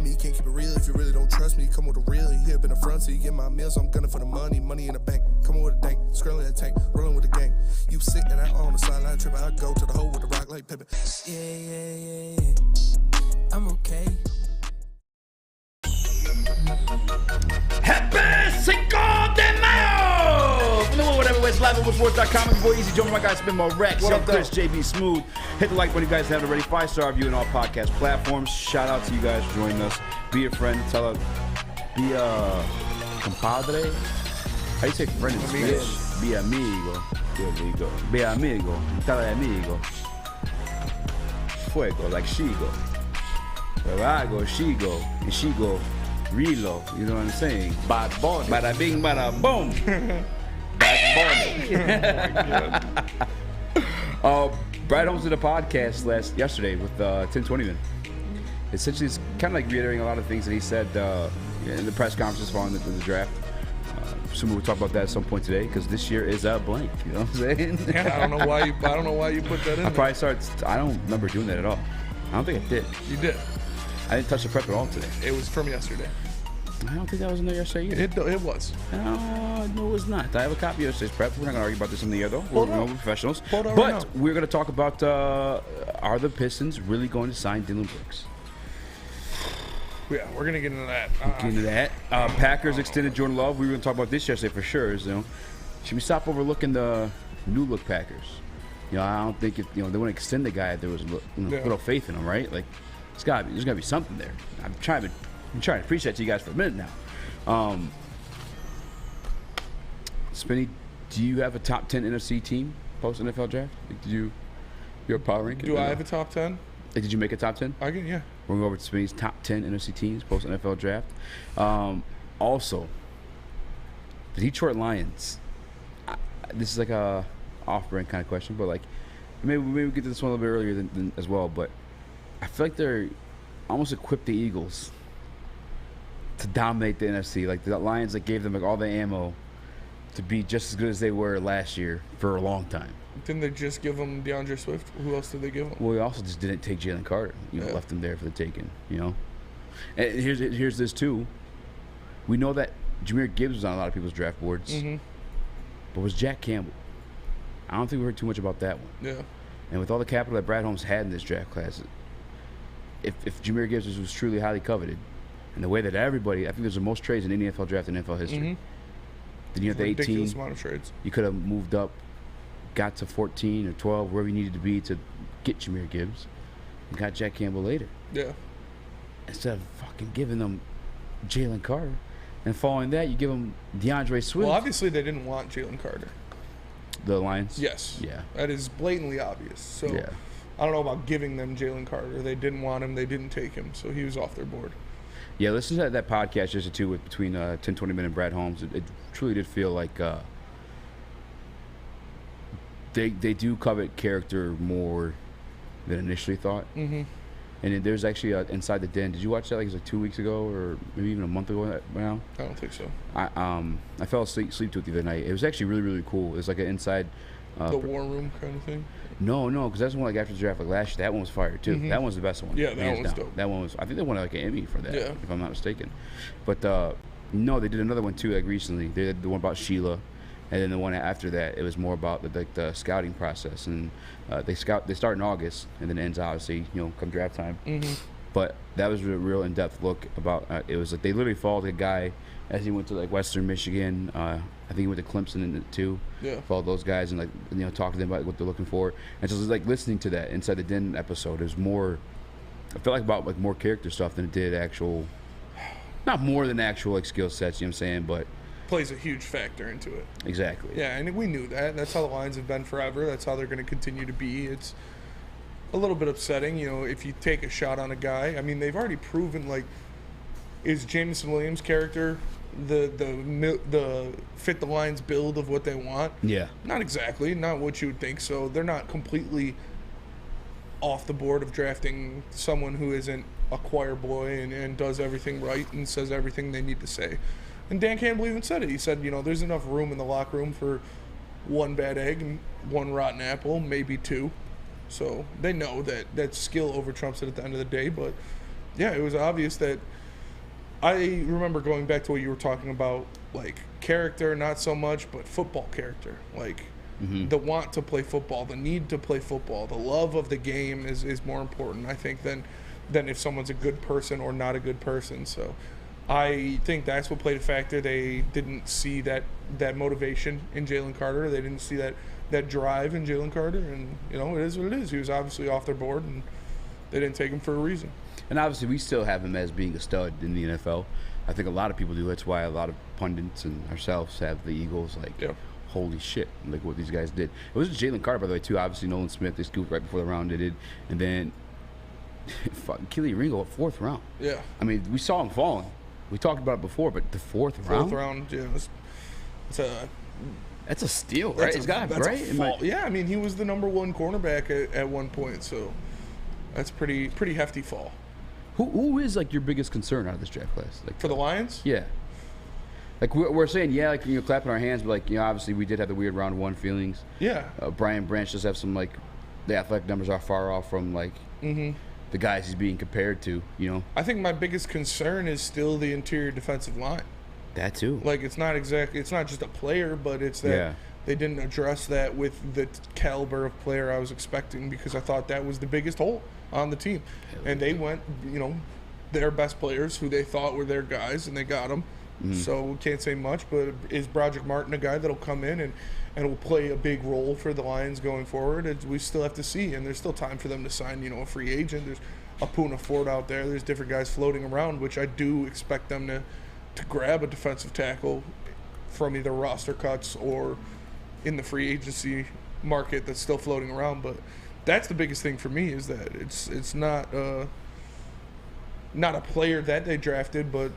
me. Can't keep it real if you really don't trust me. Come with a real, you here up in the front, so you get my meals. I'm gunning for the money in the bank. Coming with a dank, scrolling that tank, rolling with the gang. You sitting out on the sideline tripping, I go to the hole with the rock like Pippin. Yeah. I'm okay. Happy 5 de Mayo! From the Woodward Everywhere's live at Woodward.com. It's your boy Eazy, joined by my guy Spin Rex. What Yo, up, Chris, JB Smooth. Hit the like button if you guys haven't already. 5-star review on all podcast platforms. Shout out to you guys for joining us. Be a friend. Be a compadre. How do you say friend in Spanish? Be amigo. Be amigo. Tell amigo. Fuego, like Shigo. Where I go, she go. And she go. Relo, you know what I'm saying? Bad Bunny. Bada bing, bada boom. Bad Bunny. Brad Holmes did a podcast yesterday with 1020 Man. Essentially, it's kind of like reiterating a lot of things that he said in the press conferences following the draft. Assume we'll talk about that at some point today because this year is a blank. You know what I'm saying? Yeah, I don't know why you put that in. I don't remember doing that at all. I don't think I did. You did. I didn't touch the prep at all today. It was from yesterday. I don't think that was in there yesterday either. It was. No, it was not. I have a copy of yesterday's prep. We're not going to argue about this in the air, though. We're professionals. But we're going to talk about are the Pistons really going to sign Dylan Brooks? Yeah, we're going to get into that. Packers extended Jordan Love. We were going to talk about this yesterday for sure. Should we stop overlooking the new look Packers? I don't think they want to extend the guy if there was little faith in him, right? Like, there's got to be something there. I'm trying to preach that to you guys for a minute now. Spinny, do you have a top 10 NFC team post NFL draft? Your power ranking? Do I have a top 10? Did you make a top 10? I can, yeah. We're going to go over to Spinny's top 10 NFC teams post NFL draft. Also, the Detroit Lions. This is like a off-brand kind of question, but like maybe we get to this one a little bit earlier than as well, but I feel like they're almost equipped the Eagles to dominate the NFC. Like the Lions that gave them like all the ammo to be just as good as they were last year for a long time. Didn't they just give them DeAndre Swift? Who else did they give them? Well, we also just didn't take Jalen Carter. Left him there for the taking. And here's this too. We know that Jahmyr Gibbs was on a lot of people's draft boards, but was Jack Campbell? I don't think we heard too much about that one. Yeah. And with all the capital that Brad Holmes had in this draft class, if Jahmyr Gibbs was truly highly coveted, and the way that everybody, I think there's the most trades in any NFL draft in NFL history. Then you have the 18. Ridiculous amount of trades. You could have moved up, got to 14 or 12, wherever you needed to be to get Jahmyr Gibbs, and got Jack Campbell later. Yeah. Instead of fucking giving them Jalen Carter, and following that, you give them DeAndre Swift. Well, obviously they didn't want Jalen Carter. The Lions? Yes. Yeah. That is blatantly obvious. So yeah. I don't know about giving them Jalen Carter. They didn't want him. They didn't take him. So he was off their board. Yeah, listen to that podcast yesterday too between 1020 Man and Brad Holmes. It truly did feel like they do covet character more than initially thought. And there's actually Inside the Den. Did you watch that? Like it was like 2 weeks ago, or maybe even a month ago now. I don't think so. I fell asleep to it the other night. It was actually really, really cool. It was like an inside. The War Room kind of thing. No, because that's one like after the draft like last year. That one was fire too. That one was the best one. Yeah, that one was dope. That one was. I think they won like an Emmy for that. Yeah. If I'm not mistaken. But no, they did another one too. Like recently, they did the one about Sheila. And then the one after that, it was more about the scouting process, and they start in August, and then it ends obviously come draft time. But that was a real in-depth look about. It was like they literally followed a guy as he went to like Western Michigan. I think he went to Clemson too. Yeah. Followed those guys and talk to them about what they're looking for. And so it was like listening to that Inside the Den episode. It was more. I felt like about like more character stuff than it did actual. Not more than actual like skill sets. You know what I'm saying, but. Plays a huge factor into it. Exactly. Yeah, and we knew that. That's how the Lions have been forever. That's how they're going to continue to be. It's a little bit upsetting, if you take a shot on a guy. I mean, they've already proven, like, is Jameson Williams' character the fit the Lions build of what they want? Yeah. Not exactly. Not what you would think. So they're not completely off the board of drafting someone who isn't a choir boy and does everything right and says everything they need to say. And Dan Campbell even said it. He said, there's enough room in the locker room for one bad egg and one rotten apple, maybe two. So they know that skill over trumps it at the end of the day, but Yeah, it was obvious that. I remember going back to what you were talking about, like character, not so much, but football character. Like the want to play football, the need to play football, the love of the game is more important, I think, than if someone's a good person or not a good person. So I think that's what played a factor. They didn't see that motivation in Jalen Carter. They didn't see that drive in Jalen Carter. And, it is what it is. He was obviously off their board, and they didn't take him for a reason. And obviously, we still have him as being a stud in the NFL. I think a lot of people do. That's why a lot of pundits and ourselves have the Eagles holy shit, like what these guys did. It was Jalen Carter, by the way, too. Obviously, Nolan Smith, they scooped right before the round they did. And then Keely Ringo at 4th round. Yeah. I mean, we saw him falling. We talked about it before, but the 4th round? 4th round, yeah. That's a steal, right? It's got right? Yeah, I mean, he was the number 1 cornerback at one point, so that's pretty hefty fall. Who is like your biggest concern out of this draft class? Like for the Lions? Yeah. Like we're saying, clapping our hands, but like obviously we did have the weird round 1 feelings. Yeah. Brian Branch does have some like the athletic numbers are far off from like the guys he's being compared to. I think my biggest concern is still the interior defensive line. That too. Like it's not just a player, but it's that they didn't address that with the caliber of player I was expecting, because I thought that was the biggest hole on the team. And they went, their best players who they thought were their guys, and they got them. So we can't say much, but is Broderick Martin a guy that'll come in and will play a big role for the Lions going forward? We still have to see, and there's still time for them to sign, a free agent. There's a Poona Ford out there. There's different guys floating around, which I do expect them to grab a defensive tackle from either roster cuts or in the free agency market that's still floating around. But that's the biggest thing for me, is that it's not a player that they drafted, but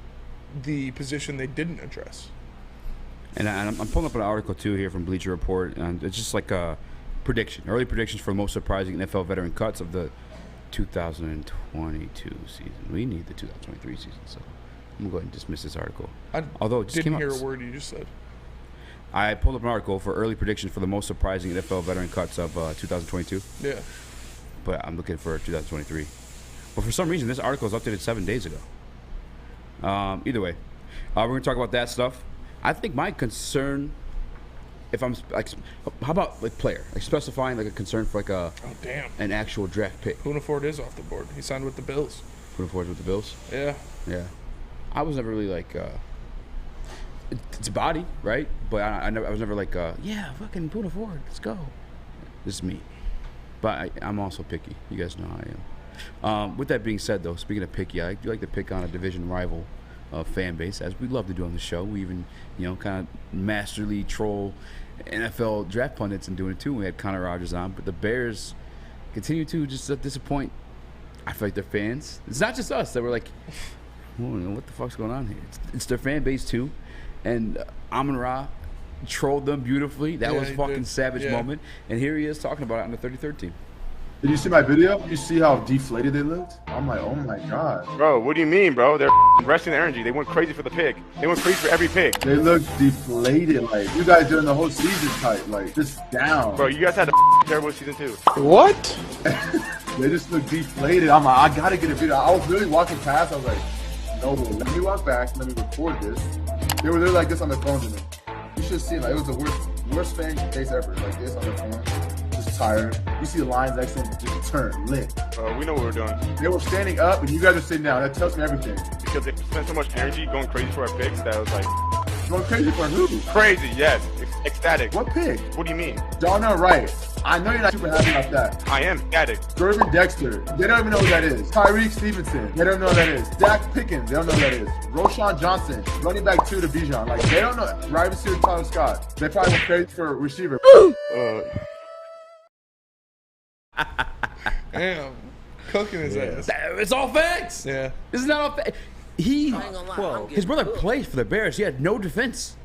the position they didn't address. And I'm pulling up an article too here from Bleacher Report, and it's just like a early predictions for the most surprising NFL veteran cuts of the 2022 season. We need the 2023 season, so I'm gonna go ahead and dismiss this article. Although it just didn't came hear out, a word you just said. I pulled up an article for early predictions for the most surprising NFL veteran cuts of 2022. Yeah. But I'm looking for 2023. But for some reason, this article is updated 7 days ago. Either way, we're going to talk about that stuff. I think my concern, if I'm like, how about like player, like specifying like a concern for like an actual draft pick. Poona Ford is off the board. He signed with the Bills. Poona Ford's with the Bills. Yeah. Yeah. I was never really like. It's a body, right? But I was never like, fucking Poona Ford, let's go. This is me. But I'm also picky. You guys know how I am. With that being said, though, speaking of picky, I do like to pick on a division rival fan base, as we love to do on the show. We even, kind of masterly troll NFL draft pundits and doing it too. We had Connor Rogers on, but the Bears continue to just disappoint. I feel like their fans. It's not just us that were like, what the fuck's going on here? It's their fan base too. And Amon-Ra trolled them beautifully. That was a fucking savage moment. And here he is talking about it on the 33rd team. Did you see my video? You see how deflated they looked? I'm like, oh my God. Bro, what do you mean, bro? They're resting energy. They went crazy for the pick. They went crazy for every pick. They look deflated. Like, you guys during the whole season type. Like, just down. Bro, you guys had a terrible season too. What? They just look deflated. I'm like, I gotta get a video. I was really walking past. I was like, no way. Let me walk back. Let me record this. They were like this on their phones to me. You should see, like, it was the worst fan face ever. Like this on their phone. Just tired. You see the lines next to them just turn lit. We know what we're doing. They were standing up and you guys are sitting down. That tells me everything. Because they spent so much energy going crazy for our picks that I was like... Going crazy for who? Crazy, yes. Ecstatic. What pick? What do you mean? Darnell Wright. I know you're not super happy about that. I am ecstatic. Gervin Dexter. They don't even know who that is. Tyreek Stevenson. They don't know who that is. Dak Pickens. They don't know who that is. Roshan Johnson. Running back 2 to Bijan. Like, they don't know. Right receiver Tyler Scott. They probably went crazy for a receiver. Damn. Cooking his ass. It's all facts. Yeah. This is not all facts. His brother played for the Bears. He had no defense.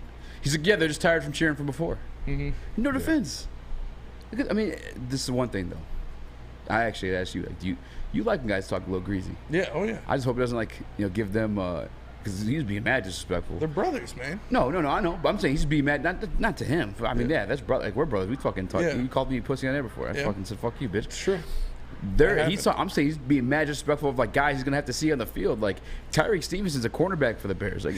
He's like, they're just tired from cheering from before. Mm-hmm. No defense. I mean, this is one thing, though. I actually asked you, like, do you like when guys talk a little greasy? Yeah, oh yeah. I just hope it doesn't, like, give them, because he's being mad disrespectful. They're brothers, man. No, I know. But I'm saying he's being mad, not to him. I mean, that's brother. Like, we're brothers. We fucking talk. Yeah. You called me pussy on there before. I fucking said, fuck you, bitch. Sure. I'm saying he's being mad disrespectful of like guys he's gonna have to see on the field. Like Tyreek Stevenson's a cornerback for the Bears. Like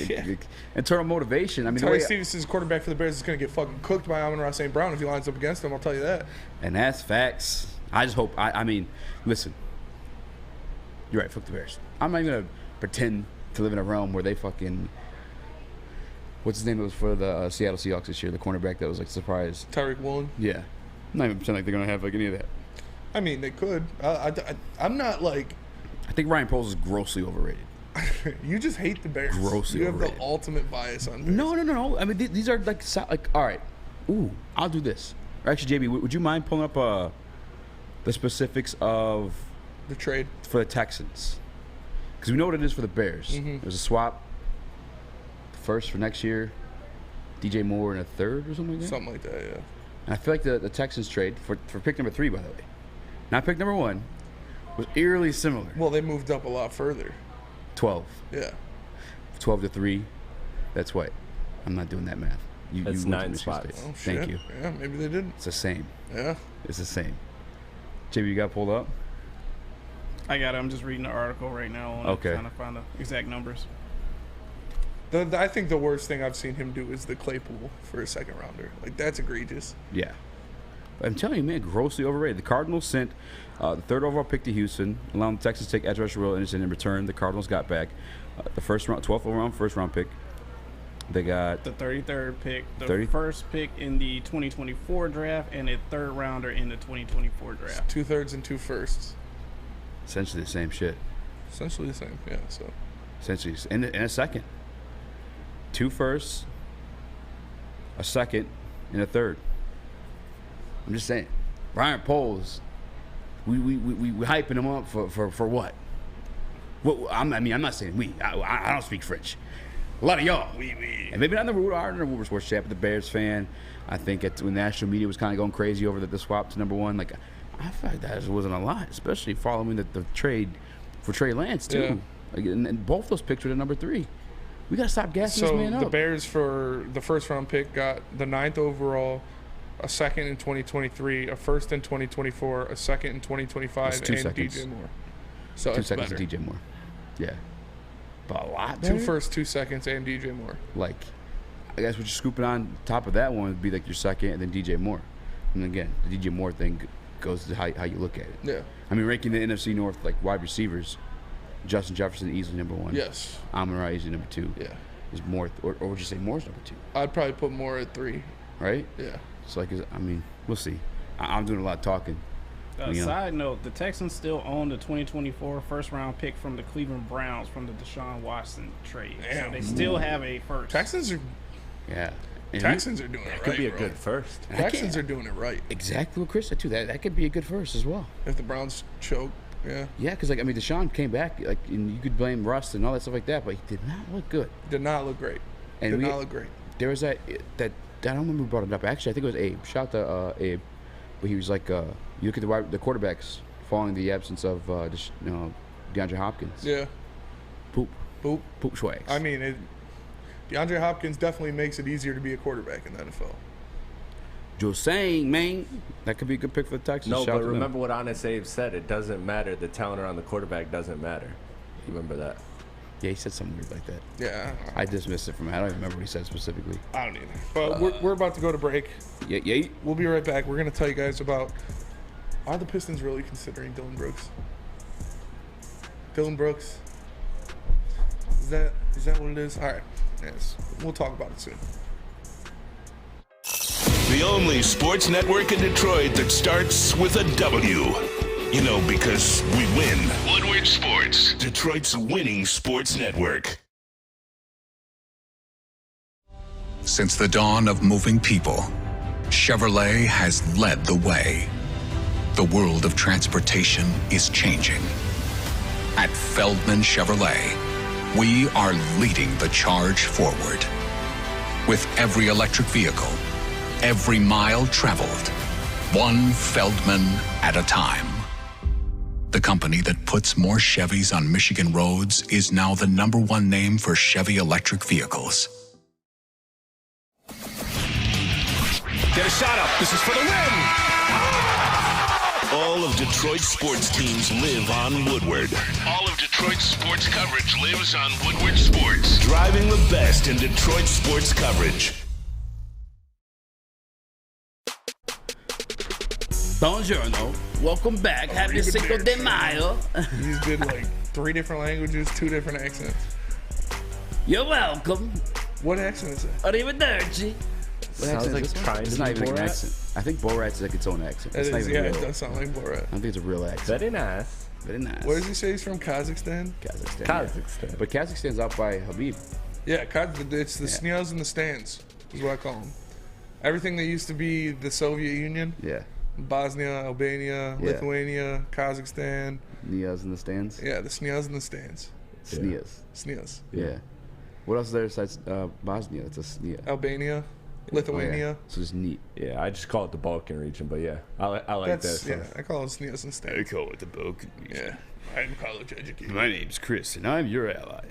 internal motivation. I mean, Tyreek Stevenson's quarterback for the Bears is gonna get fucking cooked by Amon-Ra St. Brown if he lines up against him. I'll tell you that. And that's facts. I just hope. I mean, listen. You're right. Fuck the Bears. I'm not even gonna pretend to live in a realm where they fucking. What's his name? It was for the Seattle Seahawks this year. The cornerback that was like surprise. Tyreek Woolen. Yeah. I'm not even pretending like they're gonna have like any of that. I mean, they could. I'm not like. I think Ryan Poles is grossly overrated. You just hate the Bears. Grossly You have overrated. the ultimate bias on Bears. No. I mean, these are like all right. Ooh, I'll do this. Or actually, JB, would you mind pulling up the specifics of the trade for the Texans? Because we know what it is for the Bears. Mm-hmm. There's a swap. The first for next year, DJ Moore and a third or something like that. Something like that, yeah. And I feel like the Texans trade for pick number 3, by the way, not pick number 1, was eerily similar. Well, they moved up a lot further. 12. Yeah. 12 to 3. That's what. I'm not doing that math. That's you 9 spots. Oh, Thank shit. you. Yeah, maybe they didn't. It's the same. Yeah. It's the same. JB, you got pulled up? I got it. I'm just reading the article right now on Okay. trying to find the exact numbers. I think the worst thing I've seen him do is the Claypool for a second rounder. Like, that's egregious. Yeah. I'm telling you, man, grossly overrated. The Cardinals sent the 3rd overall pick to Houston, allowing the Texans to take edge rusher Will Anderson. In return, the Cardinals got back the 12th overall first-round pick. They got The 33rd pick, the 30? first pick in the 2024 draft, and a 3rd rounder in the 2024 draft. 2/3 and 2 firsts. essentially the same shit. Essentially the same, yeah. So Essentially, in a second. 2 firsts, a second, and a third. I'm just saying. Ryan Poles, we hyping him up for what? I'm not saying we. I don't speak French. A lot of y'all. And maybe not in the Woodward Sports Chat, but the Bears fan. I think when the national media was kind of going crazy over the swap to number 1, like I feel like that wasn't a lot, especially following the trade for Trey Lance too. Yeah. Like, and both those picks were the number 3. We gotta stop gassing this man So up. the Bears for the first round pick got the 9th overall, a second in 2023, a first in 2024, a second in 2025, That's 2 and seconds. DJ Moore. So 2 it's seconds better. to DJ Moore. Yeah. But a lot better. 2 firsts, 2 seconds, and DJ Moore. Like, I guess what you're scooping on top of that one would be like your second and then DJ Moore. And again, the DJ Moore thing goes to how you look at it. Yeah. I mean, ranking the NFC North like wide receivers, Justin Jefferson easily number 1. Yes. Amon-Ra easily number 2. Yeah. Is Moore, or would you say Moore's number 2? I'd probably put Moore at 3. Right? Yeah. So like, I mean, we'll see. I'm doing a lot of talking. Side note, the Texans still own the 2024 first-round pick from the Cleveland Browns from the Deshaun Watson trade. Damn. So they still have a first. Texans are Yeah. And Texans are doing it right. Could be a bro. good first. Texans are doing it right. Exactly what Chris said too. That could be a good first as well. If the Browns choke, yeah. Yeah, because like I mean, Deshaun came back like, and you could blame Russ and all that stuff like that, but he did not look good. Did not look great. And Did not look great. There was that I don't remember who brought it up. Actually, I think it was Abe. Shout out to Abe. But he was like, you look at the quarterbacks following the absence of DeAndre Hopkins. Yeah. Poop Boop. swags. I mean, DeAndre Hopkins definitely makes it easier to be a quarterback in the NFL. Just saying, man, that could be a good pick for the Texans. No, Shout but out to them. remember what Honest Abe said. It doesn't matter. The talent around the quarterback doesn't matter. You remember that? Yeah, he said something weird like that. Yeah. I dismissed it from. I don't even remember what he said specifically. I don't either. But we're about to go to break. Yeah. We'll be right back. We're going to tell you guys about, are the Pistons really considering Dylan Brooks? Dylan Brooks? Is that what it is? All right. Yes. We'll talk about it soon. The only sports network in Detroit that starts with a W. You know, because we win. Woodward Sports, Detroit's winning sports network. Since the dawn of moving people, Chevrolet has led the way. The world of transportation is changing. At Feldman Chevrolet, we are leading the charge forward. With every electric vehicle, every mile traveled, one Feldman at a time. The company that puts more Chevys on Michigan roads is now the #1 name for Chevy electric vehicles. Get a shot up. This is for the win. All of Detroit's sports teams live on Woodward. All of Detroit's sports coverage lives on Woodward Sports. Driving the best in Detroit sports coverage. Buongiorno. Welcome back. Happy Cinco de Mayo. He's did like 3 different languages, 2 different accents. You're welcome. What accent is that? Arrivederci. Sounds like trying It's to not be even like an Borat. accent. I think Borat's like its own accent. It It's not is, even yeah, real. it does sound like Borat. I don't think it's a real accent. Very nice. Very nice. Where does he say he's from? Kazakhstan? Kazakhstan. Kazakhstan. Yeah. But Kazakhstan's out by Habib. Yeah, it's the sneers in the stands, is what I call them. Everything that used to be the Soviet Union, Yeah. Bosnia, Albania, Yeah. Lithuania, Kazakhstan. Nias in the stands. Yeah, the sneers in the stands. Sneas. Sneers. Yeah. What else is there besides Bosnia? It's a Snia. Albania, Lithuania. So it's neat. Yeah, I just call it the Balkan region, but yeah, I like That's, that. yeah, I call it sneers and stands. call it the Balkan. Yeah, I'm college educated. My name's Chris, and I'm your ally.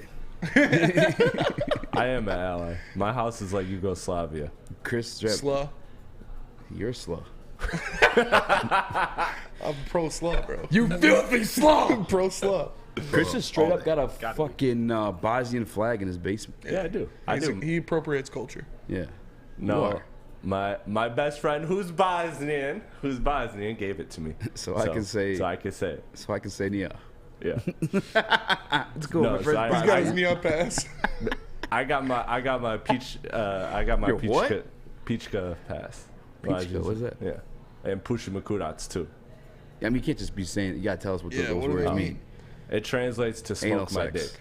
I am an ally. My house is like Yugoslavia. Chris, Sluh. you're slow. I'm pro sluh, bro. You filthy slow. Pro sluh. Chris just straight up got a fucking Bosnian flag in his basement. Yeah, I do. I do. He appropriates culture. Yeah. No, my best friend who's Bosnian gave it to me. So I can say- So I can say it. So I can say Nia. Yeah. It's cool. No, My so friend's I- He's Bosnian. got his knee up pass. I got my Your what? Pichka pass. Pichka, what is that? Yeah. And Pushimakurats too. I mean, you can't just be saying. You gotta tell us what Yeah, those what do words they mean. mean? It translates to Anal smoke my sex. dick.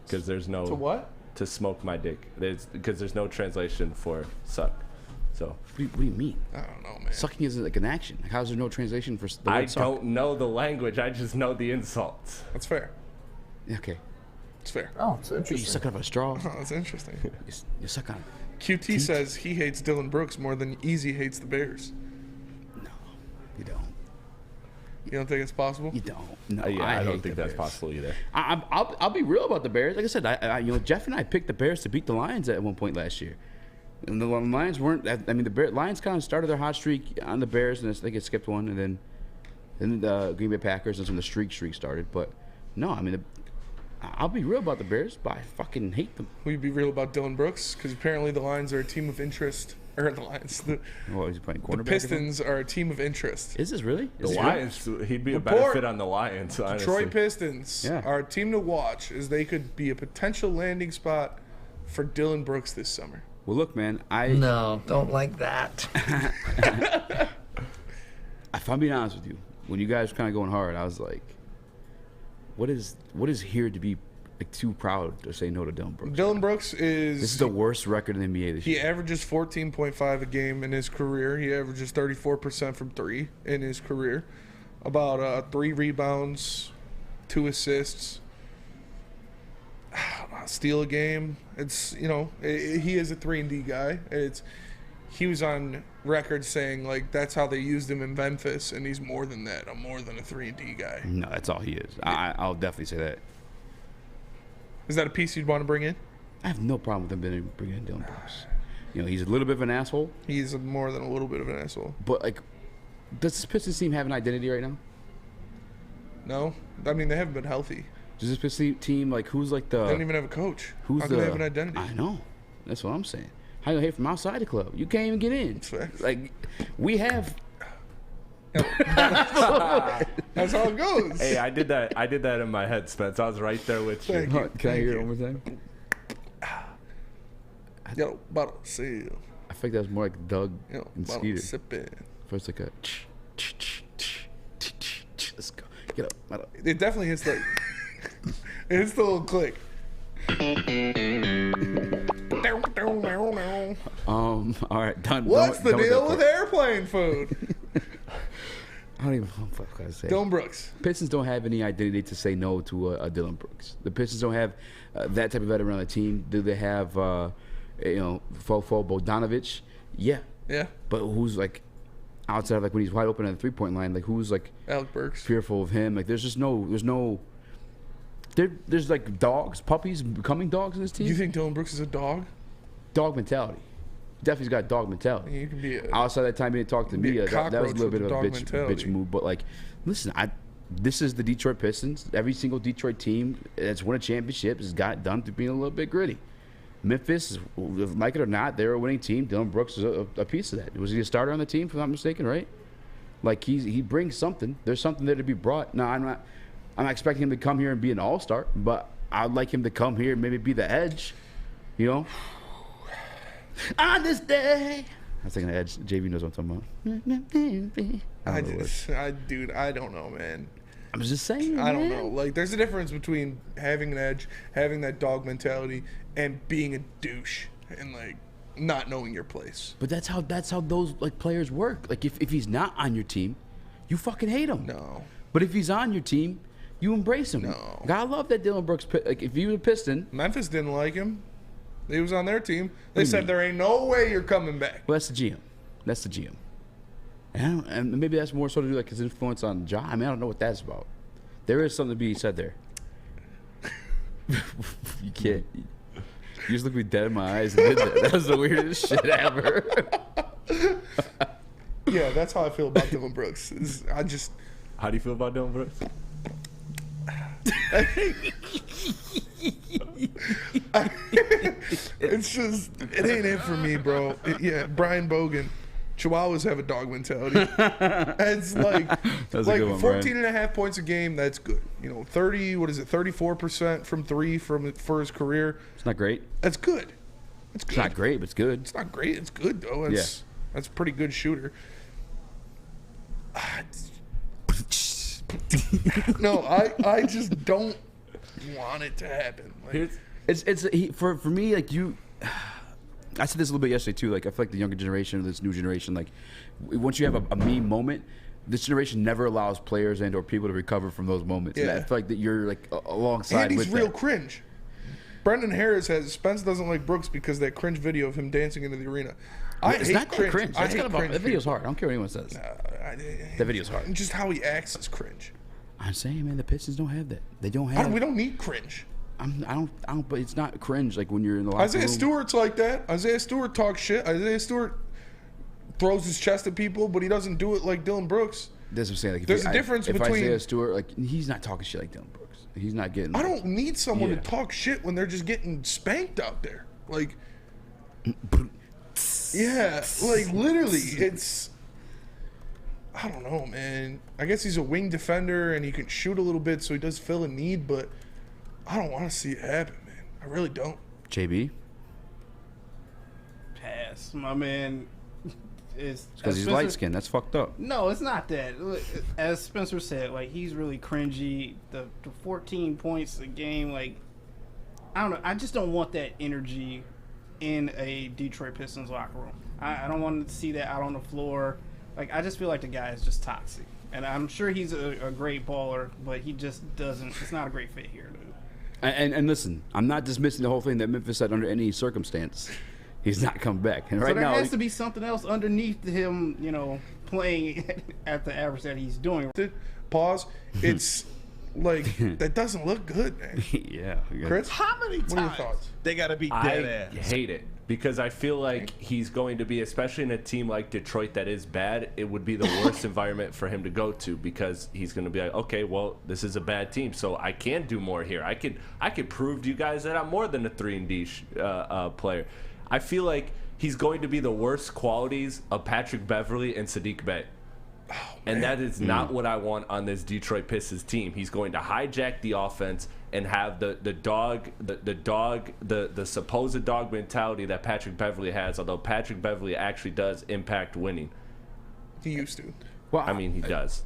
Because there's no To what? to smoke my dick. Because there's no translation for suck. So What do you mean? I don't know, man. Sucking isn't like an action. Like, how's there no translation for the word I suck? don't know the language. I just know the insults. That's fair. Okay. It's fair. Oh, it's You interesting. suck out of a straw. Oh, that's interesting. You suck on. QT says he hates Dylan Brooks more than Eazy hates the Bears. No, you don't. You don't think it's possible? You don't. No, Yeah, I don't hate think the that's Bears. possible either. I'll be real about the Bears. Like I said, Jeff and I picked the Bears to beat the Lions at one point last year. And the Lions weren't. I mean, the Lions kind of started their hot streak on the Bears, and I think it skipped one, and then the Green Bay Packers, and when the streak started. But no, I mean, I'll be real about the Bears, but I fucking hate them. Will you be real about Dylan Brooks? Because apparently the Lions are a team of interest. Or the Lions. What is he playing The quarterback? Pistons are a team of interest. Is this really? The Is this Lions, he'd be a better Report. fit on the Lions, honestly. Detroit Pistons Yeah. are a team to watch as they could be a potential landing spot for Dylan Brooks this summer. Well, look, man. No, don't like that. If I'm being honest with you, when you guys were kind of going hard, I was like, what is here to be like too proud to say no to Dylan Brooks? Dylan Brooks This is the worst record in the NBA this He year. averages 14.5 a game in his career. He averages 34% from 3 in his career. About 3 rebounds, 2 assists, steal a game. It's, he is a 3-and-D guy. He was on record saying, like, that's how they used him in Memphis, and he's more than that. I'm more than a 3-and-D guy. No, that's all he is. I'll definitely say that. Is that a piece you'd want to bring in? I have no problem with him bringing in Dylan Brooks. He's a little bit of an asshole, He's more than a little bit of an asshole. but like, does this Pistons team have an identity right now? No? I mean, they haven't been healthy. Does this Pistons team, like, who's like the... They don't even have a coach. Who's How can they have an identity? I know. That's what I'm saying. How you hate from outside the club? You can't even get in. Facts. Like, we have... That's how it goes. Hey, I did that in my head, Spence. I was right there with you. Thank you. Can I hear it one more time? Yo, bottle seal. I think that was more like Doug Yo, and bottle Skeeter. sipping. First like a... Let's go. Get up. Get up. It definitely hits the. It hits the little click. All right, done. What's done the that deal part. with airplane food? I don't even know what I say. Dylan Brooks. Pistons don't have any identity to say no to a Dylan Brooks. The Pistons don't have that type of veteran on the team. Do they have, Fofo Bogdanovic? Yeah. Yeah. But who's like outside of like when he's wide open at the 3-point line? Like who's like Alec Burks. fearful of him? Like there's no. There's like dogs, puppies becoming dogs in this team. Do you think Dylan Brooks is a dog? Dog mentality. definitely's got dog mentality. You can be outside that time he didn't talk to the media. That was a little bit of a bitch move. But like, listen, this is the Detroit Pistons. Every single Detroit team that's won a championship has got it done through being a little bit gritty. Memphis, like it or not, they're a winning team. Dillon Brooks is a piece of that. Was he a starter on the team, if I'm not mistaken, right? Like he brings something. There's something there to be brought. Now I'm not expecting him to come here and be an all-star, but I'd like him to come here and maybe be the edge, you know. On this day, I was thinking of Edge. JV knows what I'm talking about. Dude, I don't know, man. I was just saying. I don't know. Like, there's a difference between having an edge, having that dog mentality, and being a douche and like not knowing your place. But that's how those like players work. Like if he's not on your team, you fucking hate him. No. But if he's on your team, you embrace him. No. Like, I love that Dillon Brooks. Like if he was a Piston, Memphis didn't like him. He was on their team. They said there ain't no way you're coming back. Well, that's the GM. That's the GM. And maybe that's more so to do like his influence on Ja. I mean, I don't know what that's about. There is something to be said there. You can't. You just looked me dead in my eyes and did that. That was the weirdest shit ever. Yeah, that's how I feel about Dillon Brooks. How do you feel about Dillon Brooks? It's just, it ain't it for me, bro. Brian Bogan. Chihuahuas have a dog mentality. It's like 14 and a half points a game, that's good. 34% from three for his career. It's not great. That's good. It's not great, but it's good. It's not great, it's good though. That's a pretty good shooter. No, I just don't want it to happen. Like, for me, like you. I said this a little bit yesterday too. Like I feel like the younger generation, this new generation, like once you have a meme moment, this generation never allows players and or people to recover from those moments. Yeah. And I feel like that you're like alongside. And he's with real that. cringe. Brendan Harris has Spence doesn't like Brooks because that cringe video of him dancing into the arena. It's not that cringe. I hate cringe. That video's hard. I don't care what anyone says. That video's hard. And just how he acts is cringe. I'm saying, man, the Pistons don't have that. They don't have. We don't need cringe. I don't. But it's not cringe like when you're in the locker Isaiah room. Stewart's like that. Isaiah Stewart talks shit. Isaiah Stewart throws his chest at people, but he doesn't do it like Dillon Brooks. That's what I'm saying. Like, there's a difference if between Isaiah Stewart, like he's not talking shit like Dillon Brooks. He's not getting. I don't need someone to talk shit when they're just getting spanked out there. Like, yeah, like literally, it's. I don't know, man. I guess he's a wing defender and he can shoot a little bit, so he does fill a need, but I don't want to see it happen, man. I really don't. JB? Pass. My man is... Because he's light-skinned. That's fucked up. No, it's not that. As Spencer said, like, he's really cringy. The 14 points a game, like, I don't know. I just don't want that energy in a Detroit Pistons locker room. I don't want to see that out on the floor. Like, I just feel like the guy is just toxic. And I'm sure he's a great baller, but he just doesn't... It's not a great fit here, dude. And listen, I'm not dismissing the whole thing that Memphis said under any circumstance. He's not coming back. And right so there now, has to be something else underneath him, playing at the average that he's doing. Pause. It's like, that doesn't look good, man. Yeah. Chris? How many times what are your thoughts? They got to be dead I ass? hate it. Because I feel like he's going to be, especially in a team like Detroit that is bad, it would be the worst environment for him to go to, because he's going to be like, okay, well, this is a bad team, so I can do more here. I could prove to you guys that I'm more than a 3-and-D player. I feel like he's going to be the worst qualities of Patrick Beverley and Sadiq Bey. Oh, and that is not what I want on this Detroit Pistons team. He's going to hijack the offense and have the supposed dog mentality that Patrick Beverley has, although Patrick Beverley actually does impact winning. He used to. Well, I mean, he does.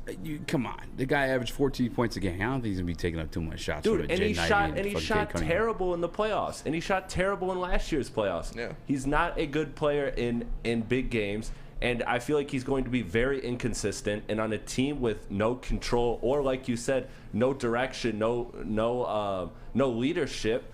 Come on, the guy averaged 14 points a game. I don't think he's gonna be taking up too much shots. Dude, and he shot terrible in the playoffs, and he shot terrible in last year's playoffs. Yeah. He's not a good player in big games. And I feel like he's going to be very inconsistent, and on a team with no control, or like you said, no direction, no leadership.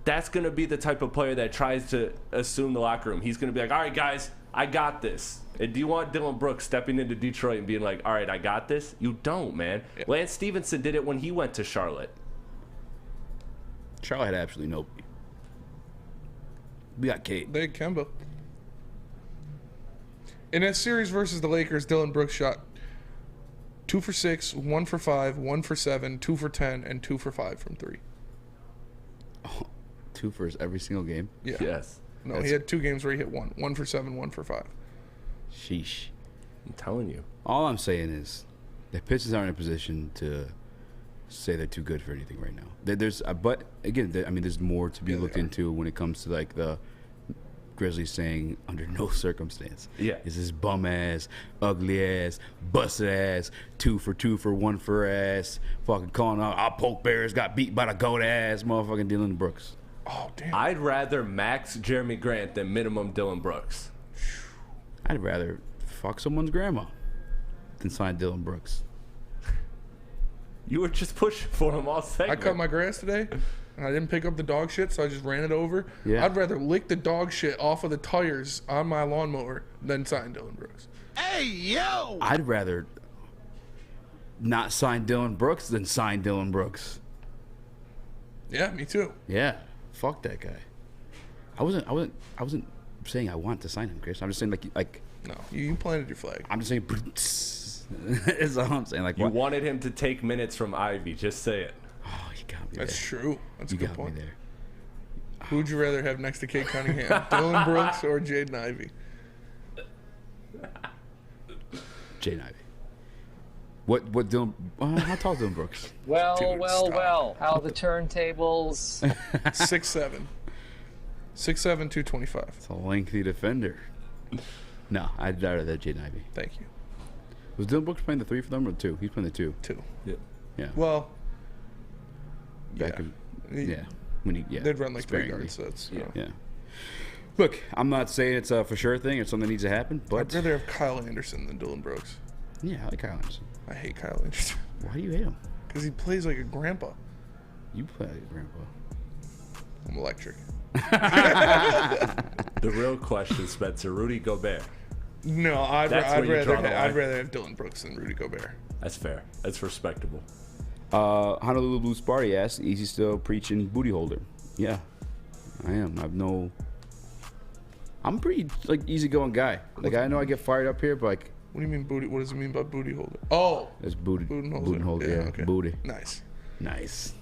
That's going to be the type of player that tries to assume the locker room. He's going to be like, all right, guys, I got this. And do you want Dillon Brooks stepping into Detroit and being like, all right, I got this? You don't, man. Yeah. Lance Stevenson did it when he went to Charlotte. Charlotte had absolutely nobody. We got Kate. They had Kemba. In a series versus the Lakers, Dylan Brooks shot 2 for 6, 1 for 5, 1 for 7, 2 for 10, and 2 for 5 from 3. Oh, 2 for every single game? Yeah. Yes. No, he had 2 games where he hit 1. 1 for 7, 1 for 5. Sheesh. I'm telling you. All I'm saying is the Pistons aren't in a position to say they're too good for anything right now. But again, there's more to be looked into when it comes to like the Grizzlies saying under no circumstance. Yeah. Is this bum ass, ugly ass, busted ass, 2 for 2 for 1 for ass, fucking calling out our poke bears got beat by the goat ass motherfucking Dylan Brooks. Oh damn. I'd rather max Jeremy Grant than minimum Dylan Brooks. I'd rather fuck someone's grandma than sign Dylan Brooks. You were just pushing for him all segment. I cut my grass today, and I didn't pick up the dog shit, so I just ran it over. Yeah. I'd rather lick the dog shit off of the tires on my lawnmower than sign Dylan Brooks. Hey, yo! I'd rather not sign Dylan Brooks than sign Dylan Brooks. Yeah, me too. Yeah, fuck that guy. I wasn't saying I want to sign him, Chris. I'm just saying like. No, you planted your flag. I'm just saying. Is all I'm saying. Like you what? wanted him to take minutes from Ivy. Just say it. Oh, you got me. That's there. true. That's a You good got point. me there. Who'd you rather have next to Kate Cunningham, Dylan Brooks or Jaden Ivey? Jaden Ivey. What Dylan? How tall is Dylan Brooks? Well, Dude, well, stop. well. How the turntables. 6'7". 6'7", 225. It's a lengthy defender. No, I'd rather have Jaden Ivey. Thank you. Was Dylan Brooks playing the 3 for them or 2? He's playing the 2. 2. Yeah. Well, Back yeah. When They'd run like 3 sparingly. guards, so it's, you know. Yeah. Look, I'm not saying it's a for sure thing. It's something that needs to happen. But I'd rather have Kyle Anderson than Dylan Brooks. yeah, I like Kyle Anderson. I hate Kyle Anderson. Why do you hate him? Because he plays like a grandpa. You play like a grandpa. I'm electric. The real question, Spencer, Rudy Gobert. No, I'd That's where you rather draw the line. have Dylan Brooks than Rudy Gobert. That's fair. That's respectable. Honolulu Blue Sparty asks, Eazy still preaching booty holder? Yeah, I am. I'm a pretty like easygoing guy. Like I know I get fired up here, but like. What do you mean booty? What does it mean by booty holder? Oh, It's booty. Booty holder. Booty holder, yeah. Okay. Booty. Nice. Nice.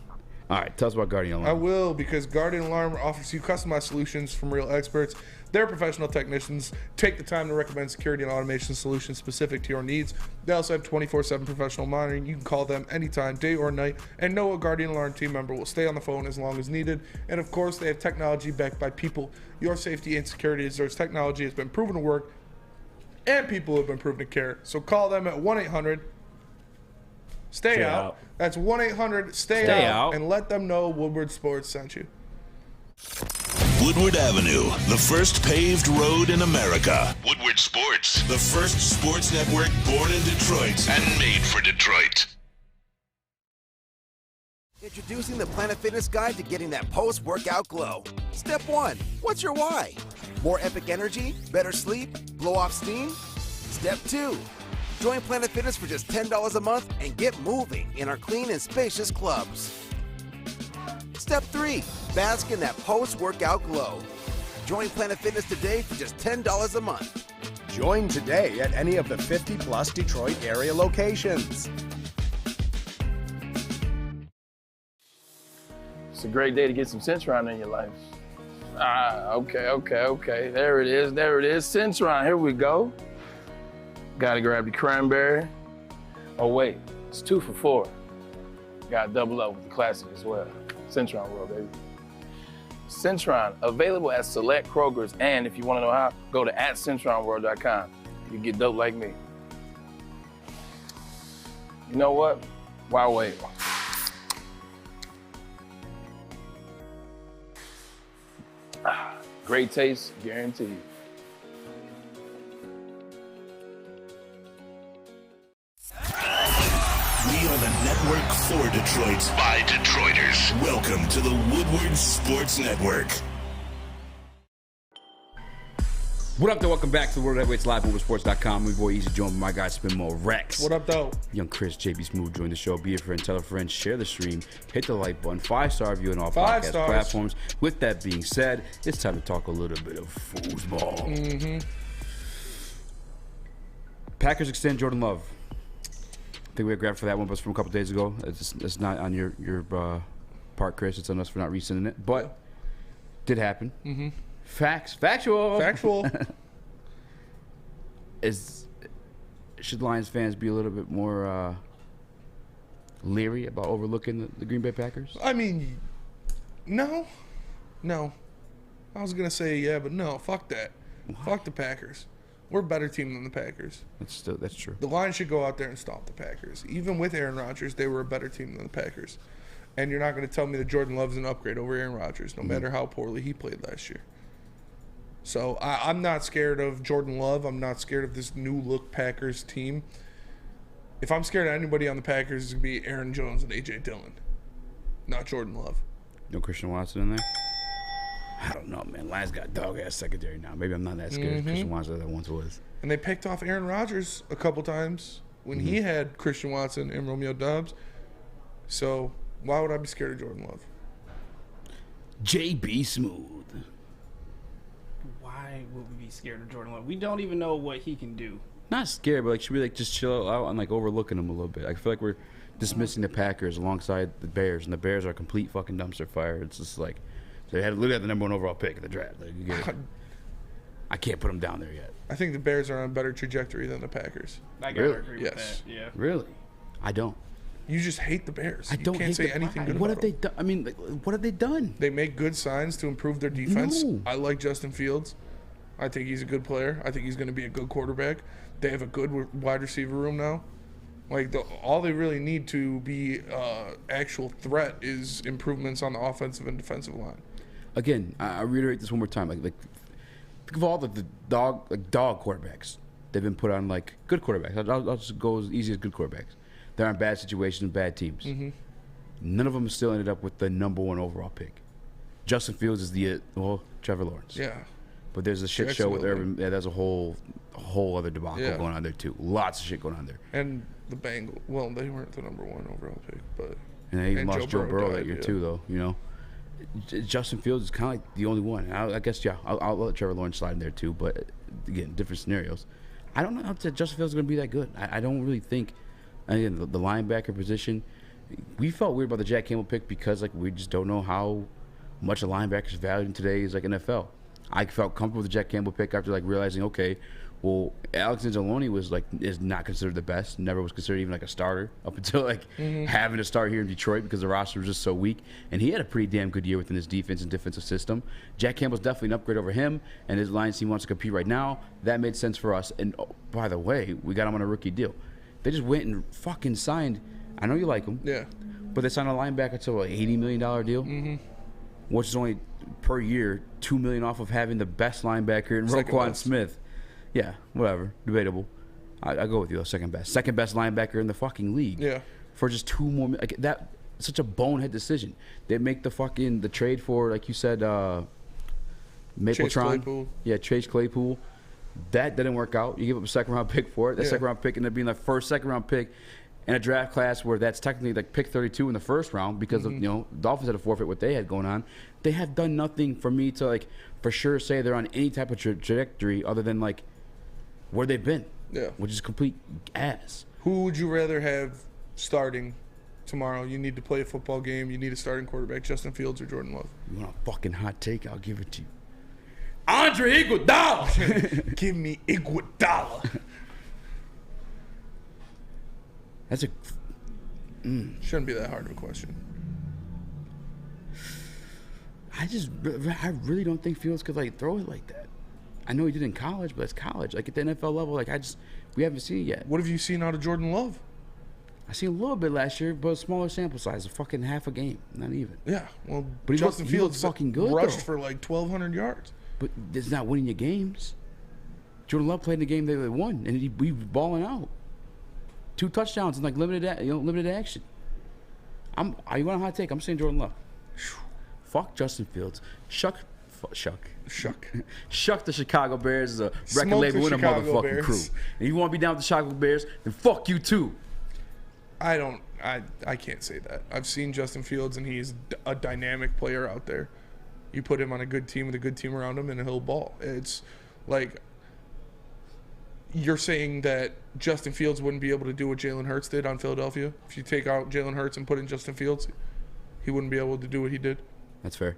All right, tell us about Guardian I Alarm. will, because Guardian Alarm offers you customized solutions from real experts. They're professional technicians. Take the time to recommend security and automation solutions specific to your needs. They also have 24/7 professional monitoring. You can call them anytime, day or night, and know a Guardian Alarm team member will stay on the phone as long as needed. And of course, they have technology backed by people. Your safety and security deserves technology has been proven to work, and people have been proven to care. So call them at 1-800 Stay out. That's 1-800 Stay out, and let them know Woodward Sports sent you. Woodward Avenue, the first paved road in America. Woodward Sports, the first sports network born in Detroit and made for Detroit. Introducing the Planet Fitness Guide to getting that post-workout glow. Step 1, what's your why? More epic energy, better sleep, blow off steam? Step 2, join Planet Fitness for just $10 a month and get moving in our clean and spacious clubs. Step 3, bask in that post-workout glow. Join Planet Fitness today for just $10 a month. Join today at any of the 50-plus Detroit area locations. It's a great day to get some Centron in your life. Okay. There it is. Centron, here we go. Gotta grab the cranberry. Oh wait, it's 2 for $4. Gotta double up with the classic as well. Centron World, baby. Centron, available at select Krogers, and if you wanna know how, go to @CentronWorld.com. You can get dope like me. You know what? Why wait? Great taste, guaranteed. We are the network for Detroit by Detroiters. Welcome to the Woodward Sports Network. What up, though? Welcome back to the World Heavyweights Live, WoodwardSports.com. My boy Eazy, joined by my guy Spinmo Rex. What up, though? Young Chris, JB Smooth, join the show. Be a friend, tell a friend, share the stream, hit the like button, 5-star review on all 5 podcast stars. platforms. With that being said, it's time to talk a little bit of foosball. Packers extend Jordan Love. I think we had grabbed for that one, but it's from a couple days ago. It's not on your part, Chris. It's on us for not resending it, but did happen. Mm-hmm. Factual. Should Lions fans be a little bit more leery about overlooking the Green Bay Packers? I mean, no. I was gonna say yeah, but no. Fuck that. Why? Fuck the Packers. We're a better team than the Packers. That's true. The Lions should go out there and stomp the Packers. Even with Aaron Rodgers, they were a better team than the Packers. And you're not going to tell me that Jordan Love's an upgrade over Aaron Rodgers, no matter how poorly he played last year. So I'm not scared of Jordan Love. I'm not scared of this new look Packers team. If I'm scared of anybody on the Packers, it's going to be Aaron Jones and A.J. Dillon, not Jordan Love. No Christian Watson in there? I don't know, man. Lions got dog-ass secondary now. Maybe I'm not that scared of Christian Watson as I once was. And they picked off Aaron Rodgers a couple times when he had Christian Watson and Romeo Doubs. So why would I be scared of Jordan Love? JB Smooth. Why would we be scared of Jordan Love? We don't even know what he can do. Not scared, but like should we like just chill out and like overlooking them a little bit? I feel like we're dismissing the Packers alongside the Bears, and the Bears are a complete fucking dumpster fire. It's just like they had to look at the number 1 overall pick in the draft. Like, you get it. I can't put them down there yet. I think the Bears are on a better trajectory than the Packers. I gotta agree with that. Yeah. Really? I don't. You just hate the Bears. I don't You can't say anything good What about have they done? I mean, like, what have they done? They make good signs to improve their defense. No. I like Justin Fields. I think he's a good player. I think he's going to be a good quarterback. They have a good wide receiver room now. Like all they really need to be actual threat is improvements on the offensive and defensive line. Again, I reiterate this one more time. Like think of all the dog quarterbacks they've been put on. Like good quarterbacks. I'll just go as easy as good quarterbacks. They're in bad situations and bad teams. Mm-hmm. None of them still ended up with the number 1 overall pick. Justin Fields is Trevor Lawrence. Yeah. But there's a shit show with Urban. Yeah, there's a whole other debacle going on there too. Lots of shit going on there. And the Bengals. Well, they weren't the number 1 overall pick, but and they even lost Joe Burrow that year yeah. too, though. You know, Justin Fields is kind of like the only one. I guess I'll let Trevor Lawrence slide in there too. But again, different scenarios. I don't know if Justin Fields is going to be that good. I don't really think. Again, the linebacker position, we felt weird about the Jack Campbell pick because like we just don't know how much a linebacker's valued in today's like NFL. I felt comfortable with the Jack Campbell pick after like realizing, okay, well, Alex Anzalone is not considered the best. Never was considered even like a starter up until like having to start here in Detroit because the roster was just so weak. And he had a pretty damn good year within his defense and defensive system. Jack Campbell's definitely an upgrade over him, and his Lions team wants to compete right now. That made sense for us. And by the way, we got him on a rookie deal. They just went and fucking signed. I know you like him. Yeah. But they signed a linebacker to an $80 million deal, which is only per year $2 million off of having the best linebacker in Roquan Smith. Yeah, whatever, debatable. I go with you though. Second best linebacker in the fucking league. Yeah. For just 2 more, like that, such a bonehead decision. They make the trade for, like you said, Mapletron. Yeah, Chase Claypool. That didn't work out. You give up a 2nd round pick for it. That 2nd round pick ended up being the first 2nd round pick in a draft class where that's technically like pick 32 in the 1st round because of the Dolphins had to forfeit what they had going on. They have done nothing for me to like for sure say they're on any type of trajectory other than like where they've been. Yeah. Which is complete ass. Who would you rather have starting tomorrow? You need to play a football game. You need a starting quarterback, Justin Fields or Jordan Love. You want a fucking hot take? I'll give it to you. Andre Iguodala. Give me Iguodala. That's a shouldn't be that hard of a question. I really don't think Fields could like throw it like that. I know he did in college, but it's college. Like at the NFL level, like we haven't seen it yet. What have you seen out of Jordan Love? I seen a little bit last year, but a smaller sample size, a fucking half a game, not even. Yeah, well, but Justin Fields fucking good. Rushed for like 1,200 yards. But it's not winning your games. Jordan Love played in the game they won, and he was balling out. 2 touchdowns in like limited action. Are you on a hot take? I'm saying Jordan Love. Fuck Justin Fields. Shuck the Chicago Bears is a record label in a motherfucking Bears. crew. And you want to be down with the Chicago Bears, then fuck you too. I can't say that. I've seen Justin Fields, and he's a dynamic player out there. You put him on a good team with a good team around him, and he'll ball. It's like you're saying that Justin Fields wouldn't be able to do what Jalen Hurts did on Philadelphia? If you take out Jalen Hurts and put in Justin Fields, he wouldn't be able to do what he did? That's fair.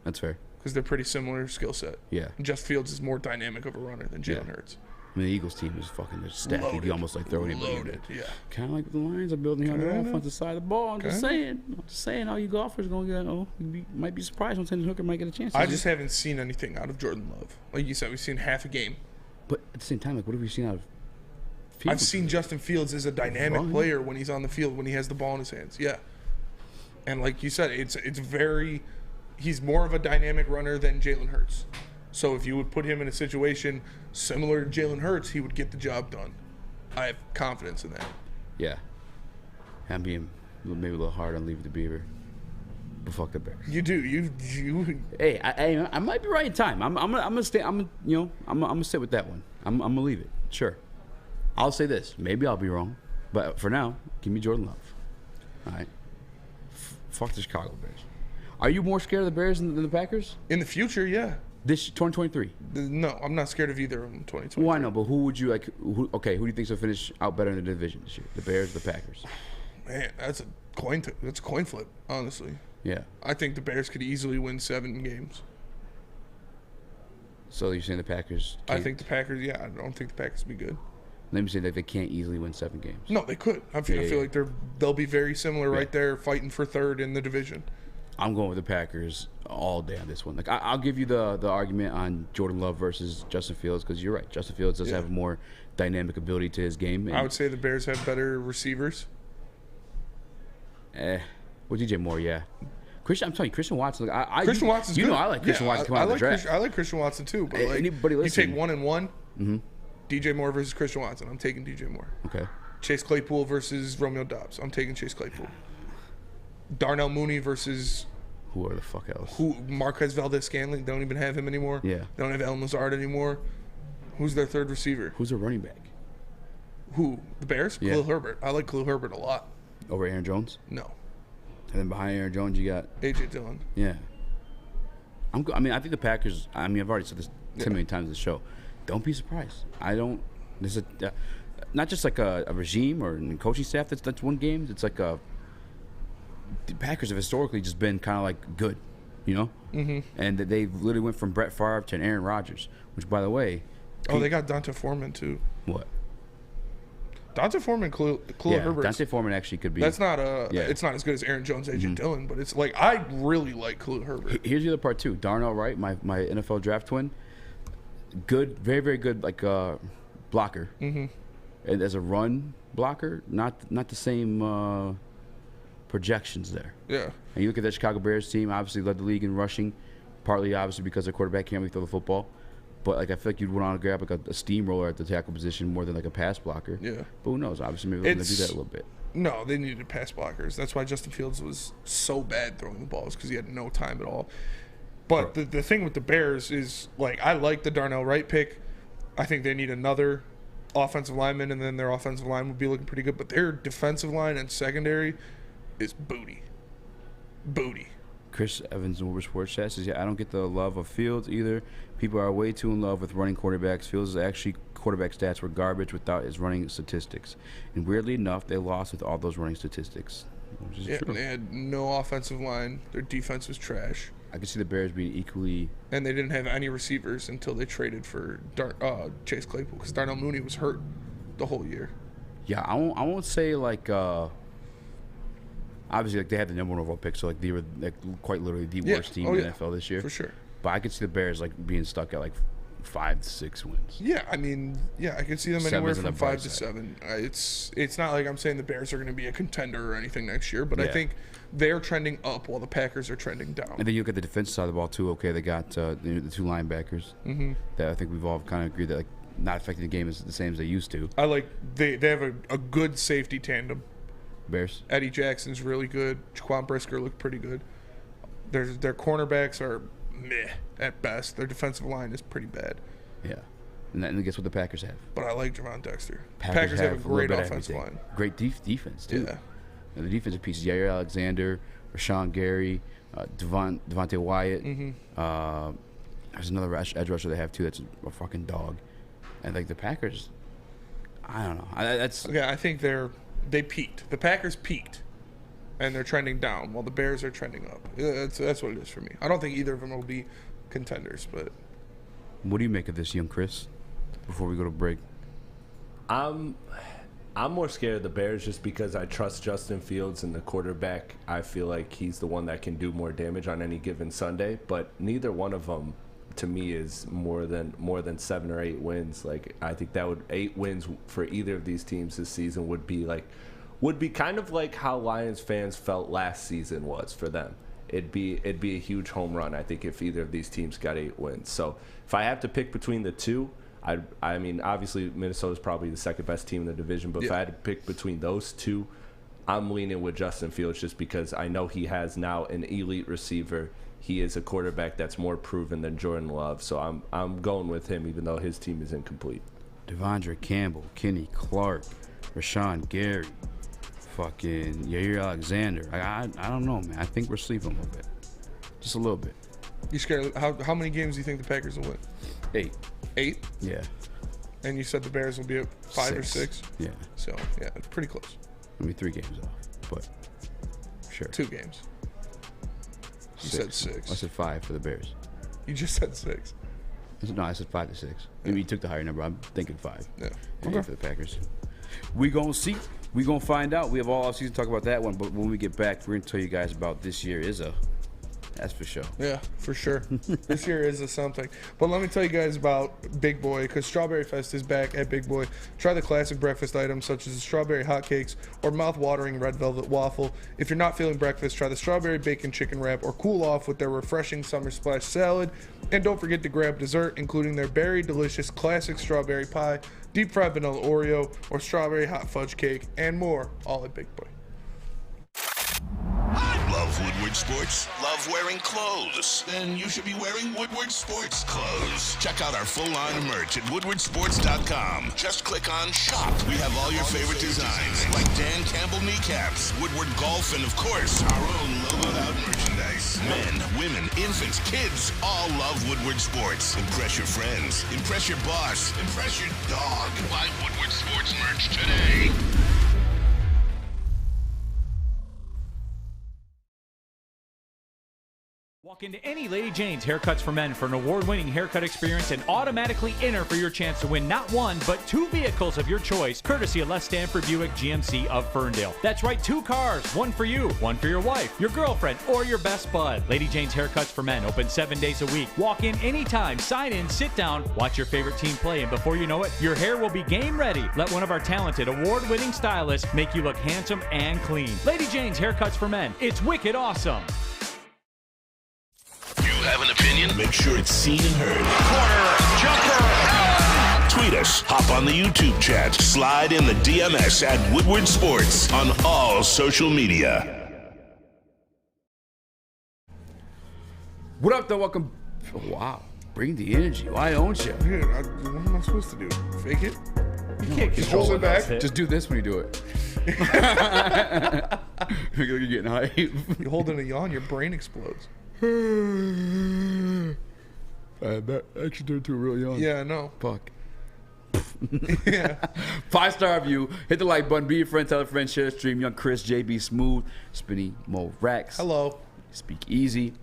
That's fair. Because they're pretty similar skill set. Yeah. And Justin Fields is more dynamic of a runner than Jalen Hurts. I mean, the Eagles team is fucking stacked. You'd be almost like throwing anybody in there. Yeah. Kind of like the Lions are building on the offensive side of the ball. I'm just saying, all you golfers going to get, might be surprised when Hendon Hooker might get a chance. I just haven't seen anything out of Jordan Love. Like you said, we've seen half a game. But at the same time, like, what have we seen out of Fields? I've seen Justin Fields as a dynamic player when he's on the field, when he has the ball in his hands. Yeah. And like you said, it's very – he's more of a dynamic runner than Jalen Hurts. So if you would put him in a situation similar to Jalen Hurts, he would get the job done. I have confidence in that. Yeah. I'm being maybe a little hard on Leave It to Beaver. But fuck the Bears. You do. You. Hey, I might be right in time. I'm gonna stay. I'm gonna sit with that one. I'm gonna leave it. Sure. I'll say this. Maybe I'll be wrong, but for now, give me Jordan Love. All right. Fuck the Chicago Bears. Are you more scared of the Bears than the Packers? In the future, yeah. This 2023? No, I'm not scared of either of them in 2023. Well, I know, but who would you like? Who do you think will finish out better in the division this year? The Bears or the Packers? Man, that's a coin flip, honestly. Yeah. I think the Bears could easily win 7 games. So you're saying the Packers can't? I think the Packers, yeah. I don't think the Packers will be good. Let me say that they can't easily win 7 games. No, they could. I feel like they'll be very similar right there, fighting for third in the division. I'm going with the Packers all day on this one. Like I'll give you the argument on Jordan Love versus Justin Fields because you're right. Justin Fields does have a more dynamic ability to his game. I would say the Bears have better receivers. Well, DJ Moore, yeah. I'm telling you, Christian Watson. Christian Watson's good. I like Christian Watson coming out of the draft. I like Christian Watson too, but like anybody you take 1 and 1. Mm-hmm. DJ Moore versus Christian Watson. I'm taking DJ Moore. Okay. Chase Claypool versus Romeo Doubs. I'm taking Chase Claypool. Darnell Mooney versus who are the fuck else? Marquez Valdez-Scantling. They don't even have him anymore. Yeah. They don't have Allen Lazard anymore. Who's their third receiver? Who's their running back? Who? The Bears? Yeah. Khalil Herbert. I like Khalil Herbert a lot. Over Aaron Jones? No. And then behind Aaron Jones, you got A.J. Dillon. Yeah. I think the Packers. I mean, I've already said this too many times in the show. Don't be surprised. There's not just like a regime or a coaching staff that's won games. It's like the Packers have historically just been kind of like good, you know. Mm-hmm. And they literally went from Brett Favre to Aaron Rodgers, which, by the way. They got Dante Foreman too. What? Dante Foreman, Khalil Herbert. Dante Foreman actually could be. That's not it's not as good as Aaron Jones, A.J. Dillon, but it's like I really like Khalil Herbert. Here's the other part too. Darnell Wright, my NFL draft twin, good, very very good blocker. Mm-hmm. And as a run blocker, not the same projections there. Yeah. And you look at that Chicago Bears team, obviously led the league in rushing, partly obviously because their quarterback can't really throw the football. But I feel like you'd want to grab like a steamroller at the tackle position more than like a pass blocker. Yeah. But who knows? Obviously, maybe they're going to do that a little bit. No, they needed pass blockers. That's why Justin Fields was so bad throwing the balls because he had no time at all. But the thing with the Bears is I like the Darnell Wright pick. I think they need another offensive lineman, and then their offensive line would be looking pretty good. But their defensive line and secondary is booty. Chris Evans in Woodward Sports Chat says, I don't get the love of Fields either. People are way too in love with running quarterbacks. Fields' actually quarterback stats were garbage without his running statistics. And weirdly enough, they lost with all those running statistics. Which is true. And they had no offensive line. Their defense was trash. I could see the Bears being equally... And they didn't have any receivers until they traded for Chase Claypool because Darnell Mooney was hurt the whole year. Yeah, I won't say obviously, they had the number 1 overall pick, so they were quite literally the worst team in the NFL this year. For sure. But I could see the Bears being stuck at 5 to 6 wins. Yeah, I mean, I could see them anywhere from 5 to 7. It's not like I'm saying the Bears are going to be a contender or anything next year, but I think they're trending up while the Packers are trending down. And then you look at the defensive side of the ball too. Okay, they got the 2 linebackers that I think we've all kind of agreed that not affecting the game is the same as they used to. They have a good safety tandem. Bears. Eddie Jackson's really good. Jaquan Brisker looked pretty good. Their cornerbacks are meh at best. Their defensive line is pretty bad. Yeah. And guess what the Packers have? But I like Javon Dexter. Packers have a great offensive line. Great defense, too. Yeah. And the defensive pieces, Yair Alexander, Rashawn Gary, Devontae Wyatt. Mm-hmm. There's another edge rusher they have, too, that's a fucking dog. And like the Packers, I don't know. I think they peaked. The Packers peaked, and they're trending down, while the Bears are trending up. That's what it is for me. I don't think either of them will be contenders. But what do you make of this, young Chris? Before we go to break, I'm more scared of the Bears just because I trust Justin Fields and the quarterback. I feel like he's the one that can do more damage on any given Sunday. But neither one of them, to me, is more than 7 or 8 wins. Like, I think that 8 wins for either of these teams this season would be kind of like how Lions fans felt last season was for them. It'd be a huge home run, I think, if either of these teams got 8 wins. So if I have to pick between the two, I mean, obviously Minnesota's probably the second best team in the division, but if I had to pick between those two, I'm leaning with Justin Fields just because I know he has now an elite receiver. He is a quarterback that's more proven than Jordan Love, so I'm going with him even though his team is incomplete. Devondre Campbell, Kenny Clark, Rashawn Gary, fucking Yair Alexander. I don't know, man. I think we're sleeping a little bit. Just a little bit. You scared? How many games do you think the Packers will win? 8. 8? Yeah. And you said the Bears will be at 5 or 6? Yeah. So, yeah, it's pretty close. I mean, 3 games off, but sure. 2 games. You said 6. I said 5 for the Bears. You just said 6. I said 5 to 6. Maybe you took the higher number. I'm thinking 5. Yeah. Okay. For the Packers. We gonna see. We gonna find out. We have all offseason to talk about that one, but when we get back, we're gonna tell you guys about this year is a. That's for sure. Yeah, for sure. This year is a something. But let me tell you guys about Big Boy, because Strawberry Fest is back at Big Boy. Try the classic breakfast items such as the strawberry hotcakes or mouth-watering red velvet waffle. If you're not feeling breakfast, try the strawberry bacon chicken wrap or cool off with their refreshing summer splash salad. And don't forget to grab dessert, including their berry delicious classic strawberry pie, deep fried vanilla Oreo, or strawberry hot fudge cake, and more, all at Big Boy. Love Woodward Sports? Love wearing clothes? Then you should be wearing Woodward Sports clothes. Check out our full line of merch at woodwardsports.com. Just click on shop. We have all your favorite designs, like Dan Campbell kneecaps, Woodward golf, and of course, our own logoed out merchandise. Men, women, infants, kids, all love Woodward Sports. Impress your friends. Impress your boss. Impress your dog. Buy Woodward Sports merch today. Walk into any Lady Jane's Haircuts for Men for an award-winning haircut experience and automatically enter for your chance to win not 1, but 2 vehicles of your choice, courtesy of Les Stanford Buick GMC of Ferndale. That's right, 2 cars, 1 for you, 1 for your wife, your girlfriend, or your best bud. Lady Jane's Haircuts for Men, open 7 days a week. Walk in anytime, sign in, sit down, watch your favorite team play, and before you know it, your hair will be game ready. Let one of our talented, award-winning stylists make you look handsome and clean. Lady Jane's Haircuts for Men. It's wicked awesome. You have an opinion? Make sure it's seen and heard. Corner, jumper! Tweet us, hop on the YouTube chat, slide in the DMS at Woodward Sports on all social media. What up, though? Welcome. Oh, wow. Bring the energy. Why don't you? Dude, what am I supposed to do? Fake it? You can't Just control hold it back. Just do this when you do it. You're getting hype. You hold in a yawn, your brain explodes. That actually turned to a real yawn. Yeah, I know. Fuck. Yeah. 5-star review. Hit the like button. Be your friend. Tell a friend. Share the stream. Young Chris, JB Smooth, Spinny Mo Rax. Hello. Speak Easy.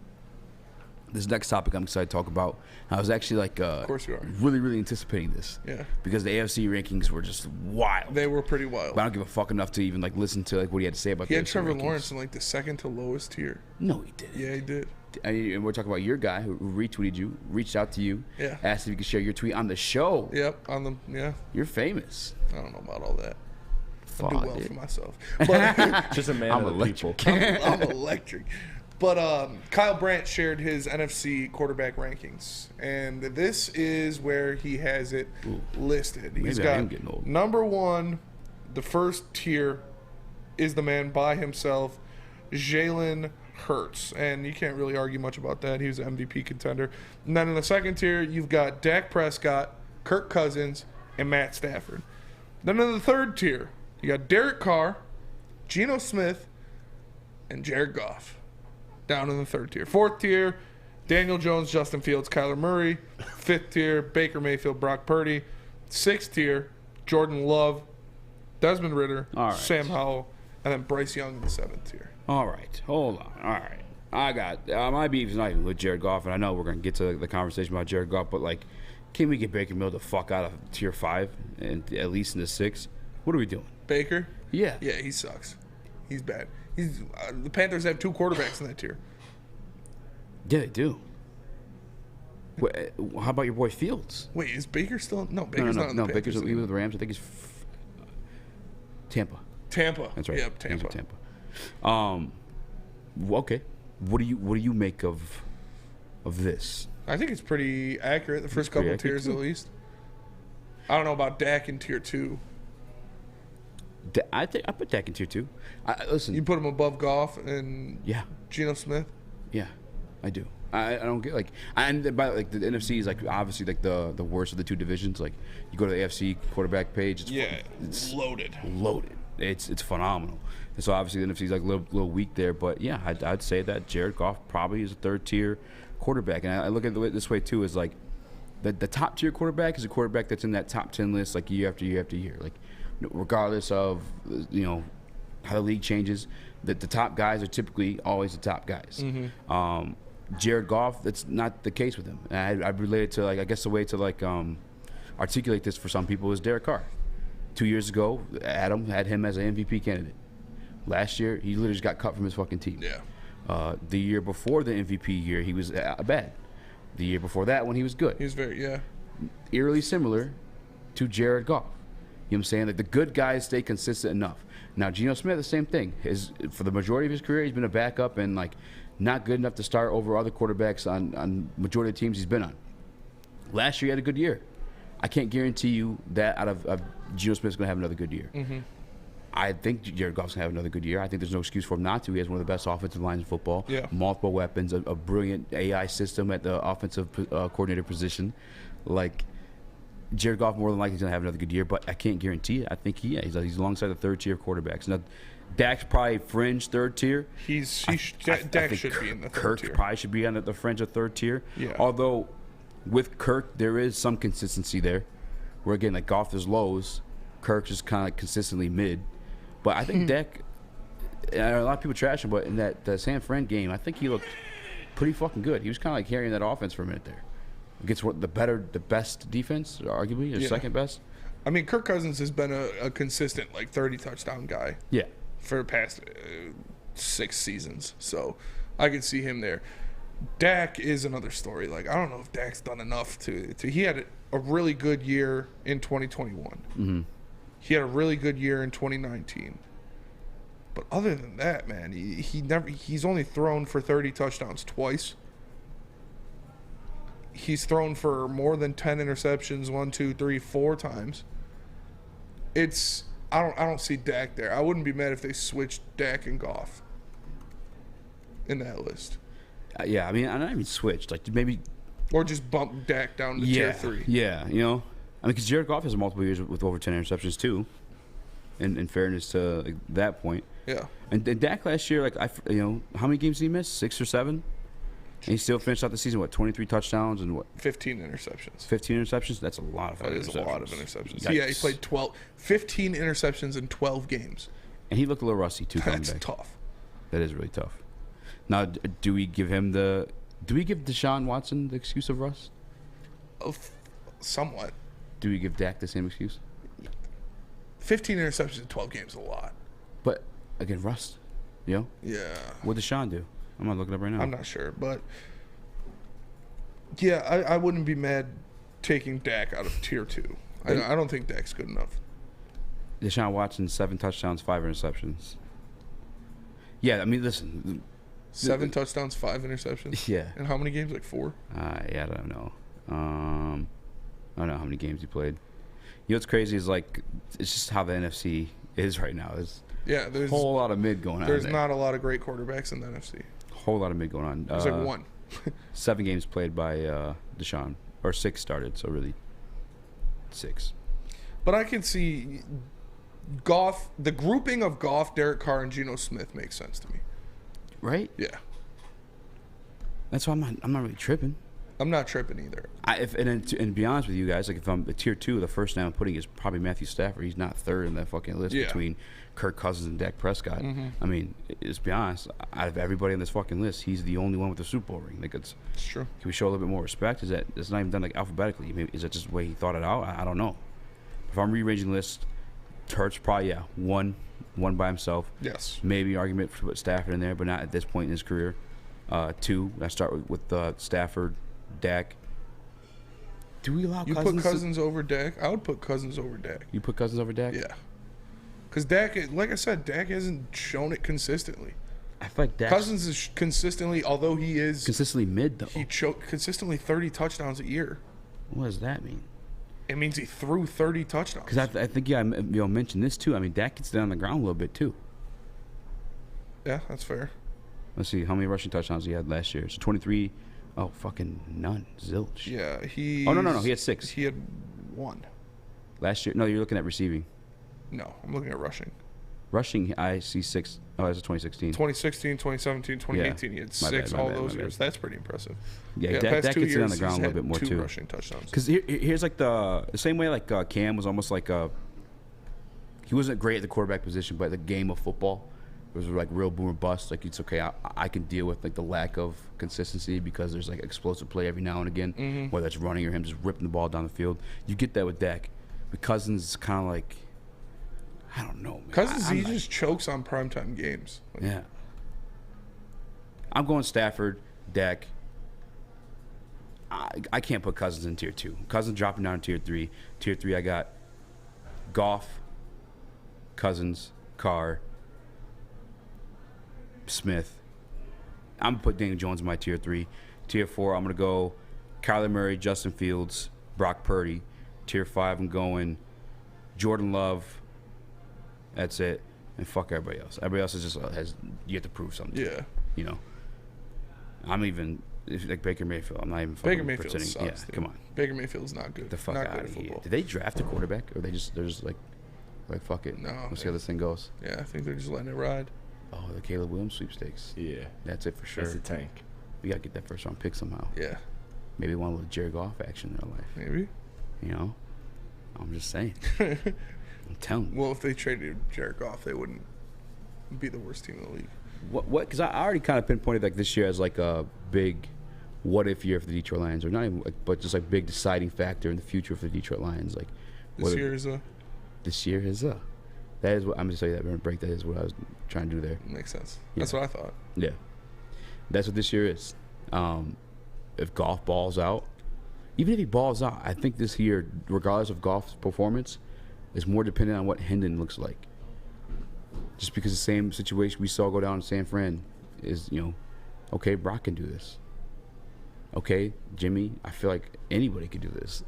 This next topic I'm excited to talk about. I was actually of course you are. really anticipating this. Yeah. Because the AFC rankings were just wild. They were pretty wild. But I don't give a fuck enough to even listen to what he had to say about He the had AFC Trevor rankings. Lawrence in the second to lowest tier. No, he didn't. Yeah, he did. And we're talking about your guy who retweeted you, reached out to you, Yeah. asked if you could share your tweet on the show. Yep, yeah. You're famous. I don't know about all that. I do Fuck, well dude. for myself. But Just a man I'm of the electric. people. I'm electric. But Kyle Brandt shared his NFC quarterback rankings, and this is where he has it listed. He's Maybe I am got getting old. number 1, the first tier, is the man by himself, Jalen Hurts, and you can't really argue much about that. He was an MVP contender. And then in the second tier, you've got Dak Prescott, Kirk Cousins, and Matt Stafford. Then in the third tier, you got Derek Carr, Geno Smith, and Jared Goff. Down in the third tier. Fourth tier, Daniel Jones, Justin Fields, Kyler Murray. Fifth tier, Baker Mayfield, Brock Purdy. Sixth tier, Jordan Love, Desmond Ridder, All right. Sam Howell, and then Bryce Young in the seventh tier. All right, hold on. All right, I got my beef is not even with Jared Goff, and I know we're gonna get to the conversation about Jared Goff, but like, can we get Baker Mayfield the fuck out of tier 5 and at least in the 6? What are we doing? Baker? Yeah. Yeah, he sucks. He's bad. The Panthers have 2 quarterbacks in that tier. Yeah, they do. How about your boy Fields? Wait, is Baker still? No, Baker's not in the Panthers. Baker's he was with the Rams. I think he's Tampa. Tampa. That's right. Yep, Tampa. He's with Tampa. Okay. What do you make of this? I think it's pretty accurate. The first couple tiers, at least. I don't know about Dak in tier 2. I put Dak in tier 2. Listen, You put him above Goff and yeah, Geno Smith. yeah, I do. I don't get and by the NFC is like obviously like the worst of the 2 divisions. Like you go to the AFC quarterback page, it's loaded. Loaded. It's phenomenal. And so obviously the NFC is like a little weak there, but yeah, I'd say that Jared Goff probably is a 3rd tier quarterback. And I look at it this way too, is like the top tier quarterback is a quarterback that's in that top 10 list like year after year after year. Like regardless of how the league changes, the top guys are typically always the top guys. Mm-hmm. Jared Goff, that's not the case with him. And I relate it to I guess the way to articulate this for some people is Derek Carr. 2 years ago, Adam had him as an MVP candidate. Last year, he literally just got cut from his fucking team. Yeah. The year before the MVP year, he was bad. The year before that one, he was good. He was Eerily similar to Jared Goff. You know what I'm saying? Like the good guys stay consistent enough. Now, Geno Smith, the same thing. For the majority of his career, he's been a backup and not good enough to start over other quarterbacks on majority of the teams he's been on. Last year, he had a good year. I can't guarantee you that out of Geno Smith's going to have another good year. Mm-hmm. I think Jared Goff's going to have another good year. I think there's no excuse for him not to. He has one of the best offensive lines in football. Yeah. Multiple weapons, a brilliant AI system at the offensive coordinator position. Jared Goff more than likely is going to have another good year, but I can't guarantee it. I think he's alongside the 3rd tier quarterbacks. Now, Dak's probably fringe 3rd tier. Dak should be in the 3rd Kirk tier. probably should be on the fringe of 3rd tier. Yeah. Although with Kirk, there is some consistency there. Where again, Goff is lows, Kirk's just kind of consistently mid. But I think Dak, a lot of people trash him, but in that San Fran game, I think he looked pretty fucking good. He was kind of carrying that offense for a minute there. Against the best defense, arguably, or second best. I mean, Kirk Cousins has been a consistent 30 touchdown guy. Yeah. For the past 6 seasons, so I could see him there. Dak is another story. I don't know if Dak's done enough to he had a really good year in 2021. Mm-hmm. He had a really good year in 2019. But other than that, man, he's only thrown for 30 touchdowns twice. He's thrown for more than 10 interceptions 1, 2, 3, 4 times. I don't see Dak there. I wouldn't be mad if they switched Dak and Goff in that list. Yeah, I mean, I don't even switched. Maybe, or just bump Dak down to tier 3. Yeah, because Jared Goff has multiple years with over 10 interceptions too. In fairness to that point. Yeah. And Dak last year, how many games did he miss? 6 or 7. And he still finished out the season, 23 touchdowns and 15 interceptions. 15 interceptions? That's a lot of That is a lot of interceptions. Yeah, he played 15 interceptions in 12 games. And he looked a little rusty, too. That's tough. That is really tough. Now, do we give Deshaun Watson the excuse of rust? Somewhat. Do we give Dak the same excuse? 15 interceptions in 12 games is a lot. But, again, rust. Yeah. What did Deshaun do? I'm not looking up right now. I'm not sure, but yeah, I wouldn't be mad taking Dak out of tier 2. I don't think Dak's good enough. Deshaun Watson, 7 touchdowns, 5 interceptions. Yeah, I mean, listen. 7 touchdowns, 5 interceptions? Yeah. And how many games? 4? Yeah, I don't know. I don't know how many games he played. You know what's crazy is it's just how the NFC is right now. There's a whole lot of mid going on. There's not a lot of great quarterbacks in the NFC. Whole lot of mid going on. There's 1. 7 games played by Deshaun, or 6 started, so really 6. But I can see Goff. The grouping of Goff, Derek Carr, and Geno Smith makes sense to me. Right? Yeah. That's why I'm not really tripping. I'm not tripping either. And to be honest with you guys, like if I'm a tier 2, the first name I'm putting is probably Matthew Stafford. He's not third in that fucking list between Kirk Cousins and Dak Prescott. I mean, let's be honest. Out of everybody on this fucking list, he's the only one with a Super Bowl ring. Like it's true. Can we show a little bit more respect? Is that it's not even done like alphabetically? Maybe, is that just the way he thought it out? I don't know. If I'm rearranging the list, Hurts probably one by himself. Yes. Maybe argument for put Stafford in there, but not at this point in his career. 2. I start with Stafford, Dak. Do we allow you Cousins? Put Cousins over Dak? I would put Cousins over Dak. You put Cousins over Dak? Yeah. Because Dak, like I said, Dak hasn't shown it consistently. I feel like Dak. Cousins is consistently, although he is consistently mid though. He consistently 30 touchdowns a year. What does that mean? It means he threw 30 touchdowns. Because I think I mentioned this too. I mean, Dak gets down on the ground a little bit too. Yeah, that's fair. Let's see how many rushing touchdowns he had last year. So 23. Oh, fucking none. Zilch. Yeah, he. Oh no, he had 6. He had 1 last year. No, you're looking at receiving. No, I'm looking at rushing. Rushing, I see 6. Oh, that's 2016. 2016, 2017, 2018. He had 6 all those years. That's pretty impressive. Yeah, Dak gets it on the ground a little bit more 2 too. rushing touchdowns. Because here's like the same way like Cam was almost like he wasn't great at the quarterback position, but the game of football was like real boom or bust. Like it's okay, I can deal with like the lack of consistency because there's like explosive play every now and again, whether it's running or him just ripping the ball down the field. You get that with Dak. With Cousins, kind of like. I don't know, man. Cousins, he just chokes on primetime games. Like, yeah. I'm going Stafford, Dak. I can't put Cousins in tier 2. Cousins dropping down to tier 3. Tier 3, I got Goff, Cousins, Carr, Smith. I'm going to put Daniel Jones in my tier 3. Tier 4, I'm going to go Kyler Murray, Justin Fields, Brock Purdy. Tier 5, I'm going Jordan Love. That's it, and fuck everybody else. Everybody else is just has you have to prove something. Yeah, you know. I'm even like Baker Mayfield. I'm not even. Baker Mayfield sucks. Yeah, come on. Baker Mayfield's not good. The fuck not out good of at here. football. Did they draft a quarterback, or they're just like fuck it? No. Let's see how this thing goes. Yeah, I think they're just letting it ride. Oh, the Caleb Williams sweepstakes. Yeah, that's it for sure. That's a tank. We gotta get that first round pick somehow. Yeah. Maybe one with Jared Goff action in their life. Maybe. You know, I'm just saying. I'm telling you. Well, if they traded Jared Goff, they wouldn't be the worst team in the league. What? Because I already kind of pinpointed like this year as like a big what if year for the Detroit Lions, or not even, like, but just like big deciding factor in the future for the Detroit Lions. Like this year is a. That is what I'm gonna tell you. That break. That is what I was trying to do there. Makes sense. Yeah. That's what I thought. Yeah, that's what this year is. If Goff balls out, even if he balls out, I think this year, regardless of Goff's performance, is more dependent on what Hendon looks like. Just because the same situation we saw go down in San Fran is, okay, Brock can do this. Okay, Jimmy, I feel like anybody could do this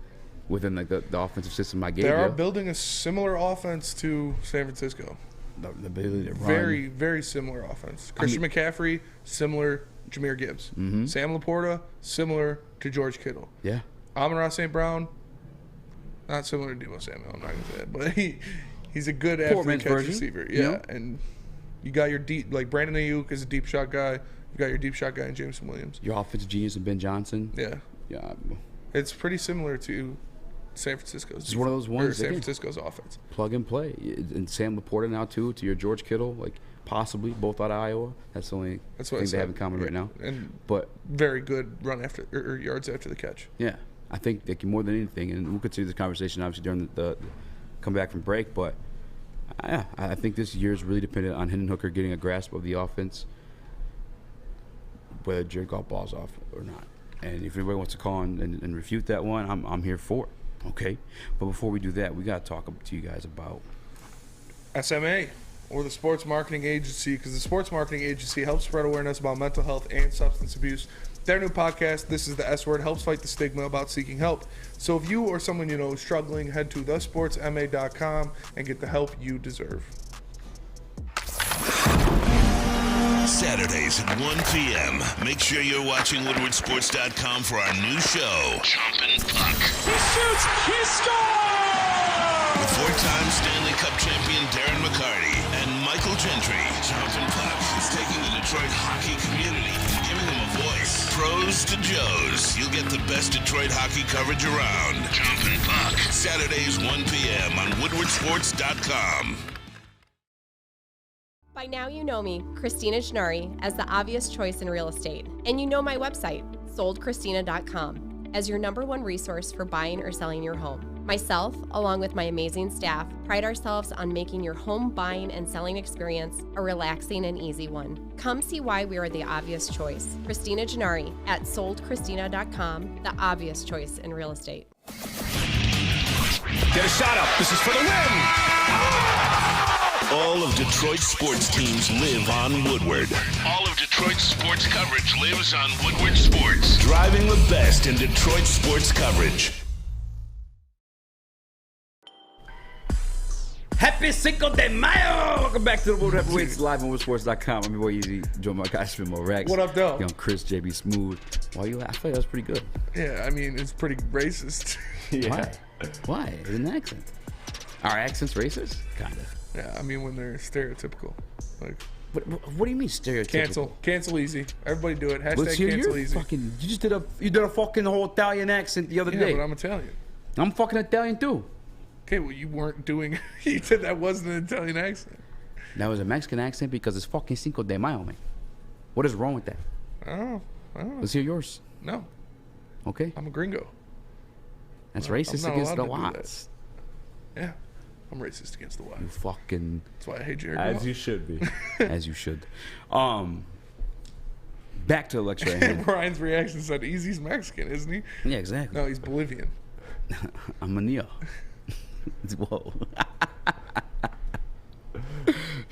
within like the offensive system I gave you. They are building a similar offense to San Francisco. The ability to run. Very, very similar offense. Christian McCaffrey, similar Jahmyr Gibbs. Mm-hmm. Sam Laporta, similar to George Kittle. Yeah. Amon-Ra St. Brown, not similar to Deebo Samuel. I'm not going to say that, but he's a good after-the-catch receiver. Yeah, and you got your deep, like Brandon Ayuk is a deep shot guy. You got your deep shot guy in Jameson Williams. Your offensive genius in Ben Johnson. Yeah. Yeah. It's pretty similar to San Francisco's. It's one of those ones. San Francisco's offense. Plug and play. And Sam Laporta now too, to your George Kittle, like possibly both out of Iowa. That's the only thing they have in common right now. But very good run after or yards after the catch. Yeah, I think they can more than anything, and we'll continue this conversation obviously during the come back from break. But yeah, I think this year is really dependent on Hendon Hooker getting a grasp of the offense, whether Jared Goff balls off or not. And if anybody wants to call and refute that one, I'm here for it. Okay, but before we do that, we got to talk to you guys about SMA, or the Sports Marketing Agency, because the Sports Marketing Agency helps spread awareness about mental health and substance abuse. Their new podcast, This is the S Word, helps fight the stigma about seeking help. So if you or someone you know is struggling, head to thesportsma.com and get the help you deserve. Saturdays at 1 p.m. Make sure you're watching WoodwardSports.com for our new show, Chompin' Puck. He shoots! He scores! With four-time Stanley Cup champion Darren McCarty and Michael Gentry. Chompin' Puck is taking the Detroit hockey community and giving them a voice. pros to Joes, you'll get the best Detroit hockey coverage around. Jumpin' Puck. Saturdays, 1 p.m. on WoodwardSports.com. By now you know me, Christina Gennari, as the obvious choice in real estate. And you know my website, soldchristina.com, as your #1 resource for buying or selling your home. Myself, along with my amazing staff, pride ourselves on making your home buying and selling experience a relaxing and easy one. Come see why we are the obvious choice. Christina Gennari at soldchristina.com, the obvious choice in real estate. Get a shot up. This is for the win. All of Detroit's sports teams live on Woodward. All of Detroit's sports coverage lives on Woodward Sports. Driving the best in Detroit sports coverage. Happy Cinco de Mayo! Welcome back to the Woodward Heavyweights live on WoodwardSports.com. I'm your boy Eazy, joined by my guy Spimo Rex. What up, though? Young Chris, JB Smooth. Why you laugh? I feel like that was pretty good. Yeah, I mean, it's pretty racist. Why? Why? It's an accent. Our accent's racist? Kind of. Yeah, I mean, when they're stereotypical. Like, what do you mean stereotypical? Cancel Eazy. Everybody do it. Hashtag you're cancel Eazy. Fucking, you did a fucking whole Italian accent the other day. Yeah, but I'm Italian. I'm fucking Italian too. Okay, well, you weren't doing. You said that wasn't an Italian accent. That was a Mexican accent because it's fucking Cinco de Mayo, man. What is wrong with that? I don't know. Let's hear yours. No. Okay. I'm a gringo. That's racist against the whites. Yeah. I'm racist against the whites. You fucking. That's why I hate Jared As Goff. you should be. As you should. Back to the lecture at hand. Brian's reaction said, Easy's Mexican, isn't he? Yeah, exactly. No, he's Bolivian. I'm a Neo. Whoa.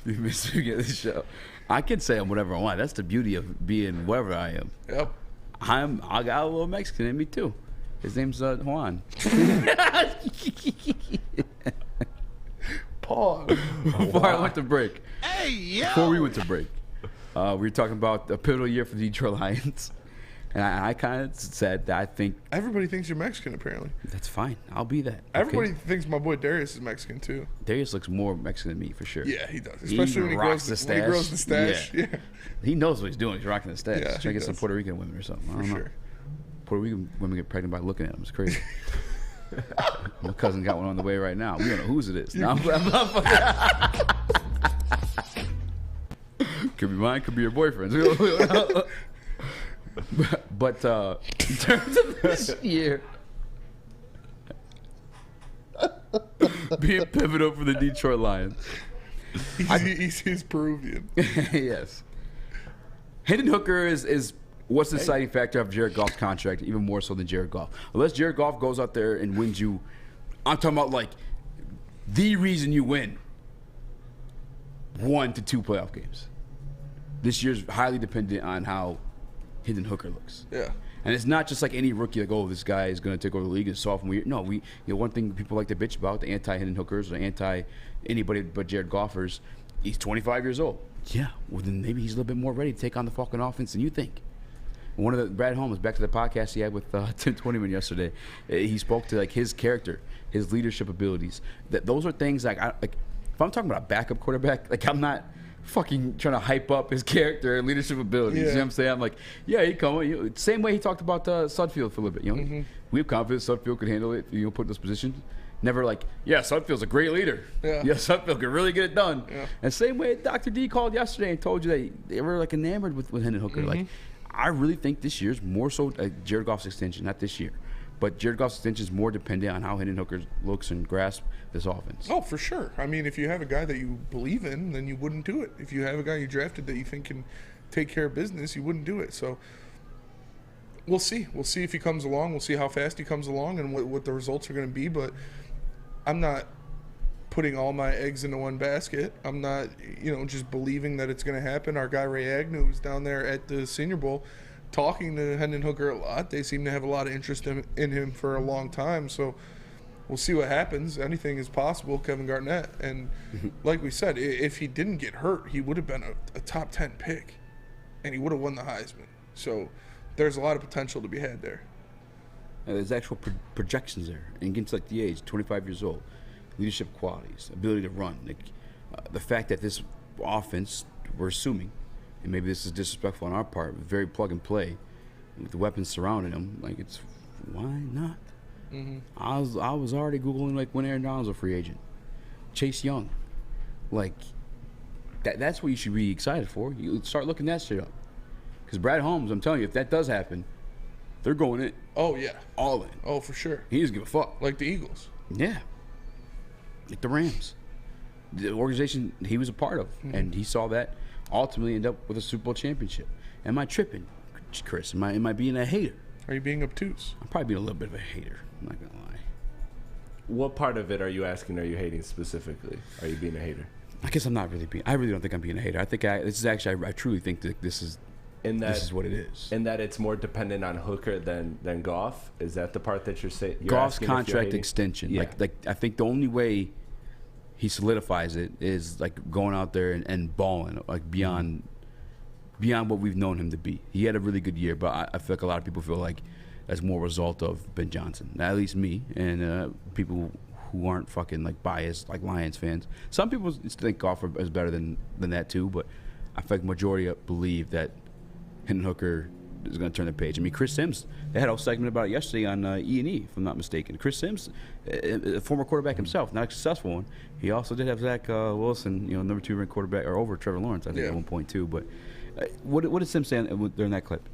You missed me at this show. I can say I'm whatever I want. That's the beauty of being wherever I am. Yep. I got a little Mexican in me too. His name's Juan. Pause. Before I went to break. Hey, yo. Before we went to break, we were talking about a pivotal year for the Detroit Lions. And I kind of said that I think... Everybody thinks you're Mexican, apparently. That's fine. I'll be that. Everybody thinks my boy Darius is Mexican, too. Darius looks more Mexican than me, for sure. Yeah, he does. Especially when he grows the stash. Yeah. He knows what he's doing. He's rocking the stash. Yeah, Trying to get some Puerto Rican women or something. I don't know. Puerto Rican women get pregnant by looking at them. It's crazy. My cousin got one on the way right now. We don't know whose it is. No, could be mine, could be your boyfriend's. But in terms of this year being pivotal for the Detroit Lions, he's Peruvian. Yes. Hendon Hooker is what's the deciding factor of Jared Goff's contract, even more so than Jared Goff. Unless Jared Goff goes out there and wins you, I'm talking about like the reason you win 1 to 2 playoff games. This year's highly dependent on how Hendon Hooker looks. Yeah. And it's not just like any rookie, like, oh, this guy is going to take over the league in sophomore year. No, one thing people like to bitch about, the anti-Hendon Hookers or anti-anybody but Jared Goffers, he's 25 years old. Yeah, well, then maybe he's a little bit more ready to take on the fucking offense than you think. One of the, Brad Holmes, back to the podcast he had with Tim Twentyman yesterday, he spoke to, like, his character, his leadership abilities. Those are things, like, if I'm talking about a backup quarterback, like, I'm not fucking trying to hype up his character and leadership abilities. Yeah. You know what I'm saying? I'm like, yeah, he come. Same way he talked about Sudfeld for a little bit. You know, we have confidence Sudfeld could handle it. You know, put in this position. Never like, yeah, Sudfeld's a great leader. Yeah, Sudfeld can really get it done. Yeah. And same way Dr. D called yesterday and told you that they were like enamored with Hendon Hooker. Like, I really think this year's more so Jared Goff's extension, not this year. But Jared Goff's extension is more dependent on how Hendon Hooker looks and grasps this offense. Oh, for sure. I mean, if you have a guy that you believe in, then you wouldn't do it. If you have a guy you drafted that you think can take care of business, you wouldn't do it. So we'll see. We'll see if he comes along. We'll see how fast he comes along and what the results are going to be. But I'm not putting all my eggs into one basket. I'm not, just believing that it's going to happen. Our guy Ray Agnew was down there at the Senior Bowl talking to Hendon Hooker a lot. They seem to have a lot of interest in him for a long time. So we'll see what happens. Anything is possible, Kevin Garnett. And like we said, if he didn't get hurt, he would have been a top 10 pick, and he would have won the Heisman. So there's a lot of potential to be had there. There's actual projections there. And against like the age, 25 years old, leadership qualities, ability to run. The fact that this offense, we're assuming, and maybe this is disrespectful on our part, but very plug and play. with the weapons surrounding him, like it's why not? Mm-hmm. I was already googling like when Aaron Donald's a free agent, Chase Young, like that's what you should be excited for. You start looking that shit up, because Brad Holmes, I'm telling you, if that does happen, they're going in. Oh yeah, all in. Oh for sure. He doesn't give a fuck. Like the Eagles. Yeah, like the Rams, the organization he was a part of, and he saw that ultimately end up with a Super Bowl championship. Am I tripping, Chris? Am I being a hater? Are you being obtuse? I'm probably being a little bit of a hater. I'm not gonna lie. What part of it are you asking? Are you hating specifically? Are you being a hater? I guess I'm not really being. I really don't think I'm being a hater. I think this is actually. I truly think that this is what it is. In that it's more dependent on Hooker than Goff. Is that the part that you're saying? Goff's contract extension. Yeah. Like I think the only way he solidifies it is like going out there and balling like beyond what we've known him to be. He had a really good year, but I feel like a lot of people feel like that's more a result of Ben Johnson. At least me and people who aren't fucking like biased like Lions fans. Some people think Goff is better than that too, but I feel like majority believe that Hendon Hooker is going to turn the page. I mean, Chris Sims, they had a whole segment about it yesterday on E&E, if I'm not mistaken. Chris Sims, a former quarterback himself, not a successful one. He also did have Zach Wilson, number 2 ranked quarterback, or over Trevor Lawrence, I think, at one point too. But what did Sims say during that clip?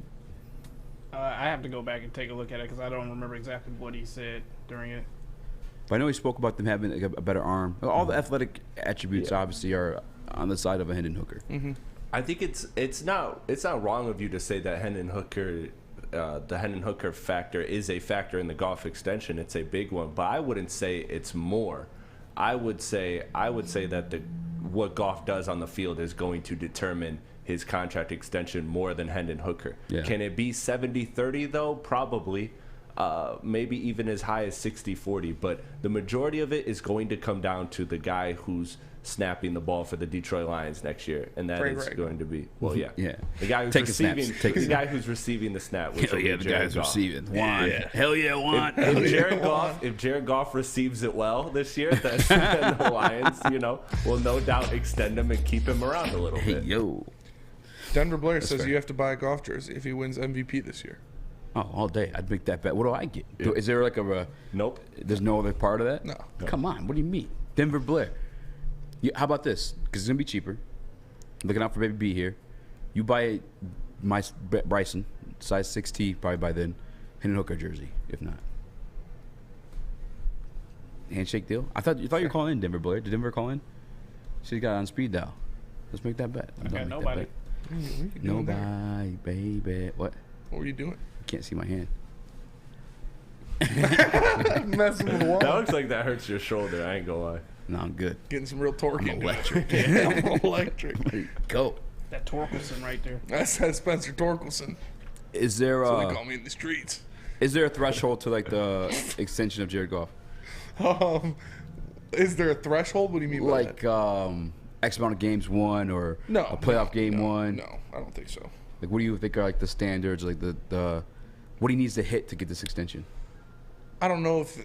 I have to go back and take a look at it because I don't remember exactly what he said during it. But I know he spoke about them having like a better arm. All the athletic attributes obviously are on the side of a Hendon Hooker. Mm-hmm. I think it's not wrong of you to say that Hendon Hooker, the Hendon Hooker factor is a factor in the Goff extension. It's a big one, but I wouldn't say it's more. I would say that what Goff does on the field is going to determine his contract extension more than Hendon Hooker. Yeah. Can it be 70-30 though? Probably. Maybe even as high as 60-40, but the majority of it is going to come down to the guy who's snapping the ball for the Detroit Lions next year, and that is going to be the guy who's receiving the snap. Which Hell yeah, the guy who's receiving. Hell yeah, Juan. If Jared Goff receives it well this year, then the Lions, will no doubt extend him and keep him around a little bit. Yo, Denver Blair says you have to buy a Goff jersey if he wins MVP this year. Oh, all day. I'd make that bet. What do I get? Is there like Nope. There's no other part of that? No. Come on. What do you mean? Denver Blair. How about this? Because it's going to be cheaper. Looking out for Baby B here. You buy my Bryson, size 6T, probably by then, Hendon Hooker jersey, if not. Handshake deal? I thought you were calling in, Denver Blair. Did Denver call in? She got on speed dial. Let's make that bet. Okay, nobody. Nobody, baby. What? What were you doing? Can't see my hand. Messing with the wall. That looks like that hurts your shoulder. I ain't gonna lie. No, I'm good. Getting some real torque I'm into electric. it. I'm electric. Go. That Torkelson right there. That's Spencer Torkelson. Is there That's what they call me in the streets. Is there a threshold to like the extension of Jared Goff? Is there a threshold? What do you mean by that? Like X amount of games won or a playoff game won? No, I don't think so. Like, what do you think are like the standards, like the what he needs to hit to get this extension? I don't know if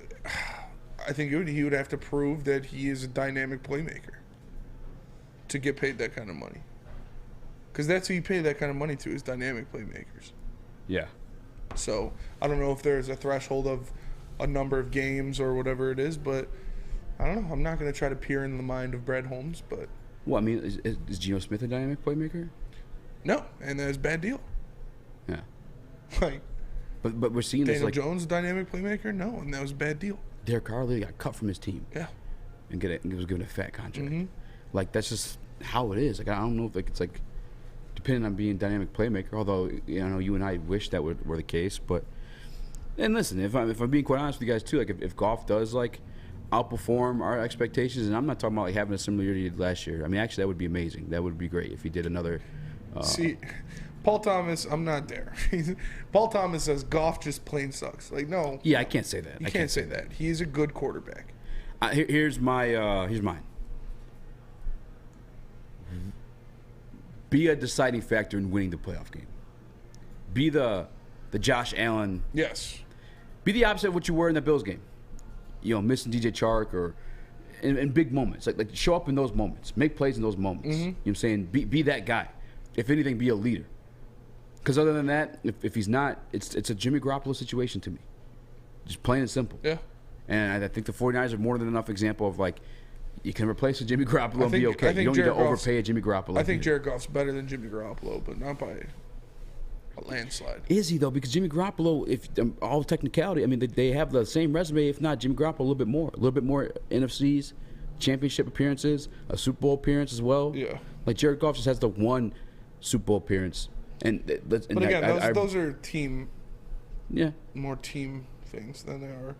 I think he would have to prove that he is a dynamic playmaker to get paid that kind of money. Because that's who you pay that kind of money to, is dynamic playmakers. Yeah. So I don't know if there's a threshold of a number of games or whatever it is, but I don't know. I'm not going to try to peer in the mind of Brad Holmes, but. Well, I mean, is Geno Smith a dynamic playmaker? No, and that's a bad deal. Yeah. Like. But we're seeing Daniel this like Jones, a dynamic playmaker? No, and that was a bad deal. Derek Carr literally got cut from his team. Yeah. And was given a fat contract. Mm-hmm. Like, that's just how it is. Like, I don't know if it's like depending on being dynamic playmaker. Although you and I wish that were the case. But and listen, if I'm being quite honest with you guys too, like if Goff does like outperform our expectations, and I'm not talking about like having a similar year to last year. I mean, actually, that would be amazing. That would be great if he did another. See, Paul Thomas, I'm not there. Paul Thomas says Goff just plain sucks. Like, no. Yeah, I can't say that. You can't say that. He's a good quarterback. Here's mine. Be a deciding factor in winning the playoff game. Be the Josh Allen. Yes. Be the opposite of what you were in the Bills game. Missing DJ Chark or in big moments. Like show up in those moments. Make plays in those moments. Mm-hmm. You know what I'm saying? Be that guy. If anything, be a leader. Because other than that, if he's not, it's a Jimmy Garoppolo situation to me. Just plain and simple. Yeah. And I think the 49ers are more than enough example of, like, you can replace a Jimmy Garoppolo and be okay. You don't need to overpay a Jimmy Garoppolo. I think Jared Goff's better than Jimmy Garoppolo, but not by a landslide. Is he, though? Because Jimmy Garoppolo, if all technicality, I mean, they have the same resume, if not Jimmy Garoppolo, a little bit more NFCs, championship appearances, a Super Bowl appearance as well. Yeah. Like, Jared Goff just has the one Super Bowl appearance. But again, those are team. Yeah. More team things than they are.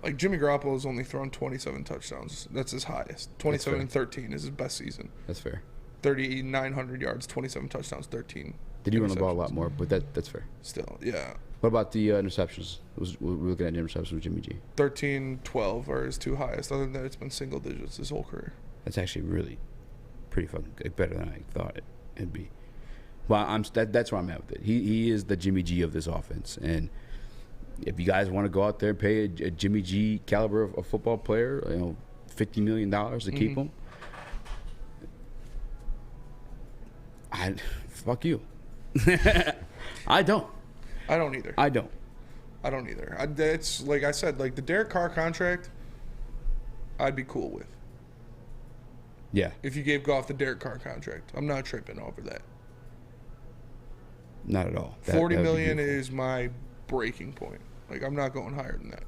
Like, Jimmy Garoppolo's only thrown 27 touchdowns. That's his highest. 27 and 13 is his best season. That's fair. 3,900 yards, 27 touchdowns, 13. Did he run the ball a lot more? But that's fair. Still, yeah. What about the interceptions? We're looking at interceptions with Jimmy G. 13, 12 are his two highest. Other than that, it's been single digits his whole career. That's actually really pretty fucking good, better than I thought it'd be. Well, that's where I'm at with it. He is the Jimmy G of this offense, and if you guys want to go out there and pay a Jimmy G caliber of football player, $50 million to keep him, fuck you. I don't. I don't either. I don't either. It's like I said, like the Derek Carr contract, I'd be cool with. Yeah. If you gave Goff the Derek Carr contract, I'm not tripping over that. Not at all. $40 million is my breaking point. Like, I'm not going higher than that.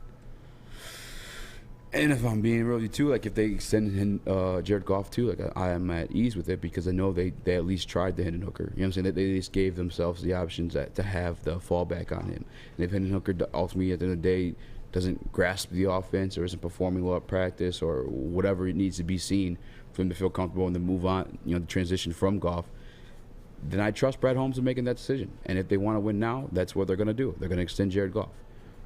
And if I'm being real with you too, like if they extend Jared Goff too, like I am at ease with it because I know they at least tried the Hendon Hooker. You know what I'm saying? They at least gave themselves the options to have the fallback on him. And if Hendon Hooker ultimately at the end of the day doesn't grasp the offense or isn't performing well at practice or whatever it needs to be seen for him to feel comfortable and then move on, the transition from Goff, then I trust Brad Holmes in making that decision. And if they want to win now, that's what they're going to do. They're going to extend Jared Goff.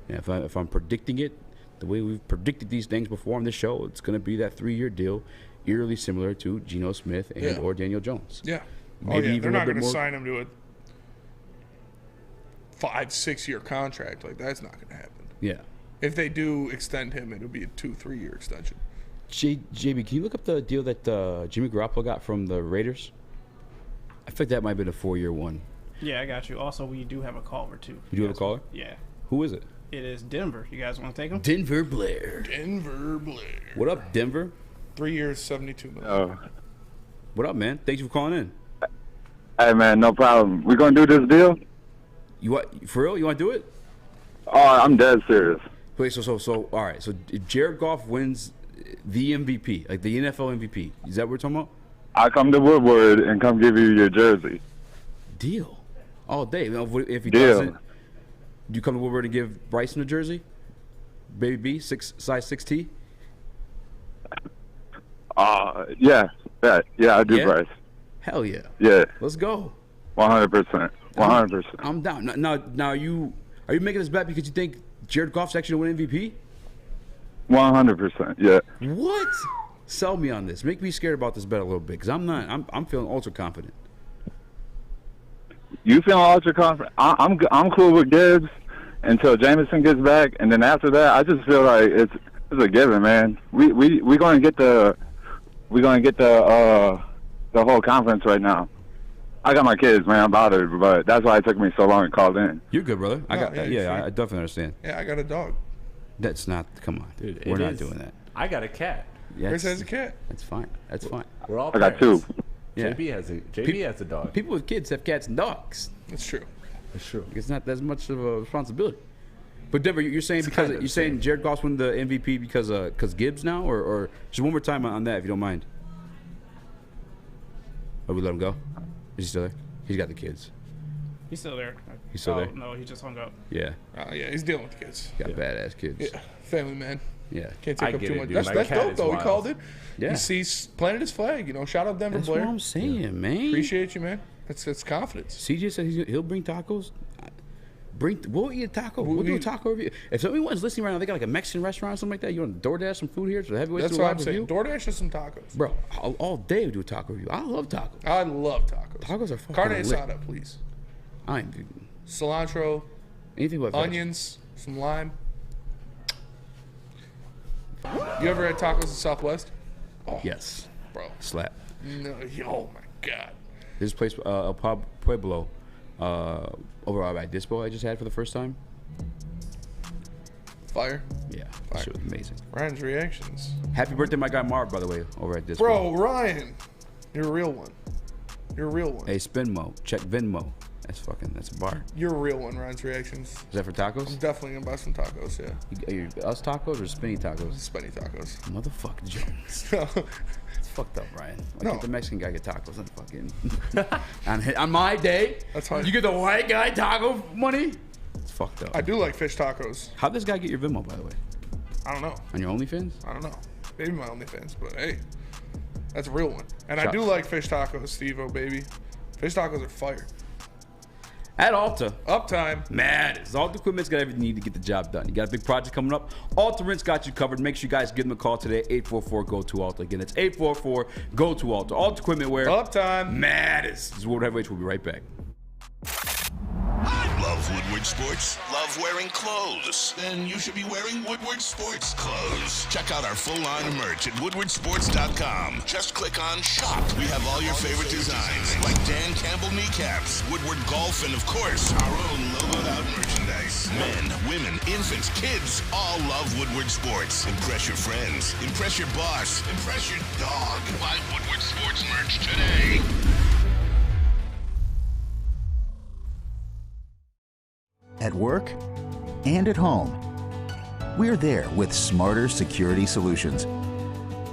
And if I'm predicting it, the way we've predicted these things before on this show, it's going to be that 3-year deal, eerily similar to Geno Smith and or Daniel Jones. Yeah. Maybe even they're not going to more. sign him to a 5-6 year contract. Like, that's not going to happen. Yeah. If they do extend him, it'll be a 2-3 year extension. JB, can you look up the deal that Jimmy Garoppolo got from the Raiders? I think that might have been a 4-year one. Yeah, I got you. Also, we do have a caller, too. You do have a caller? Yeah. Who is it? It is Denver. You guys want to take him? Denver Blair. What up, Denver? 3 years, $72 million. Oh. What up, man? Thank you for calling in. Hey, man, no problem. We going to do this deal? You want, for real? You want to do it? Oh, I'm dead serious. Wait, so, all right. So, if Jared Goff wins the MVP, like the NFL MVP, is that what we're talking about? I come to Woodward and come give you your jersey. Deal. All day. If he Deal. doesn't, do you come to Woodward and give Bryson a jersey? Baby B, size 6T? Yeah, I do, Yeah? Bryce. Hell yeah. Yeah. Let's go. 100%. 100%. I'm down. Now, are you making this bet because you think Jared Goff's actually going to win MVP? 100%, yeah. What? Sell me on this. Make me scared about this bet a little bit because I'm not. I'm feeling ultra confident. You feeling ultra confident? I'm cool with Gibbs until Jameson gets back, and then after that, I just feel like it's a given, man. We're gonna get the whole conference right now. I got my kids, man. I'm bothered, but that's why it took me so long to call in. You're good, brother. I definitely understand. Yeah, I got a dog. That's not. Come on, Dude, we're it not is- doing that. I got a cat. Chris has a cat. That's fine. That's fine. We're all I got parents. two. Yeah. JB has a dog. People with kids have cats and dogs. That's true. That's true. It's not as much of a responsibility. But Denver, you're saying It's because kind of you're saying Jared Goff's won the MVP because Gibbs now, or just one more time on that if you don't mind. Or we let him go? Is he still there? He's got the kids. He's still there. He's still there? No, he just hung up. Yeah. Yeah, he's dealing with the kids. Got badass kids. Yeah, family man. Yeah. Can't take I up get too it, much. dude. That's My dope cat is though. He wild. called it. Yeah. He's planted his flag. Shout out Denver That's Blair. what I'm saying, man. Appreciate you, man. That's confidence. CJ said he'll bring tacos. We'll eat a taco. We'll do a taco review. If someone's listening right now, they got like a Mexican restaurant or something like that. You want to DoorDash some food here? So the heavyweights That's do a what I'm live saying. review? DoorDash us some tacos. Bro, all day we do a taco review. I love tacos. I love tacos. Tacos are fucking Carne lit. asada, please. I ain't Cilantro, anything but onions, some lime. You ever had tacos in Southwest? Oh, yes, bro. Slap. No, oh my God. This place, El Pueblo, overall by Dispo I just had for the first time. Fire. Yeah, Fire. shit was amazing. Ryan's reactions. Happy birthday, my guy Marv, by the way, over at Dispo. Bro, Ryan, you're a real one. You're a real one. Hey, Spinmo, check Venmo. That's a bar. You're a real one, Ryan's reactions. Is that for tacos? I'm definitely gonna buy some tacos, yeah. Are you us tacos or spinny tacos? Spinny tacos. Motherfucker Jones. It's fucked up, Ryan. Why No. can't the Mexican guy get tacos? On my day, That's how you get the white guy taco money? It's fucked up. I do like fish tacos. How'd this guy get your Venmo, by the way? I don't know. On your OnlyFans? I don't know. Maybe my OnlyFans, but hey, that's a real one. And I Shots. do like fish tacos, Steve-O, baby. Fish tacos are fire. At Alta. Uptime. Man, Alta Equipment's got everything you need to get the job done. You got a big project coming up. Alta Rent's got you covered. Make sure you guys give them a call today. 844-GO-TO-ALTA. Again, it's 844-GO-TO-ALTA. Alta Equipment where Uptime. Man, this is Woodward Heavyweights. We'll be right back. Love Woodward Sports? Love wearing clothes? Then you should be wearing Woodward Sports clothes. Check out our full line of merch at woodwardsports.com. Just click on shop. We have all your favorite designs, like Dan Campbell kneecaps, Woodward golf, and of course, our own logoed out merchandise. Men, women, infants, kids, all love Woodward Sports. Impress your friends. Impress your boss. Impress your dog. Buy Woodward Sports merch today. At work and at home. We're there with smarter security solutions,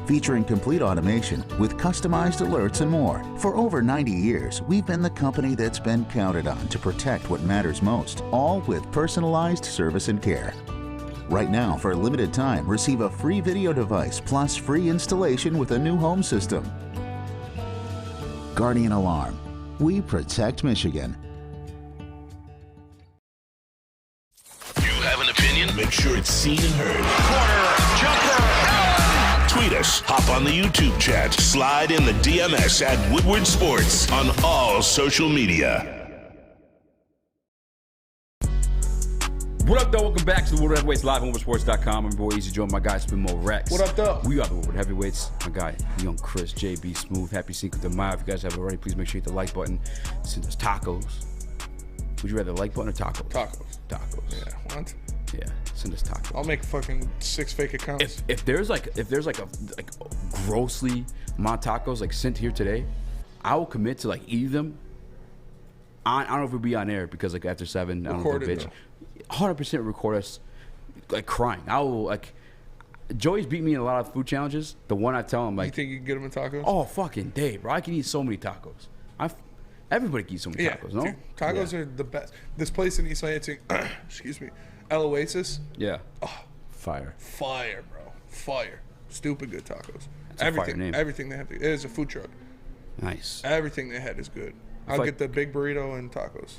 featuring complete automation with customized alerts and more. For over 90 years, we've been the company that's been counted on to protect what matters most, all with personalized service and care. Right now, for a limited time, receive a free video device plus free installation with a new home system. Guardian Alarm. We protect Michigan. Have an opinion? Make sure it's seen and heard. Corner, jumper, tweet us, hop on the YouTube chat, slide in the DMS at Woodward Sports on all social media. What up, though? Welcome back to the Woodward Heavyweights live on woodwardsports.com. I'm your boy Eazy, joined by my guy Spinmo Rex. What up, though? We are the Woodward Heavyweights. My guy, Young Chris, JB Smooth. Happy Cinco de Mayo. If you guys haven't already, please make sure you hit the like button. Send us tacos. Would you rather like button or tacos? Tacos. Yeah, what? Yeah, send us tacos. I'll make fucking 6 fake accounts. If there's like a grossly amount of tacos like sent here today, I will commit to like eat them. I don't know if it'll be on air because like after 7, I don't know if bitch. 100% record us like crying. I will like. Joey's beat me in a lot of food challenges. The one I tell him like, you think you can get them in tacos? Oh fucking day, bro! I can eat so many tacos. Everybody can eat so many tacos, no? Dude, tacos are the best. This place in East Lansing, excuse me, El Oasis. Yeah. Oh, fire, bro, fire. Stupid good tacos. That's a fire name. Everything they have. It is a food truck. Nice. Everything they had is good. I'll get the big burrito and tacos.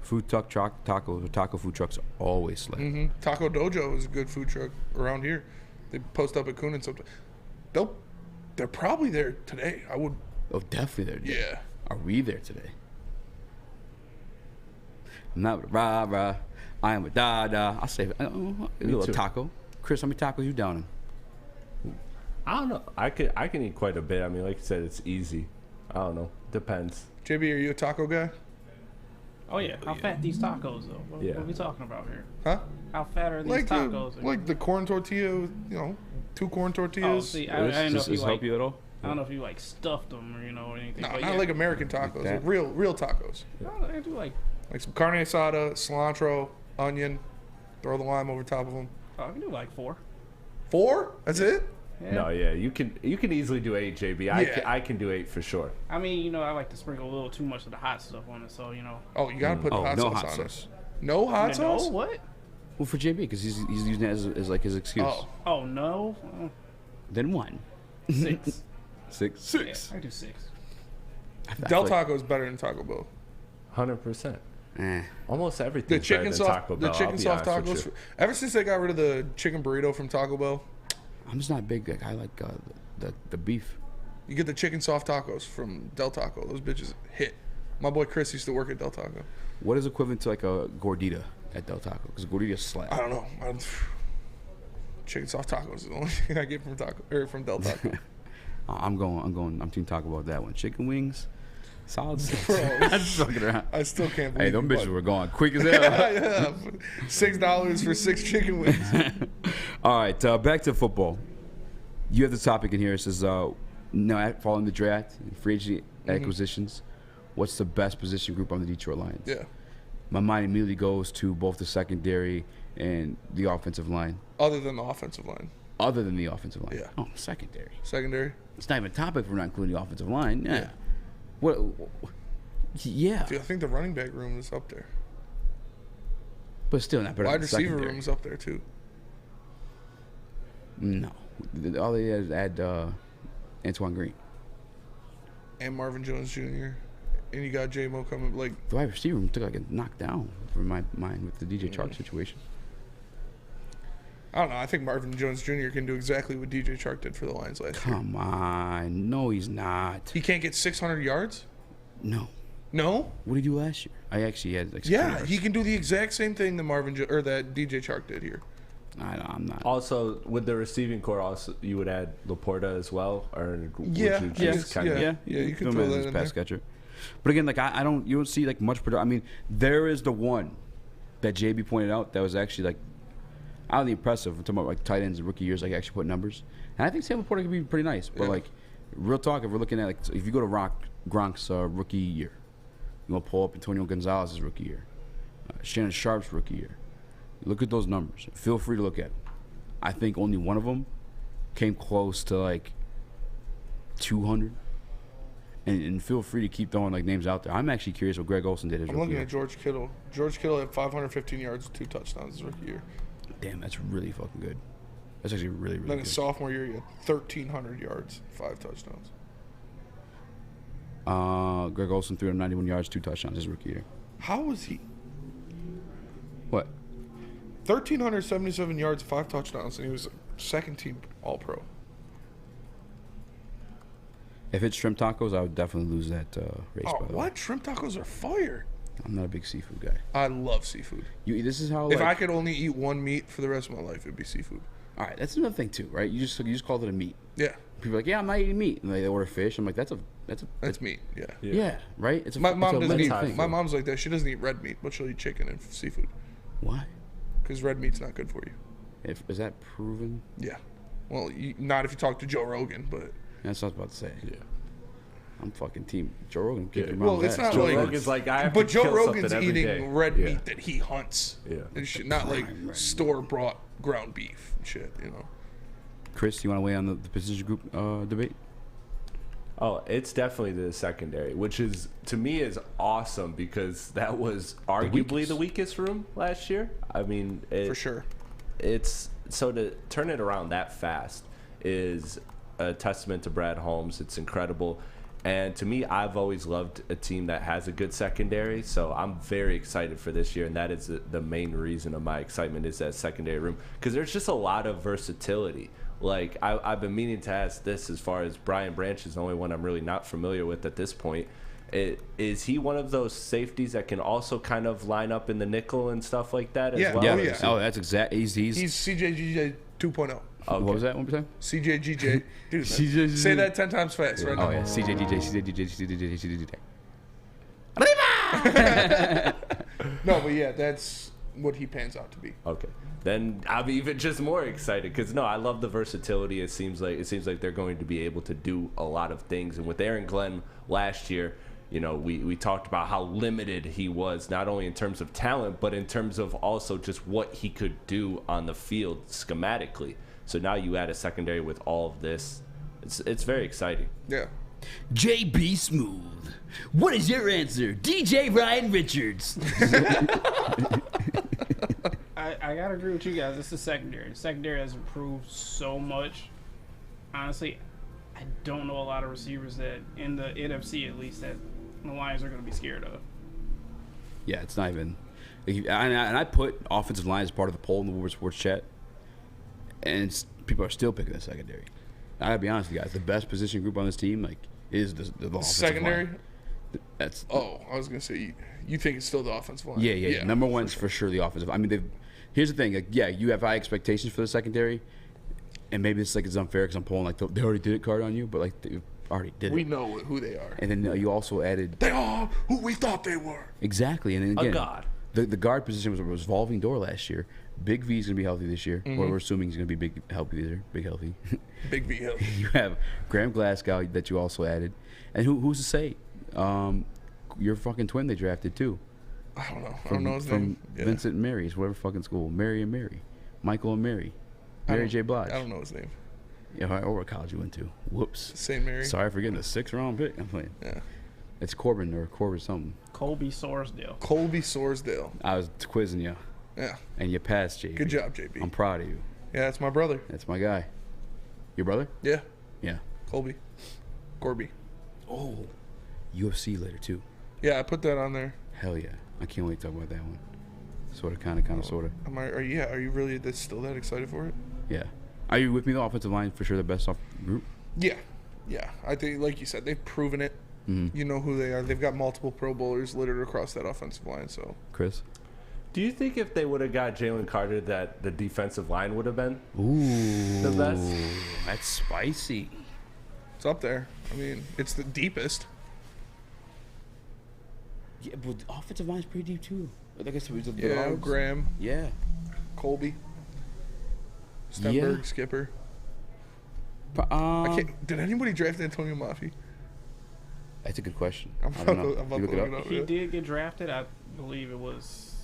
Food truck tacos or taco food trucks are always slay. Taco Dojo is a good food truck around here. They post up at Coonan sometimes. They're probably there today. I would. Oh, definitely there today. Yeah. Are we there today? I'm not with a rah-rah. I am a da-da. I'll say a little taco. Chris, how many tacos you downing? I don't know. I can eat quite a bit. I mean, like you said, it's easy. I don't know. Depends. JB, are you a taco guy? Oh yeah. How fat these tacos though? What are we talking about here? Huh? How fat are these tacos? Like the corn tortilla, 2 corn tortillas. Oh, see, I didn't know if you help you at all? I don't know if you like stuffed them or anything. No, but not like American tacos. Like real tacos. No, I do like some carne asada, cilantro, onion. Throw the lime over top of them. Oh, I can do like 4. 4? That's it? Yeah. No, yeah, you can easily do 8, JB. Yeah. I can do 8 for sure. I mean, I like to sprinkle a little too much of the hot stuff on it, so Oh, you gotta put hot sauce on it. No hot sauce? No, what? Well, for JB, because he's using it as like his excuse. Oh no. Then 1. 6. 6. Yeah, I do 6. Del Taco is better than Taco Bell. 100%. Almost everything. The chicken soft tacos. Ever since they got rid of the chicken burrito from Taco Bell, I'm just not big. Like I like the beef. You get the chicken soft tacos from Del Taco. Those bitches hit. My boy Chris used to work at Del Taco. What is equivalent to like a gordita at Del Taco? Because gordita slap. I don't know. Chicken soft tacos is the only thing I get from Del Taco. I'm team Taco about that one. Chicken wings. Solid 6. Bro, I'm just fucking around. I still can't believe Hey, them it, bitches but- were going quick as hell. Yeah, $6 for 6 chicken wings. All right, back to football. You have the topic in here. It says, following the draft, free agency acquisitions, what's the best position group on the Detroit Lions? Yeah. My mind immediately goes to both the secondary and the offensive line. Other than the offensive line. Other than the offensive line. Yeah. Oh, secondary. Secondary. It's not even a topic if we're not including the offensive line. Yeah. What? Yeah. Dude, I think the running back room is up there. But still not better Wide than receiver secondary. room is up there too. No. All they did is add Antoine Green. And Marvin Jones Jr. And you got J-Mo coming. Like, The wide receiver room took like a knockdown from my mind with the DJ Chark situation. I don't know. I think Marvin Jones Jr. can do exactly what DJ Chark did for the Lions last year. Come on. No, he's not. He can't get 600 yards? No. No? What did he do last year? I actually had like 600 Yeah, yards. he can do the exact same thing that that DJ Chark did here. I'm not. Also, with the receiving core, also you would add Laporta as well, or would Yeah, you yeah, just kind of? yeah, you can throw that in pass there. catcher. But again, like you don't see like much production. I mean, there is the one that JB pointed out that was actually like oddly impressive. We're talking about like tight ends and rookie years, like actually put numbers. And I think Sam Laporta could be pretty nice. But like real talk, if we're looking at like if you go to Gronk's rookie year, you gonna pull up Antonio Gonzalez's rookie year, Shannon Sharp's rookie year. Look at those numbers. Feel free to look at them. I think only one of them came close to like 200. And feel free to keep throwing like names out there. I'm actually curious what Greg Olsen did his I'm rookie looking year. at George Kittle. George Kittle had 515 yards and 2 touchdowns his rookie year. Damn, that's really fucking good. That's actually really, really Then good. his sophomore year, he had 1,300 yards, 5 touchdowns. Greg Olsen threw him 91 yards, 2 touchdowns his rookie year. How was he? What? 1,377 yards, 5 touchdowns, and he was second team All-Pro. If it's shrimp tacos, I would definitely lose that race. Oh, by the way. what? Shrimp tacos are fire. I'm not a big seafood guy. I love seafood. This is how. If I like, could only eat one meat for the rest of my life, it'd be seafood. all right, that's another thing too, right? You just called it a meat. Yeah. People are like, yeah, I'm not eating meat, and they order fish. I'm like, that's meat. Yeah. Yeah, right. It's a, My it's mom a doesn't mental eat. thing. My mom's like that. She doesn't eat red meat, but she'll eat chicken and seafood. Why? Because red meat's not good for you. Is that proven? Yeah. Well, not if you talk to Joe Rogan, but That's what I was about to say. Yeah. I'm fucking team Joe Rogan. Kick him well, out it's of that. not Joe like. Rogan's like, I have but to Joe kill Rogan's something every eating day. red Yeah. meat that he hunts. Yeah. And shit, not like store bought ground beef and shit. You know. Chris, you want to weigh on the position group debate? Oh, it's definitely the secondary, which is to me is awesome because that was arguably the weakest room last year. I mean, For sure. It's so to turn it around that fast is a testament to Brad Holmes. It's incredible. And to me, I've always loved a team that has a good secondary, so I'm very excited for this year, and that is the main reason of my excitement is that secondary room, because there's just a lot of versatility. Like, I've been meaning to ask this as far as Brian Branch is the only one I'm really not familiar with at this point. Is he one of those safeties that can also kind of line up in the nickel and stuff like that as well? Yeah. Oh, that's exact. He's CJGJ 2.0. Okay. What was that one more time? CJGJ. Dude, CJGJ. say that 10 times fast right now. Oh, yeah. CJGJ. No, but yeah, that's what he pans out to be. Okay. Then I'm even just more excited because I love the versatility. It seems like they're going to be able to do a lot of things. And with Aaron Glenn last year, we talked about how limited he was, not only in terms of talent, but in terms of also just what he could do on the field schematically. So now you add a secondary with all of this. It's very exciting. Yeah. JB Smooth. What is your answer? DJ Ryan Richards. I gotta agree with you guys. It's the secondary. The secondary has improved so much. Honestly, I don't know a lot of receivers that in the NFC at least that the Lions are gonna be scared of. Yeah, it's not even. And I put offensive line as part of the poll in the Woodward Sports chat, and people are still picking the secondary. I gotta be honest with you guys. The best position group on this team, is the offensive secondary. line. That's. Oh, I was gonna say you think it's still the offensive line. Yeah. Number one is for sure the offensive. I mean, here's the thing. You have high expectations for the secondary, and maybe it's it's unfair because I'm pulling they already did it card on you, but already did it. We know who they are. And then you also added. They are who we thought they were. Exactly. And then again, God. The guard position was a revolving door last year. Big V is going to be healthy this year. Mhm. Or we're assuming he's going to be healthy this year. Big healthy. Big V healthy. You have Graham Glasgow that you also added. And who's to say? Your fucking twin they drafted too. I don't know. I don't know his name. Yeah. Vincent and Mary's, whatever fucking school. Mary and Mary. Michael and Mary. Mary J. Blige. I don't know his name. Yeah, or what college you went to. Whoops. St. Mary. Sorry for getting the 6th round pick. I'm playing. Yeah. It's Corbin or Corbin something. Colby Sorsdale. Colby Sorsdale. I was quizzing you. Yeah. And you passed, JB. Good job, JB. I'm proud of you. Yeah, that's my brother. That's my guy. Your brother? Yeah. Yeah. Colby. Corby. Oh. UFC later, too. Yeah, I put that on there. Hell yeah. I can't wait to talk about that one. Sort of, kind of, sort of. Are you really still that excited for it? Yeah. Are you with me, the offensive line, for sure the best off group? Yeah. Yeah. I think, like you said, they've proven it. Mm-hmm. You know who they are. They've got multiple Pro Bowlers littered across that offensive line. So, Chris? Do you think if they would have got Jalen Carter that the defensive line would have been the best? That's spicy. It's up there. I mean, it's the deepest. Yeah, but the offensive line's pretty deep too. I guess it was Graham. Yeah. Colby. Stenberg, Yeah. Skipper. I can't. Did anybody draft Antonio Mafi? That's a good question. I'm I don't know. about You to look it look up? it up. He did get drafted. I believe it was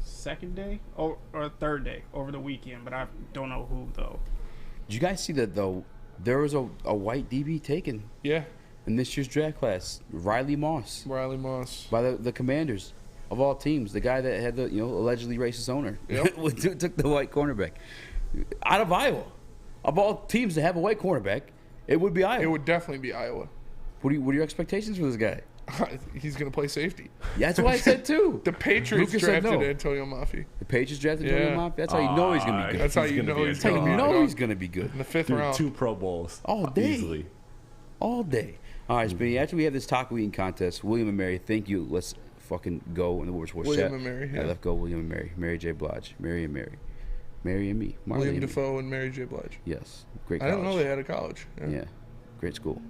second day or third day over the weekend, but I don't know who though. Did you guys see that though? There was a white DB taken. Yeah. In this year's draft class, Riley Moss. Riley Moss. By the Commanders of all teams, the guy that had the allegedly racist owner. Yep. took the white cornerback out of Iowa. Of all teams that have a white cornerback, it would be Iowa. It would definitely be Iowa. What are your expectations for this guy? He's going to play safety. Yeah, that's what I said too. The Patriots Lucas said drafted no. Antonio Mafi. The Patriots drafted Antonio Mafi. That's how you know he's gonna be good. That's how you know he's That's how going you to be know good. he's gonna be good. In the 5th round. 2 Pro Bowls. All day. Easily. All day. All right, Spinny, after we have this taco eating contest, William and Mary, thank you. Let's fucking go in the Woodward Sports William chat. and Mary, Yeah, yeah. let's go William and Mary. Mary J. Blige. Mary and Mary. Mary and me. Marley William and me. Defoe and Mary J. Blige. Yes. Great I college. didn't know they had a college. Yeah. Great school.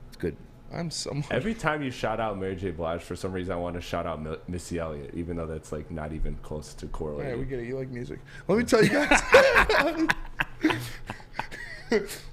It's good. I'm someone. Every time you shout out Mary J. Blige, for some reason I want to shout out Missy Elliott, even though that's like not even close to correlated. Yeah, we get it. You like music. Let me tell you guys.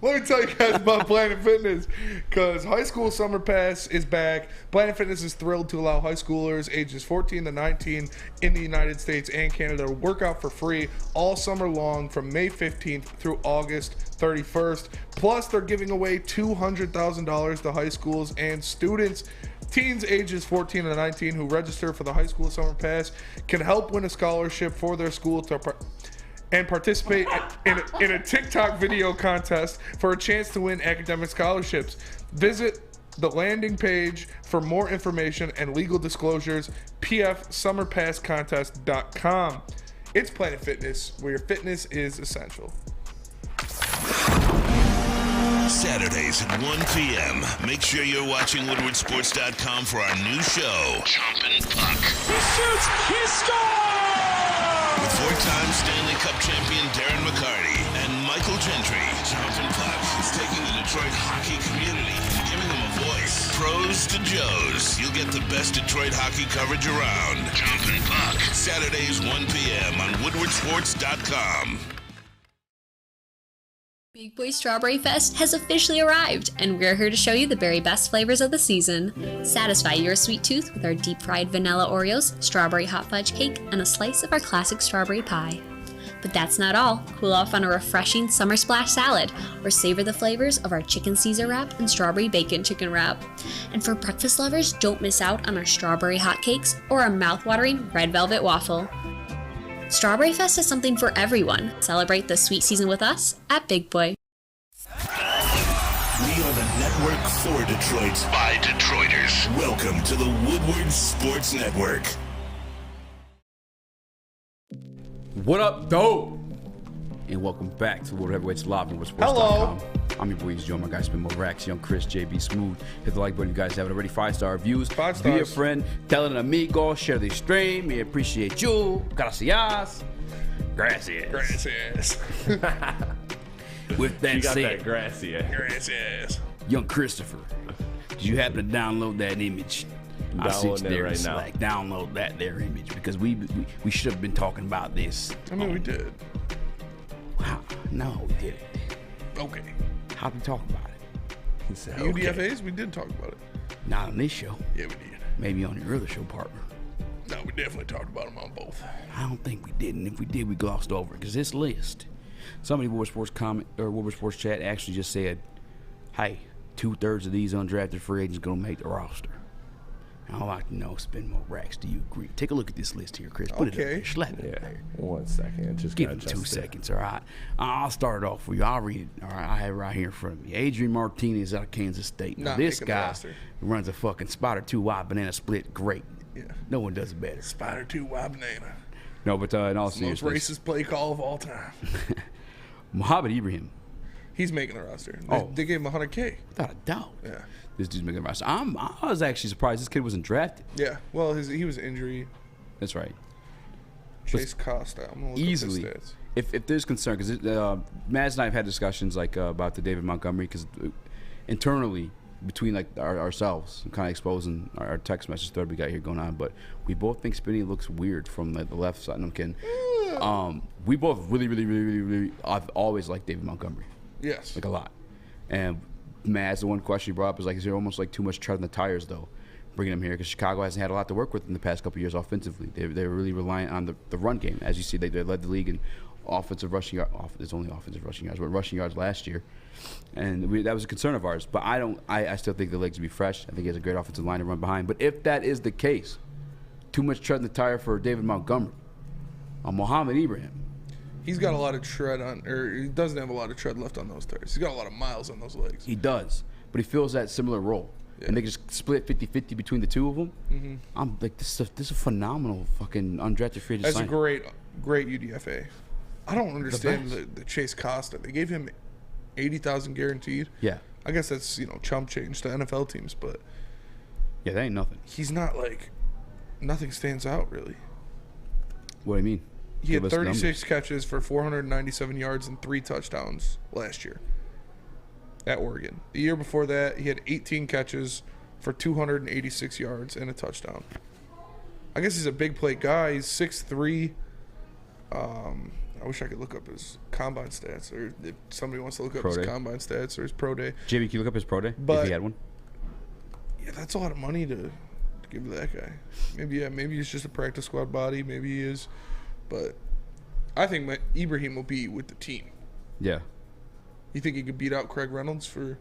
Let me tell you guys about Planet Fitness, because High School Summer Pass is back. Planet Fitness is thrilled to allow high schoolers ages 14 to 19 in the United States and Canada to work out for free all summer long from May 15th through August 31st. Plus, they're giving away $200,000 to high schools and students. Teens ages 14 to 19 who register for the High School Summer Pass can help win a scholarship for their school and participate in a TikTok video contest for a chance to win academic scholarships. Visit the landing page for more information and legal disclosures, pfsummerpasscontest.com. It's Planet Fitness, where your fitness is essential. Saturdays at 1 p.m. Make sure you're watching WoodwardSports.com for our new show, Chompin' Puck. He shoots, he scores! With 4-time Stanley Cup champion Darren McCarty and Michael Gentry, Chompin' Puck is taking the Detroit hockey community and giving them a voice. Pros to Joes, you'll get the best Detroit hockey coverage around. Chompin' Puck, Saturdays 1 p.m. on WoodwardSports.com. Big Boy Strawberry Fest has officially arrived, and we're here to show you the very best flavors of the season. Satisfy your sweet tooth with our deep-fried vanilla Oreos, strawberry hot fudge cake, and a slice of our classic strawberry pie. But that's not all. Cool off on a refreshing summer splash salad, or savor the flavors of our chicken Caesar wrap and strawberry bacon chicken wrap. And for breakfast lovers, don't miss out on our strawberry hotcakes or our mouth-watering red velvet waffle. Strawberry Fest is something for everyone. Celebrate the sweet season with us at Big Boy. We are the network for Detroit by Detroiters. Welcome to the Woodward Sports Network. What up, dope? And welcome back to World Heavyweights Live on WoodwardSports.com. Hello. I'm your boy, Joe. My guy, Spin Mo Rax, Young Chris, JB Smooth. Hit the like button. You guys have it already. 5-star reviews. 5 Be a stars. friend. Tell an amigo. Share the stream. We appreciate you. Gracias. Gracias. Gracias. With that You got said, that grassy. Gracias. Young Christopher, did you happen to download that image? I sent you there right now. Like, download that there image because we should have been talking about this. I mean, we did. Wow. No, we didn't. Okay. How'd we talk about it? UDFAs, we did talk about it. Not on this show. Yeah, we did. Maybe on your other show, partner. No, we definitely talked about them on both. I don't think we did, and if we did, we glossed over it because this list. Somebody Woodward Sports comment or Woodward Sports chat actually just said, "Hey, 2/3 of these undrafted free agents gonna make the roster." I'd like to know, spend more racks. Do you agree? Take a look at this list here, Chris. Put it up there. Slap it up there. 1 second. Just give him 2 seconds, all right? I'll start it off for you. I'll read it. All right, I have it right here in front of me. Adrian Martinez out of Kansas State. Now, this guy runs a fucking Spider 2 wide banana split. Great. Yeah. No one does it better. Spider 2 wide banana. No, but in all It's the most seriousness, racist play call of all time. Mohamed Ibrahim. He's making the roster. Oh. They gave him $100K. Without a doubt. Yeah. This dude's making the roster. I was actually surprised this kid wasn't drafted. Yeah. Well, he was injury. That's right. Chase Costa. I'm gonna look Easily. up his stats. If there's concern, because Mads and I have had discussions like about the David Montgomery, because internally between like ourselves, kind of exposing our text message thread we got here going on, but we both think Spinney looks weird from the left side. And I'm kidding. We both really, I've always liked David Montgomery. Yes. Like a lot. And Mads, the one question you brought up is like, is there almost like too much tread on the tires though, bringing him here? Because Chicago hasn't had a lot to work with in the past couple of years offensively. They're really reliant on the run game. As you see, they led the league in offensive rushing yards. It's only offensive rushing yards, but rushing yards last year. And that was a concern of ours. But I still think the legs will be fresh. I think he has a great offensive line to run behind. But if that is the case, too much tread on the tire for David Montgomery. On Mohamed Ibrahim. He's got a lot of tread on, or he doesn't have a lot of tread left on those tires. He's got a lot of miles on those legs. He does, but he fills that similar role. Yeah. And they just split 50-50 between the two of them. Mm-hmm. I'm like, this is a phenomenal fucking undrafted free agent. That's a great UDFA. I don't understand the Chase Costa. They gave him $80,000 guaranteed. Yeah. I guess that's chump change to NFL teams, but yeah, that ain't nothing. He's not nothing stands out really. What do you mean? He had 36 catches for 497 yards and 3 touchdowns last year at Oregon. The year before that, he had 18 catches for 286 yards and a touchdown. I guess he's a big play guy. He's 6'3". I wish I could look up his combine stats, or if somebody wants to look up his combine stats or his pro day. JB, can you look up his pro day if he had one? Yeah, that's a lot of money to give to that guy. Maybe he's just a practice squad body. Maybe he is. But I think Ibrahim will be with the team. Yeah. You think he could beat out Craig Reynolds for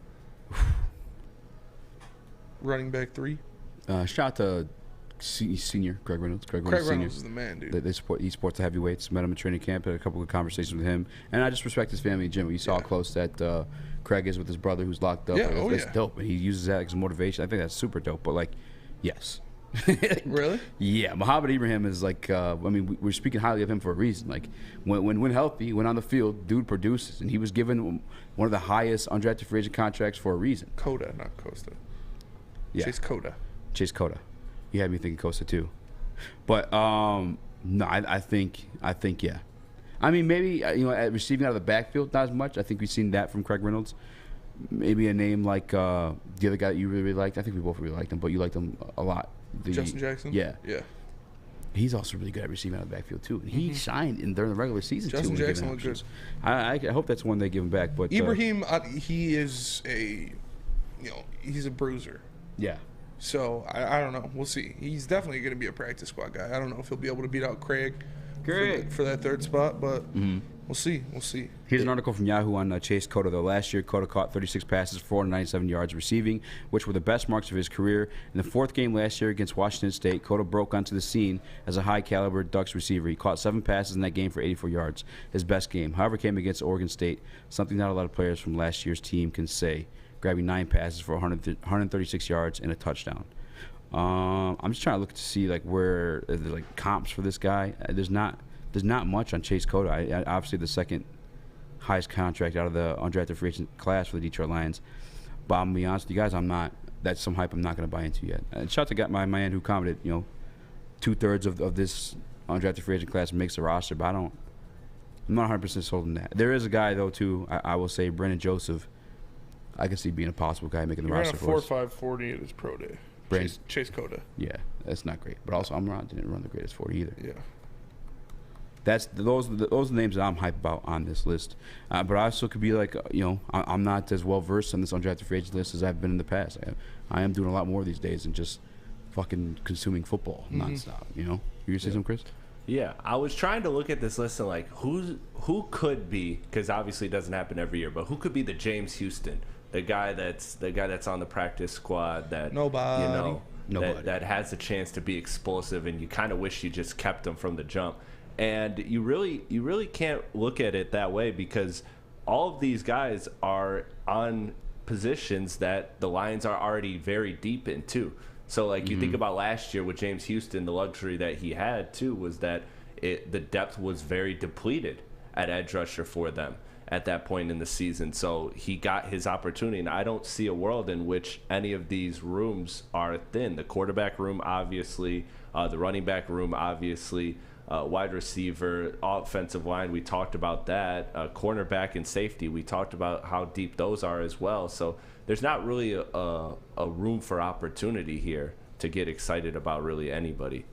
running back 3? Shout out to senior Craig Reynolds. Craig Reynolds is the man, dude. He supports the heavyweights. Met him at training camp. Had a couple of conversations with him. And I just respect his family and Jim. You saw how close that Craig is with his brother who's locked up. Yeah, that's dope. And he uses that as motivation. I think that's super dope. But, yes. Really? Yeah, Mohamed Ibrahim is we're speaking highly of him for a reason. When healthy, when on the field, dude produces, and he was given one of the highest undrafted free agent contracts for a reason. Coda, not Costa. Yeah. Chase Coda. You had me thinking Costa too, but no, I think yeah. I mean, maybe at receiving out of the backfield, not as much. I think we've seen that from Craig Reynolds. Maybe a name like the other guy that you really liked. I think we both really liked him, but you liked him a lot. Justin Jackson? Yeah. Yeah. He's also really good at receiving out of the backfield, too. And he shined during the regular season, Justin Jackson looked good. I hope that's one they give him back. But Ibrahim, he is he's a bruiser. Yeah. So, I don't know. We'll see. He's definitely going to be a practice squad guy. I don't know if he'll be able to beat out Craig for that third spot, but we'll see. Here's an article from Yahoo on Chase Cota, though. Last year, Cota caught 36 passes, 497 yards receiving, which were the best marks of his career. In the fourth game last year against Washington State, Cota broke onto the scene as a high-caliber Ducks receiver. He caught 7 passes in that game for 84 yards, his best game. However, came against Oregon State, something not a lot of players from last year's team can say, grabbing 9 passes for 136 yards and a touchdown. I'm just trying to look to see where there's comps for this guy. There's not much on Chase Cota. Obviously the second highest contract out of the undrafted free agent class for the Detroit Lions. But I'm gonna be honest with you guys, that's some hype I'm not gonna buy into yet. And shout out to my man who commented, 2/3 of this undrafted free agent class makes the roster, but I'm not 100% sold on that. There is a guy though too, I will say, Brendan Joseph. I can see being a possible guy making the He ran roster a for us. 4.540 at his pro day. Chase Cota. Yeah, that's not great. But also, Amon didn't run the greatest 40 either. Yeah. Those are the names that I'm hyped about on this list. But I also could be like, I'm not as well versed on this undrafted free agent list as I've been in the past. I am doing a lot more these days than just fucking consuming football nonstop. You gonna say something, Chris? Yeah, I was trying to look at this list and like who could be, because obviously it doesn't happen every year, but who could be the James Houston, the guy that's on the practice squad that Nobody. that has a chance to be explosive, and you kind of wish you just kept him from the jump. And you really can't look at it that way, because all of these guys are on positions that the Lions are already very deep into. So like you think about last year with James Houston, the luxury that he had too was that the depth was very depleted at edge rusher for them at that point in the season. So he got his opportunity, and I don't see a world in which any of these rooms are thin. The quarterback room, obviously, the running back room, obviously, wide receiver, offensive line, we talked about that. Cornerback and safety, we talked about how deep those are as well. So there's not really a room for opportunity here to get excited about really anybody.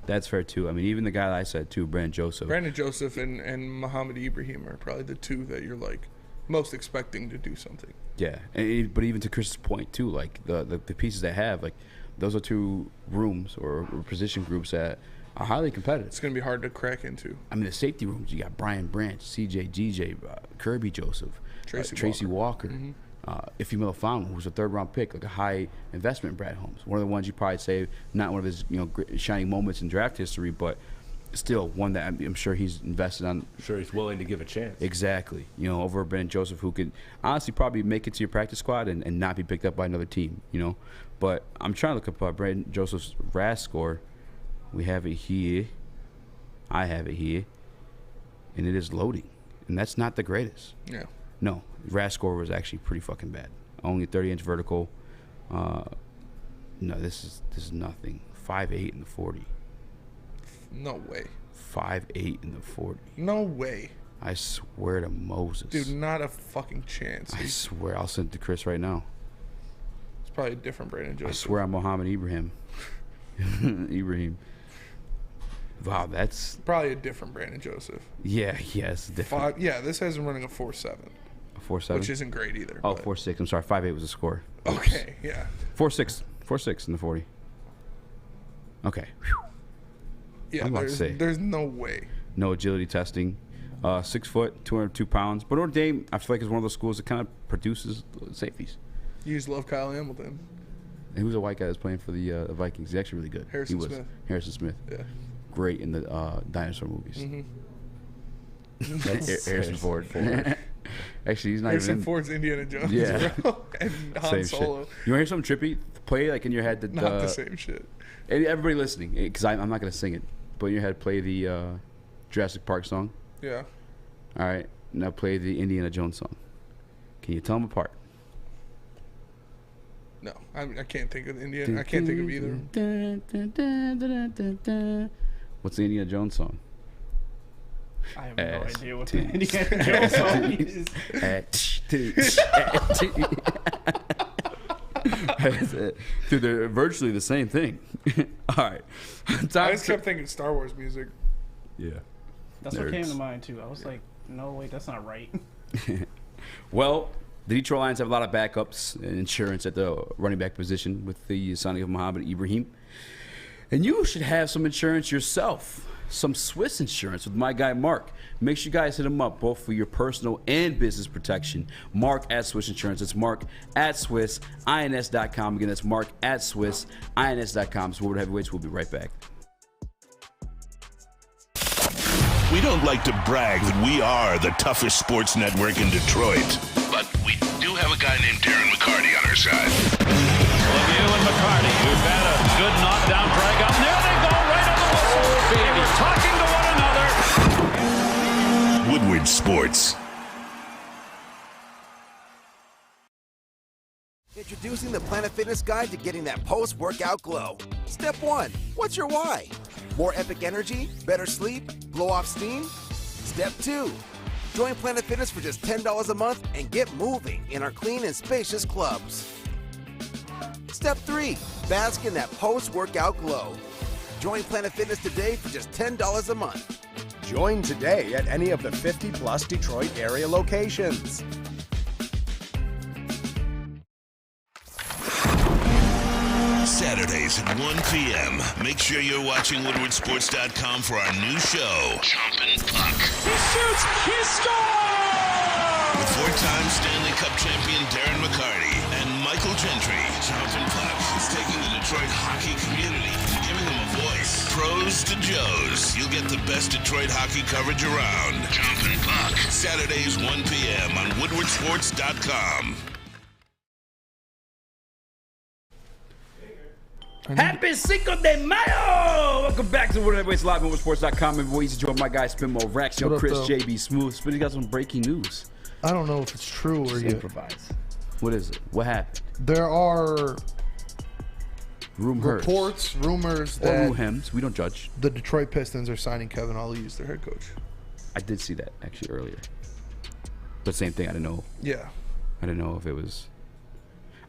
That's fair too. I mean, even the guy that I said too, Brandon Joseph. Brandon Joseph and Muhammad Ibrahim are probably the two that you're like most expecting to do something. Yeah, but even to Chris's point too, like the pieces they have, like those are two rooms or position groups that are highly competitive. It's going to be hard to crack into. I mean, the safety rooms, you got Brian Branch, CJ GJ, Kirby Joseph, Tracy Walker. Ife Melifonwu, who's a third-round pick, like a high investment, Brad Holmes. One of the ones you probably say not one of his shining moments in draft history, but still one that I'm sure he's invested on. I'm sure he's willing to give a chance. Exactly. Over Ben Joseph, who could honestly probably make it to your practice squad and not be picked up by another team. But I'm trying to look up Brandon Joseph's RAS score. We have it here. I have it here, and it is loading, and that's not the greatest. Yeah. No, RAS score was actually pretty fucking bad. Only 30-inch vertical. No, this is nothing. 5'8" in the 40. No way. 5'8" in the 40. No way. I swear to Moses. Dude, not a fucking chance. I swear. I'll send it to Chris right now. It's probably a different Brandon Joseph. I swear I'm Muhammad Ibrahim. Ibrahim. Wow, that's probably a different Brandon Joseph. Yeah, it's different. This has him running a 4.7. A 4.7? Which isn't great either. Oh, 4.6. I'm sorry, 5'8" was the score. Okay, yeah. 4.6 in the 40. Okay. Whew. Yeah, there's no way. No agility testing. 6 foot, 202 pounds. But Notre Dame, I feel like, is one of those schools that kind of produces safeties. You just love Kyle Hamilton. And who's a white guy that's playing for the Vikings? He's actually really good. Harrison Smith. Harrison Smith. Yeah. Great in the dinosaur movies. Mm-hmm. Harrison Ford. Actually, he's not Harrison even. Ford's Indiana Jones, yeah. bro. And Han Same Solo. Shit. You want to hear something trippy? Play like in your head. Not the same shit. Everybody listening, because I'm not going to sing it, but in your head, play the Jurassic Park song. Yeah. All right. Now play the Indiana Jones song. Can you tell them apart? No, I can't think of Indiana. I can't think of either. What's the Indiana Jones song? I have no idea what the Indiana Jones song is. Dude, they're virtually the same thing. All right. I just kept thinking Star Wars music. Yeah. That's what came to mind, too. I was like, no, wait, that's not right. Well, the Detroit Lions have a lot of backups and insurance at the running back position with the signing of Muhammad Ibrahim. And you should have some insurance yourself. Some Swiss insurance with my guy Mark. Make sure you guys hit him up both for your personal and business protection. Mark at Swiss Insurance. It's Mark at SwissINS.com. Again, that's Mark at SwissINS.com. So Woodward Heavyweights, we'll be right back. We don't like to brag that we are the toughest sports network in Detroit, but we do have a guy named Darren McCarty on our side. Lemieux and McCarty, who've had a good knockdown drag up. There they go, right on the whistle. They were talking to one another. Woodward Sports. Introducing the Planet Fitness Guide to getting that post-workout glow. Step 1. What's your why? More epic energy? Better sleep? Blow off steam? Step 2. Join Planet Fitness for just $10 a month and get moving in our clean and spacious clubs. Step 3. Bask in that post-workout glow. Join Planet Fitness today for just $10 a month. Join today at any of the 50-plus Detroit area locations. Saturdays at 1 p.m. Make sure you're watching WoodwardSports.com for our new show, Chompin' Puck. He shoots! He scores! With four-time Stanley Cup champion Darren McCarty and Michael Gentry, Chompin' Puck is taking the Detroit hockey community and giving them a voice. Pros to Joes. You'll get the best Detroit hockey coverage around. Chompin' Puck. Saturdays 1 p.m. on WoodwardSports.com. Happy Cinco de Mayo! Welcome back to Woodward Waste Live on WoodwardSports.com. And boys, join my guy Spinmo Rex, yo, Chris, JB Smooth. Spinny got some breaking news. I don't know if it's true or you improvise. What is it? What happened? There are rumors that we don't judge. The Detroit Pistons are signing Kevin Ali as their head coach. I did see that actually earlier. But same thing, I didn't know. Yeah. I didn't know if it was.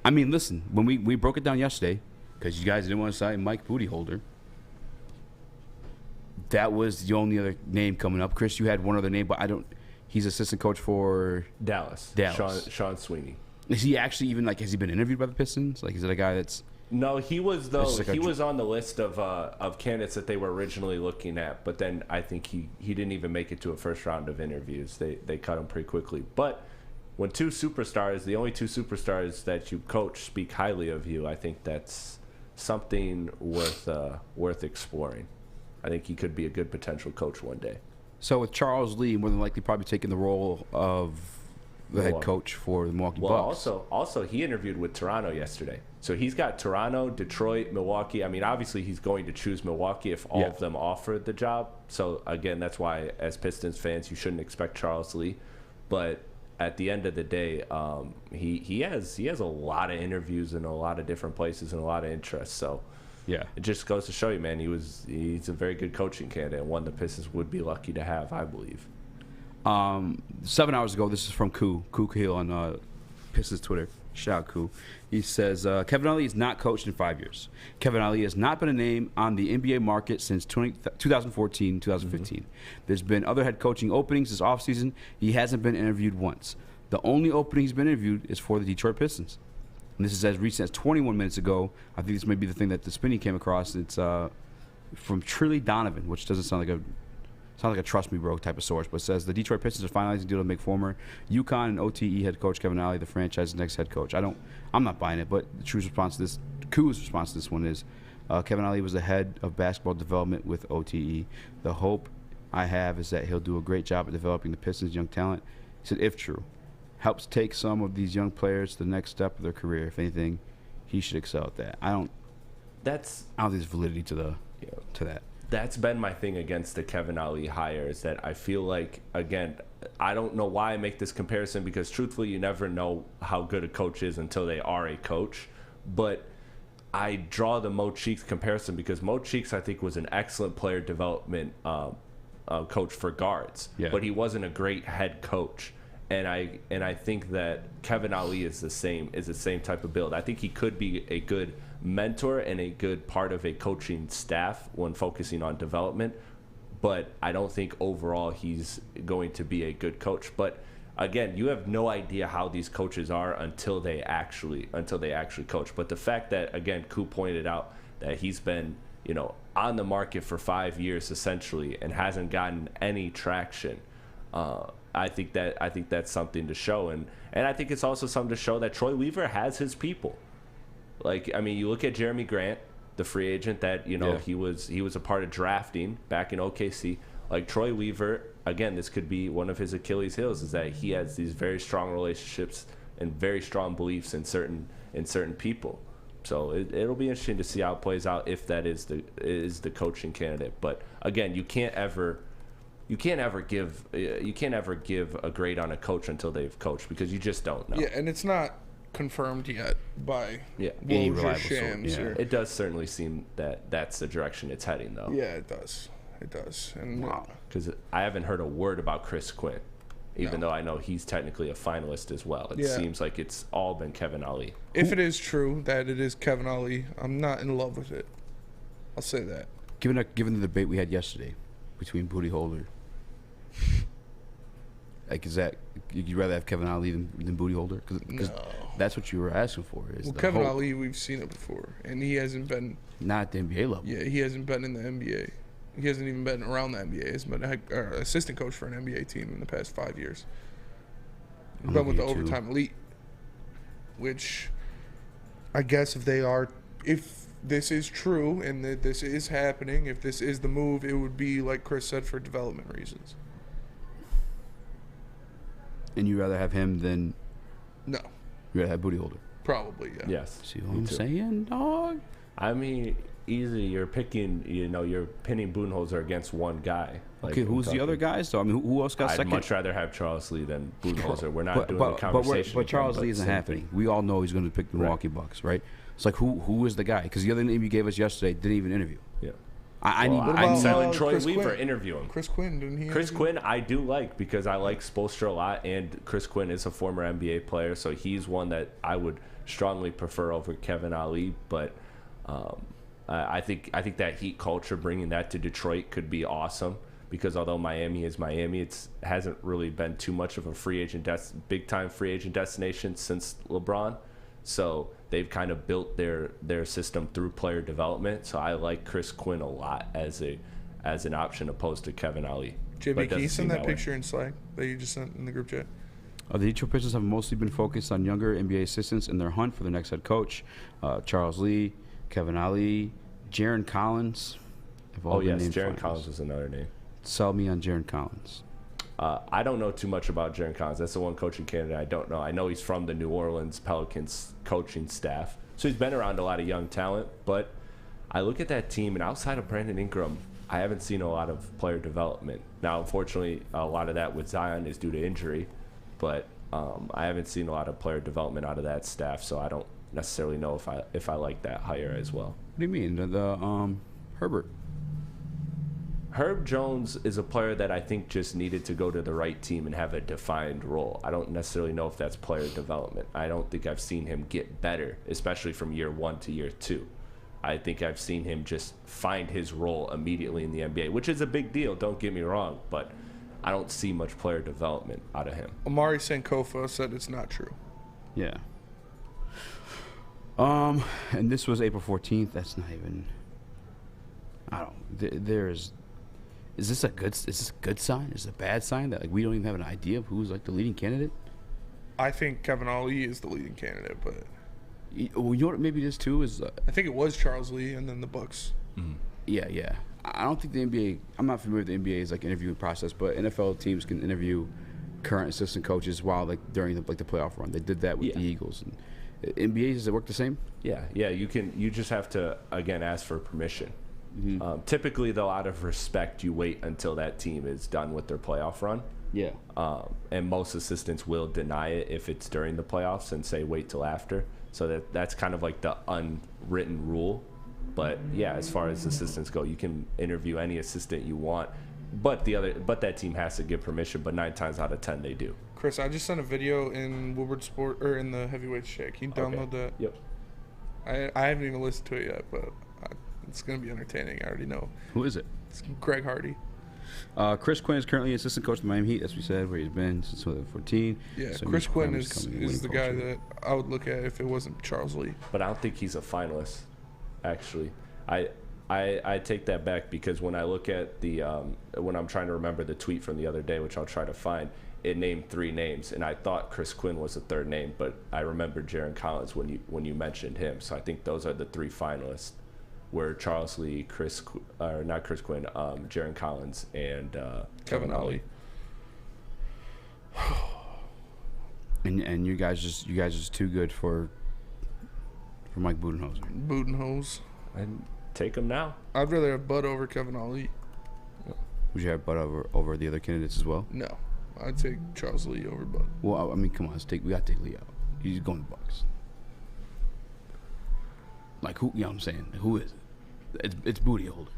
I mean, listen, when we broke it down yesterday, because you guys didn't want to sign Mike Bootyholder, that was the only other name coming up. Chris, you had one other name, but I don't. He's assistant coach for Dallas. Sean Sweeney. Is he actually even has he been interviewed by the Pistons? Is it a guy that's? No, he was he was on the list of candidates that they were originally looking at, but then I think he didn't even make it to a first round of interviews. They cut him pretty quickly. But when the only two superstars that you coach speak highly of you, I think that's something worth exploring. I think he could be a good potential coach one day. So with Charles Lee, more than likely probably taking the role of the head coach for the Milwaukee Bucks. Also he interviewed with Toronto yesterday. So he's got Toronto, Detroit, Milwaukee. I mean, obviously he's going to choose Milwaukee if all of them offer the job. So again, that's why as Pistons fans you shouldn't expect Charles Lee. But at the end of the day, he has a lot of interviews in a lot of different places and a lot of interest. So yeah, it just goes to show you, man, he's a very good coaching candidate, one the Pistons would be lucky to have, I believe. 7 hours ago, this is from Koo Cahill on Pistons Twitter. Shout out Koo. He says, Kevin Ali is not coached in 5 years. Kevin Ali has not been a name on the NBA market since 2014, 2015. There's been other head coaching openings this offseason. He hasn't been interviewed once. The only opening he's been interviewed is for the Detroit Pistons. And this is as recent as 21 minutes ago. I think this may be the thing that the Spinny came across. It's from Trilly Donovan, which doesn't sound like a trust me bro type of source, but says the Detroit Pistons are finalizing a deal to make former UConn and OTE head coach Kevin Ali the franchise's next head coach. I'm not buying it, but the true response to this, Koo's response to this one is, Kevin Ali was the head of basketball development with OTE. The hope I have is that he'll do a great job at developing the Pistons' young talent. He said, if true, helps take some of these young players to the next step of their career. If anything, he should excel at that. I don't think there's validity to that. That's been my thing against the Kevin Ali hire, is that I feel like, again, I don't know why I make this comparison, because truthfully you never know how good a coach is until they are a coach. But I draw the Mo Cheeks comparison because Mo Cheeks, I think, was an excellent player development coach for guards, but he wasn't a great head coach. And I think that Kevin Ali is the same type of build. I think he could be a good mentor and a good part of a coaching staff when focusing on development, but I don't think overall he's going to be a good coach. But again, you have no idea how these coaches are until they actually coach. But the fact that, again, Koo pointed out that he's been, on the market for 5 years essentially and hasn't gotten any traction, I think that's something to show, and I think it's also something to show that Troy Weaver has his people. You look at Jeremy Grant, the free agent that he was a part of drafting back in OKC. Like Troy Weaver, again, this could be one of his Achilles heels, is that he has these very strong relationships and very strong beliefs in certain people. So it'll be interesting to see how it plays out if that is the coaching candidate. But again, you can't ever give a grade on a coach until they've coached, because you just don't know. Yeah, and it's not confirmed yet by any Woj reliable or Shams. source. It does certainly seem that that's the direction it's heading, though. Yeah, it does. And because I haven't heard a word about Chris Quinn even though I know he's technically a finalist as well. It Yeah. seems like it's all been Kevin Ali. If it is true that it is Kevin Ali, I'm not in love with it. I'll say that. Given the debate we had yesterday between Booty Holder, like, is that you'd rather have Kevin Ali than Booty Holder? Because that's what you were asking for. Well, Kevin Ali, we've seen it before, and he hasn't been not at the NBA level. Yeah, he hasn't been in the NBA. He hasn't even been around the NBA. He's been an assistant coach for an NBA team in the past 5 years. He's been with the Overtime Elite, which I guess if this is true and that this is happening, if this is the move, it would be, like Chris said, for development reasons. And you'd rather have him than... No. You'd rather have Booty Holder? Probably, yeah. Yes. See what I'm saying, dog? I mean, easy. You're picking, you're pinning Budenholzer against one guy. Like, Okay, who's the other guys? So I mean, who else got I'd second? much rather have Charles Lee than Budenholzer. We're not doing the conversation. But Charles again, Lee isn't same happening. thing. We all know he's going to pick the Milwaukee Bucks, right? It's like, who is the guy? Because the other name you gave us yesterday didn't even interview. Yeah. I'm selling Troy Chris Weaver, Quinn? interview him. Chris Quinn, didn't he? Chris Quinn, I do like because I like Spoelstra a lot, and Chris Quinn is a former NBA player, so he's one that I would strongly prefer over Kevin Ali. But I think that Heat culture, bringing that to Detroit, could be awesome. Because although Miami is Miami, it hasn't really been too much of a big time free agent destination since LeBron. So they've kind of built their system through player development. So I like Chris Quinn a lot as an option opposed to Kevin Ali. JB, can you send that picture in Slack that you just sent in the group chat? The Detroit Pistons have mostly been focused on younger NBA assistants in their hunt for the next head coach. Charles Lee, Kevin Ali, Jaron Collins. Oh yes, Jaron Collins is another name. Sell me on Jaron Collins. I don't know too much about Jaron Collins. That's the one coaching candidate I don't know. I know he's from the New Orleans Pelicans coaching staff. So he's been around a lot of young talent. But I look at that team, and outside of Brandon Ingram, I haven't seen a lot of player development. Now, unfortunately, a lot of that with Zion is due to injury. But I haven't seen a lot of player development out of that staff. So I don't necessarily know if I like that hire as well. What do you mean? The Herbert? Herb Jones is a player that I think just needed to go to the right team and have a defined role. I don't necessarily know if that's player development. I don't think I've seen him get better, especially from year 1 to year 2. I think I've seen him just find his role immediately in the NBA, which is a big deal, don't get me wrong, but I don't see much player development out of him. Amari Sankofa said it's not true. Yeah. And this was April 14th. That's not even... I don't... Is this a good sign? Is it a bad sign that we don't even have an idea of who's like the leading candidate? I think Kevin Ali is the leading candidate, but well, you know what maybe this too is. I think it was Charles Lee and then the Bucks. Mm-hmm. Yeah. I don't think the NBA. I'm not familiar with the NBA's like interviewing process, but NFL teams can interview current assistant coaches while during the playoff run. They did that with the Eagles. And NBA, does it work the same? Yeah. You just have to again ask for permission. Mm-hmm. Typically, though, out of respect, you wait until that team is done with their playoff run. Yeah. And most assistants will deny it if it's during the playoffs and say wait till after. So that's kind of like the unwritten rule. But yeah, as far as assistants go, you can interview any assistant you want, but that team has to give permission. But 9 times out of 10, they do. Chris, I just sent a video in Woodward Sport or in the Heavyweight Shake. Can you download that? Yep. I haven't even listened to it yet, but it's going to be entertaining. I already know. Who is it? It's Greg Hardy. Chris Quinn is currently assistant coach of the Miami Heat, as we said, where he's been since 2014. Yeah, so Chris Quinn is the guy that I would look at if it wasn't Charles Lee. But I don't think he's a finalist, actually. I take that back because when I look at the when I'm trying to remember the tweet from the other day, which I'll try to find, it named 3 names, and I thought Chris Quinn was the 3rd name, but I remembered Jaron Collins when you mentioned him. So I think those are the 3 finalists. Were Charles Lee, not Chris Quinn, Jaron Collins, and Kevin Ali. And you guys just too good for Mike Budenholzer. Budenholzer. And take him now. I'd rather have Bud over Kevin Ali. Would you have Bud over the other candidates as well? No, I'd take Charles Lee over Bud. Well, I mean, come on, we got to take Lee out. He's going to Bucks. Like who? You know what I'm saying? Who is it? It's Booty Holder.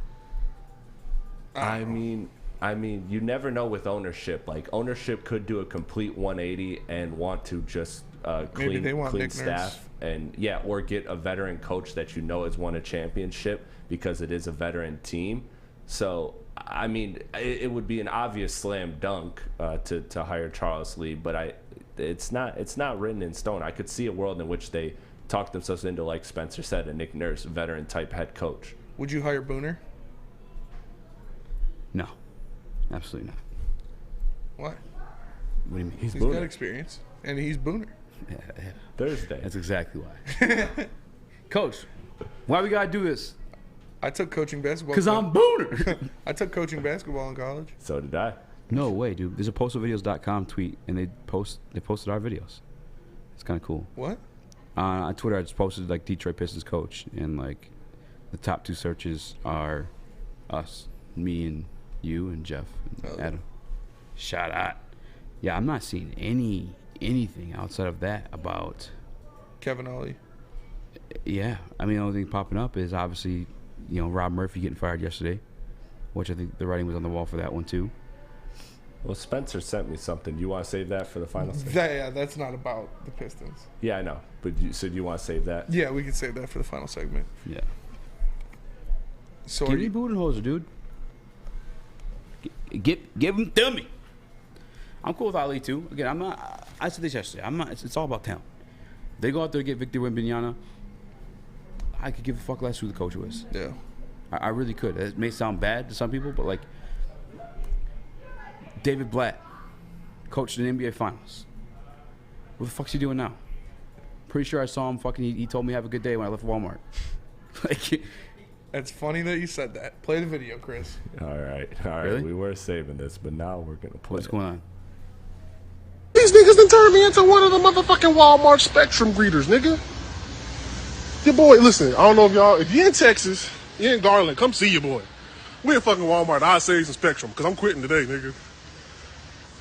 I mean, I mean, you never know with ownership. Like, ownership could do a complete 180 and want to just clean Nick staff and or get a veteran coach that you know has won a championship because it is a veteran team. So, I mean, it would be an obvious slam dunk to hire Charles Lee, but it's not written in stone. I could see a world in which they talk themselves into, like Spencer said, a Nick Nurse, veteran type head coach. Would you hire Booner? No, absolutely not. Why? What do you mean? He's got experience, and he's Booner. Yeah. Thursday. That's exactly why. Coach, why we gotta do this? I took coaching basketball. Because I'm Booner. I took coaching basketball in college. So did I. No way, dude. There's a postalvideos.com tweet, and they posted our videos. It's kind of cool. What? On Twitter, I just posted like Detroit Pistons coach, and like the top 2 searches are us, me, and you, and Jeff, and Adam. Shout out. Yeah, I'm not seeing anything outside of that about Kevin Ollie. Yeah, I mean, the only thing popping up is obviously, Rob Murphy getting fired yesterday, which I think the writing was on the wall for that one too. Well, Spencer sent me something. You want to save that for the final segment? Yeah, that's not about the Pistons. Yeah, I know. But so do you want to save that? Yeah, we can save that for the final segment. Yeah. So give me Budenholzer, dude. Give him to me. I'm cool with Ali too. Again, I'm not. I said this yesterday. I'm not. It's all about talent. They go out there to get Victor Wembanyama. I could give a fuck less who the coach was. Yeah. I really could. It may sound bad to some people, but like David Blatt coached in the NBA Finals. What the fuck's he doing now? Pretty sure I saw him fucking. He told me have a good day when I left Walmart. Like. It's funny that you said that. Play the video, Chris. All right. Really? We were saving this, but now we're gonna play. What's going on? These niggas done turned me into one of the motherfucking Walmart Spectrum greeters, nigga. Your boy, listen, I don't know if you're in Texas, you're in Garland, come see your boy. We in fucking Walmart, I say some Spectrum, because I'm quitting today, nigga.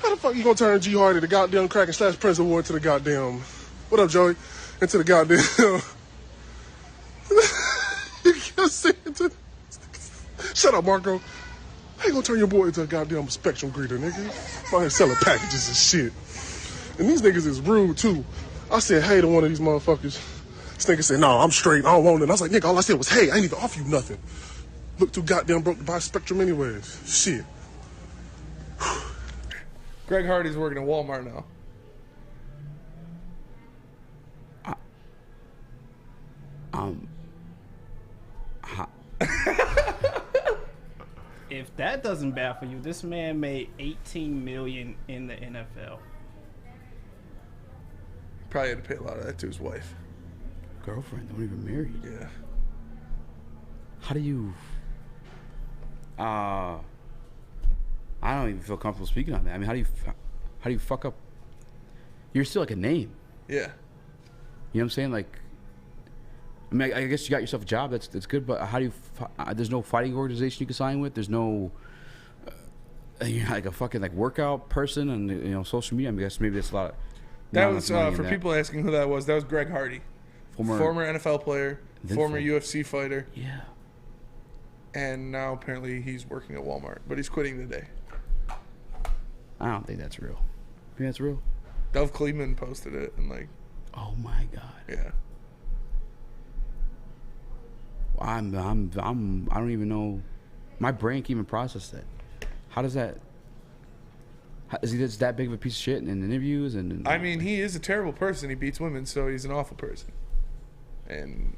How the fuck you gonna turn G Hardy, the goddamn Kraken / Prince Award to the goddamn, what up, Joey? Into the goddamn, you can't say it to, shut up, Marco. How you gonna turn your boy into a goddamn Spectrum greeter, nigga? I'm here selling packages and shit. And these niggas is rude, too. I said, hey, to one of these motherfuckers. This nigga said, no, I'm straight. I don't want it. I was like, nigga, all I said was, hey, I ain't even offer you nothing. Look too goddamn broke to buy Spectrum anyways. Shit. Greg Hardy's working at Walmart now. If that doesn't baffle you, this man made $18 million in the NFL. Probably had to pay a lot of that to his wife. Girlfriend, they weren't even married. Yeah. How do you? I don't even feel comfortable speaking on that. I mean, how do you fuck up? You're still like a name. Yeah. You know what I'm saying? Like, I mean, I guess you got yourself a job. That's good. But how do you? There's no fighting organization you can sign with. There's no. You're like a fucking like workout person and social media. I guess maybe that's a lot. That was for people asking who that was. That was Greg Hardy, former NFL player, former UFC fighter. Yeah. And now apparently he's working at Walmart, but he's quitting today. I don't think that's real. You think that's real? Dove Kleeman posted it and like. Oh my God. Yeah. I don't even know. My brain can't even process that. How does that? Is he just that big of a piece of shit in interviews and? I mean, he is a terrible person. He beats women, so he's an awful person. And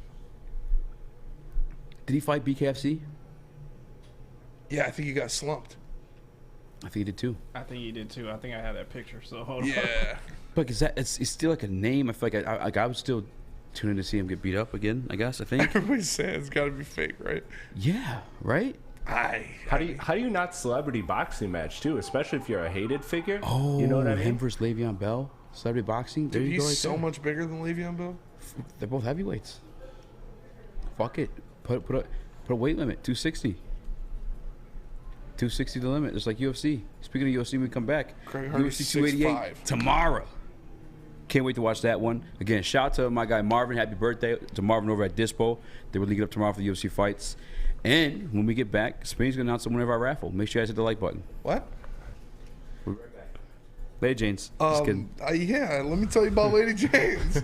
did he fight BKFC? Yeah, I think he got slumped. I think he did too. I think he did too. I think I have that picture. So hold on. Yeah. But is that it's still like a name? I feel like I would still tune in to see him get beat up again. I guess I think everybody's saying it's got to be fake, right? Yeah. Right. How do you not celebrity boxing match too? Especially if you're a hated figure. Oh, you know what I mean? Him versus Le'Veon Bell, celebrity boxing. There Dude, you go. He's Right so much bigger than Le'Veon Bell. They're both heavyweights. Fuck it. Put a weight limit. 260. 260 the limit, just like UFC. Speaking of UFC, when we come back, UFC 288 tomorrow. Can't wait to watch that one. Again, shout out to my guy Marvin. Happy birthday to Marvin over at Dispo. They will link it up tomorrow for the UFC fights. And when we get back, Spain's going to announce the winner of our raffle. Make sure you guys hit the like button. What? We'll be right back. Lady Jane's. Just kidding. Yeah, let me tell you about Lady Jane's.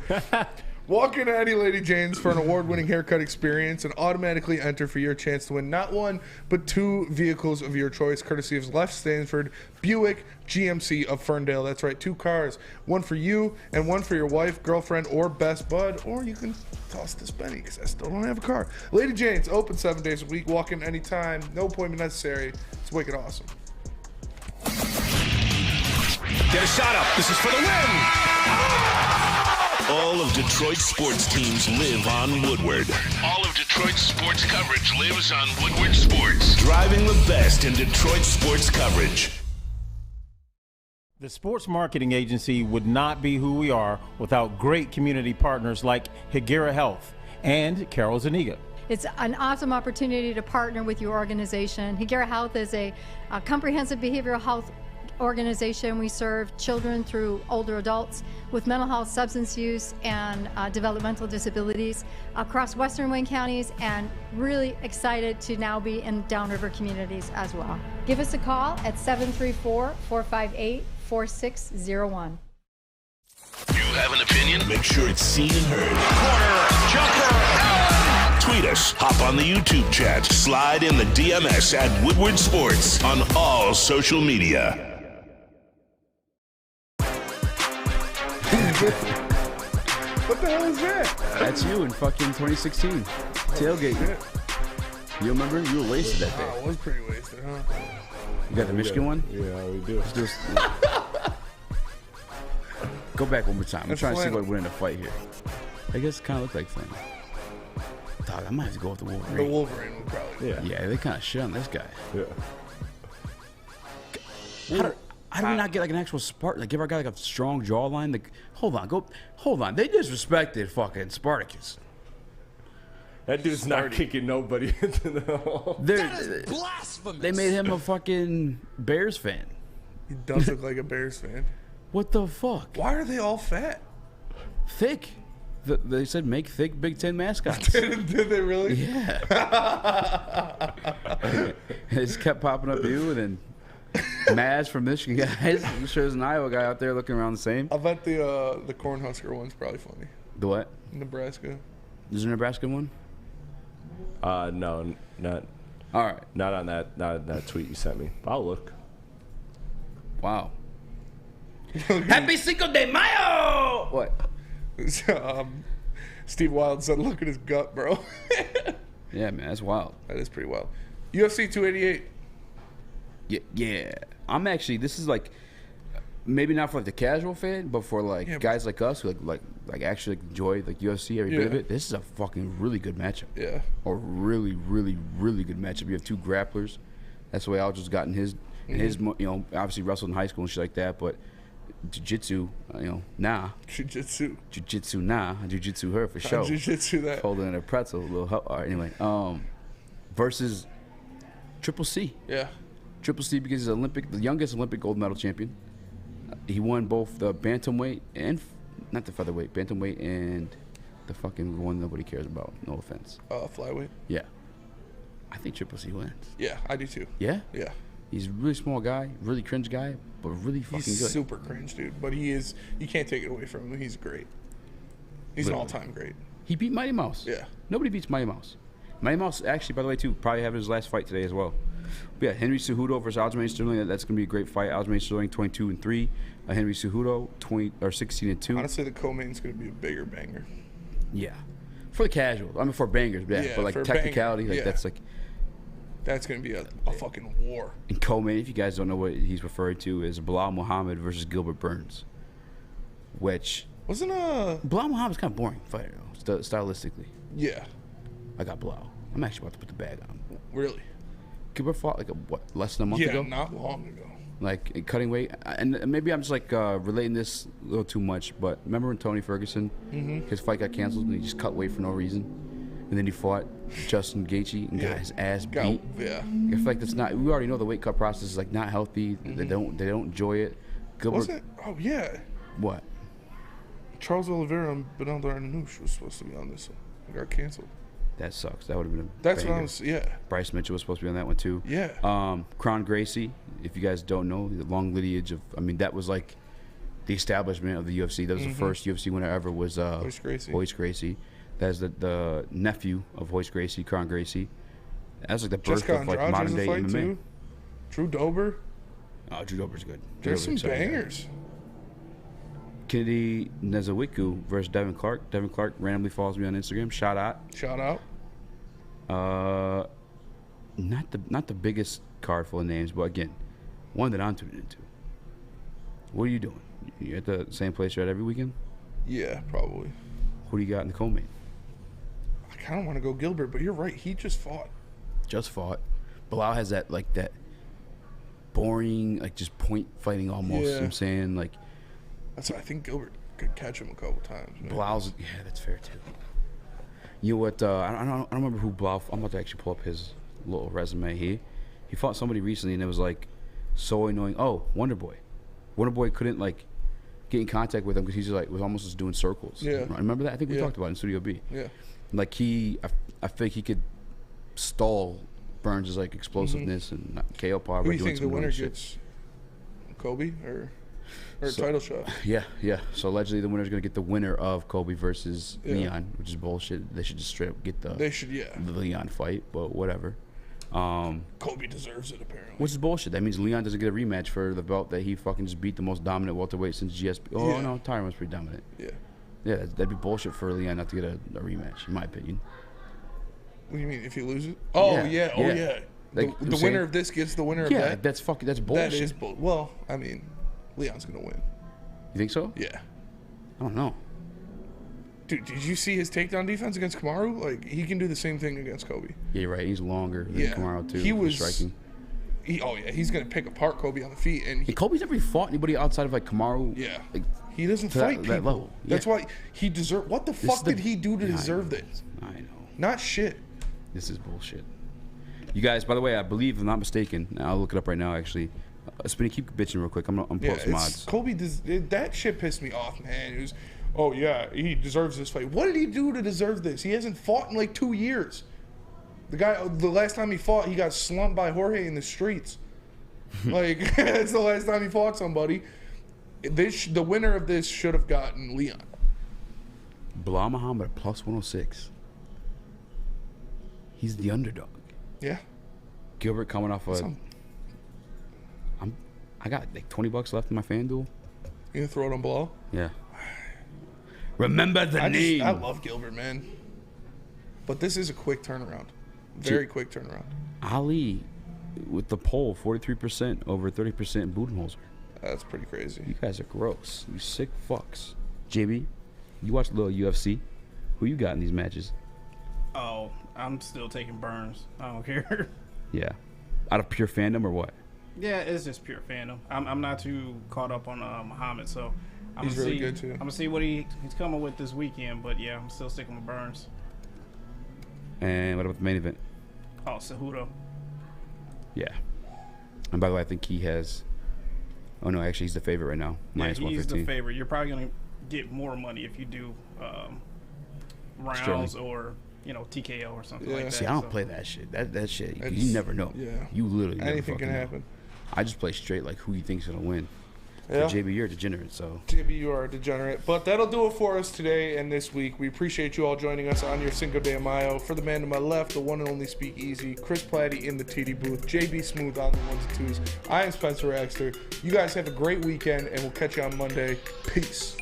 Walk into any Lady Jane's for an award-winning haircut experience and automatically enter for your chance to win not one, but 2 vehicles of your choice, courtesy of Left Stanford Buick GMC of Ferndale. That's right, 2 cars. One for you and one for your wife, girlfriend, or best bud. Or you can toss this Benny because I still don't have a car. Lady Jane's, open 7 days a week. Walk in anytime. No appointment necessary. It's wicked awesome. Get a shot up. This is for the win. All of Detroit's sports teams live on Woodward. All of Detroit's sports coverage lives on Woodward Sports. Driving the best in Detroit sports coverage. The sports marketing agency would not be who we are without great community partners like Higuera Health and Carol Zaniga. It's an awesome opportunity to partner with your organization. Higuera Health is a comprehensive behavioral health organization. We serve children through older adults with mental health, substance use, and developmental disabilities across Western Wayne counties, and really excited to now be in downriver communities as well. Give us a call at 734-458-4601. You have an opinion? Make sure it's seen and heard. Corner, jumper, tweet us, hop on the YouTube chat, slide in the DMS at Woodward Sports on all social media. What the hell is that? That's you in fucking 2016. Tailgate. You remember? You were wasted that day. I was pretty wasted, huh? You got the Michigan one? Yeah, we do. Let's do this. Go back one more time. I'm That's trying to see flannel. what went in the fight here. I guess it kind of looked like flannel. Dog, I might have to go with the Wolverine. The Wolverine would probably. Yeah, they kind of shit on this guy. Yeah. How do we not get like an actual Spartan? Like give our guy like a strong jawline? Like, hold on. They disrespected fucking Spartacus. That dude's not kicking nobody into the hole. That is blasphemous. They made him a fucking Bears fan. He does look like a Bears fan. What the fuck? Why are they all fat? Thick. They said make thick Big Ten mascots. Did they really? Yeah. It just kept popping up you and then Maz from Michigan guys. I'm sure there's an Iowa guy out there looking around the same. I bet the Cornhusker one's probably funny. The what? Nebraska. Is there a Nebraska one? No, not. All right. Not on that tweet you sent me. I'll look. Wow. Happy Cinco de Mayo! What? Steve Wild said, "Look at his gut, bro." Yeah, man, that's wild. That is pretty wild. UFC 288. Yeah. I'm actually. This is like maybe not for like the casual fan, but for like guys like us who like actually enjoy like UFC every bit of it. This is a fucking really good matchup. Yeah. A really, really, really good matchup. You have 2 grapplers. That's the way Aljo's gotten his. And his, obviously wrestled in high school and shit like that, but jiu-jitsu, nah. Jiu-jitsu, nah. Jiu-jitsu her for sure. Jiu-jitsu that. Holding in a pretzel, a little help. All right, anyway. Versus Triple C. Yeah. Triple C because he's the youngest Olympic gold medal champion. He won both the bantamweight and, not the featherweight, bantamweight and the fucking one nobody cares about. No offense. Flyweight? Yeah. I think Triple C wins. Yeah, I do too. Yeah? Yeah. He's a really small guy, really cringe guy, but really fucking He's good. super cringe, dude. But he is, you can't take it away from him. He's great. He's Literally. an all-time great. He beat Mighty Mouse. Yeah. Nobody beats Mighty Mouse. Mighty Mouse, actually, by the way, too, probably having his last fight today as well. But yeah, Henry Cejudo versus Aljamain Sterling. That's going to be a great fight. Aljamain Sterling, 22-3. Henry Cejudo, 16-2. Honestly, the co-main's going to be a bigger banger. Yeah. For the casual. I mean, for bangers, yeah. But like for technicality, banger, that's like. That's going to be a fucking war. And co-main, if you guys don't know what he's referring to, is Bilal Muhammad versus Gilbert Burns. Which. Wasn't Bilal Muhammad's kind of boring fighter, stylistically. Yeah. I got Bilal. I'm actually about to put the bag on. Really? Gilbert fought like less than a month ago? Yeah, not long ago. Like in cutting weight, and maybe I'm just like relating this a little too much, but remember when Tony Ferguson, his fight got canceled and he just cut weight for no reason, and then he fought Justin Gaethje and got his ass beat. Yeah. I feel like that's not. We already know the weight cut process is like not healthy. They don't enjoy it. Gilbert, Oh yeah. What? Charles Oliveira and Benel Darnanoush was supposed to be on this one. It got canceled. That sucks. That would have been a That's banger. what I was. Yeah. Bryce Mitchell was supposed to be on that one too. Yeah. Kron Gracie, if you guys don't know, the long lineage of, I mean, that was like the establishment of the UFC. That was the first UFC winner ever was Royce Gracie. Royce Gracie. That's the nephew of Royce Gracie, Kron Gracie. That's like the birth Jessica of like Andrade modern was a day fight MMA. too. Drew Dober. Oh, Drew Dober's good. There's some Dober's exciting. bangers. Kennedy Nezawiku versus Devin Clark. Devin Clark randomly follows me on Instagram. Shout out. Shout out. Not the biggest card full of names, but again, one that I'm tuned into. What are you doing? You at the same place you're at every weekend? Yeah, probably. Who do you got in the co-main? I kind of want to go Gilbert, but you're right. He just fought. Bilal has that boring, like just point fighting almost. You know what I'm saying? Like, that's why I think Gilbert could catch him a couple times. Man. Bilal's, yeah, that's fair too. You know what? I don't remember who Bilal. I'm about to actually pull up his little resume here. He fought somebody recently, and it was like so annoying. Oh, Wonder Boy. Wonder Boy couldn't like get in contact with him because he's just, like was almost just doing circles. Yeah. Remember that? I think we talked about it in Studio B. Yeah. Like I think he could stall Burns' like explosiveness and not KO power. Who by do you doing think some the winner annoying shit. gets? Kobe or So- title shot? Yeah. So allegedly the winner's gonna get the winner of Kobe versus Yeah. Leon, which is bullshit. They should just straight up get the the Leon fight, but whatever. Kobe deserves it apparently. Which is bullshit. That means Leon doesn't get a rematch for the belt that he fucking just beat the most dominant welterweight since GSP. Oh Yeah. no, Tyron was pretty dominant. Yeah. Yeah, that'd be bullshit for Leon not to get a rematch, in my opinion. What do you mean if you lose it? Oh yeah. Oh yeah. Like, The winner of this gets the winner of Yeah, that. that's bullshit. That is well, I mean, Leon's gonna win. You think so? Yeah. I don't know. Dude, did you see his takedown defense against Kamaru? Like he can do the same thing against Kobe. Yeah, you're right. He's longer than Kamaru too. He for was striking. He's gonna pick apart Kobe on the feet, and Kobe's never foought anybody outside of like Kamaru. Yeah. Like, he doesn't to fight that people. level. That's Yeah. why he deserved. What the This fuck is the- did he do to Yeah, I deserve know. this? I know. Not shit. This is bullshit. You guys, by the way, I believe, if I'm not mistaken, I'll look it up right now. Actually, Spinny, keep bitching real quick. I'm pulling Yeah, some odds. Kobe that shit pissed me off, man. It was, oh yeah, he deserves this fight. What did he do to deserve this? He hasn't fought in like 2 years. The last time he fought, he got slumped by Jorge in the streets. Like that's the last time he fought somebody. The winner of this should have gotten Leon. Bilal Muhammad plus 106. He's the underdog. Yeah. Gilbert coming off I got like $20 left in my FanDuel. You gonna throw it on Bilal? Yeah. Remember the name. I love Gilbert, man. But this is a quick turnaround. Very quick turnaround. Ali with the poll, 43% over 30% Budenholzer. That's pretty crazy. You guys are gross. You sick fucks. JB, you watch a little UFC. Who you got in these matches? Oh, I'm still taking Burns. I don't care. Yeah. Out of pure fandom or what? Yeah, it's just pure fandom. I'm not too caught up on Muhammad, so He's gonna really see, good, too. I'm gonna see what he's coming with this weekend. But yeah, I'm still sticking with Burns. And what about the main event? Oh, Cejudo. Yeah. And by the way, I think he has. Oh no, actually, he's the favorite right now. Minus Yeah, he's 115. the favorite. You're probably gonna get more money if you do rounds or TKO or something like that. See, I don't play that shit. That shit, you never know. Yeah. You literally never Anything fucking can know. happen. I just play straight like who you think's gonna win. Yeah. So JB, you're a degenerate, so. JB, you are a degenerate. But that'll do it for us today and this week. We appreciate you all joining us on your Cinco de Mayo. For the man to my left, the one and only Speak Easy, Chris Platty in the TD booth, JB Smooth on the ones and twos. I am Spencer Axter. You guys have a great weekend, and we'll catch you on Monday. Peace.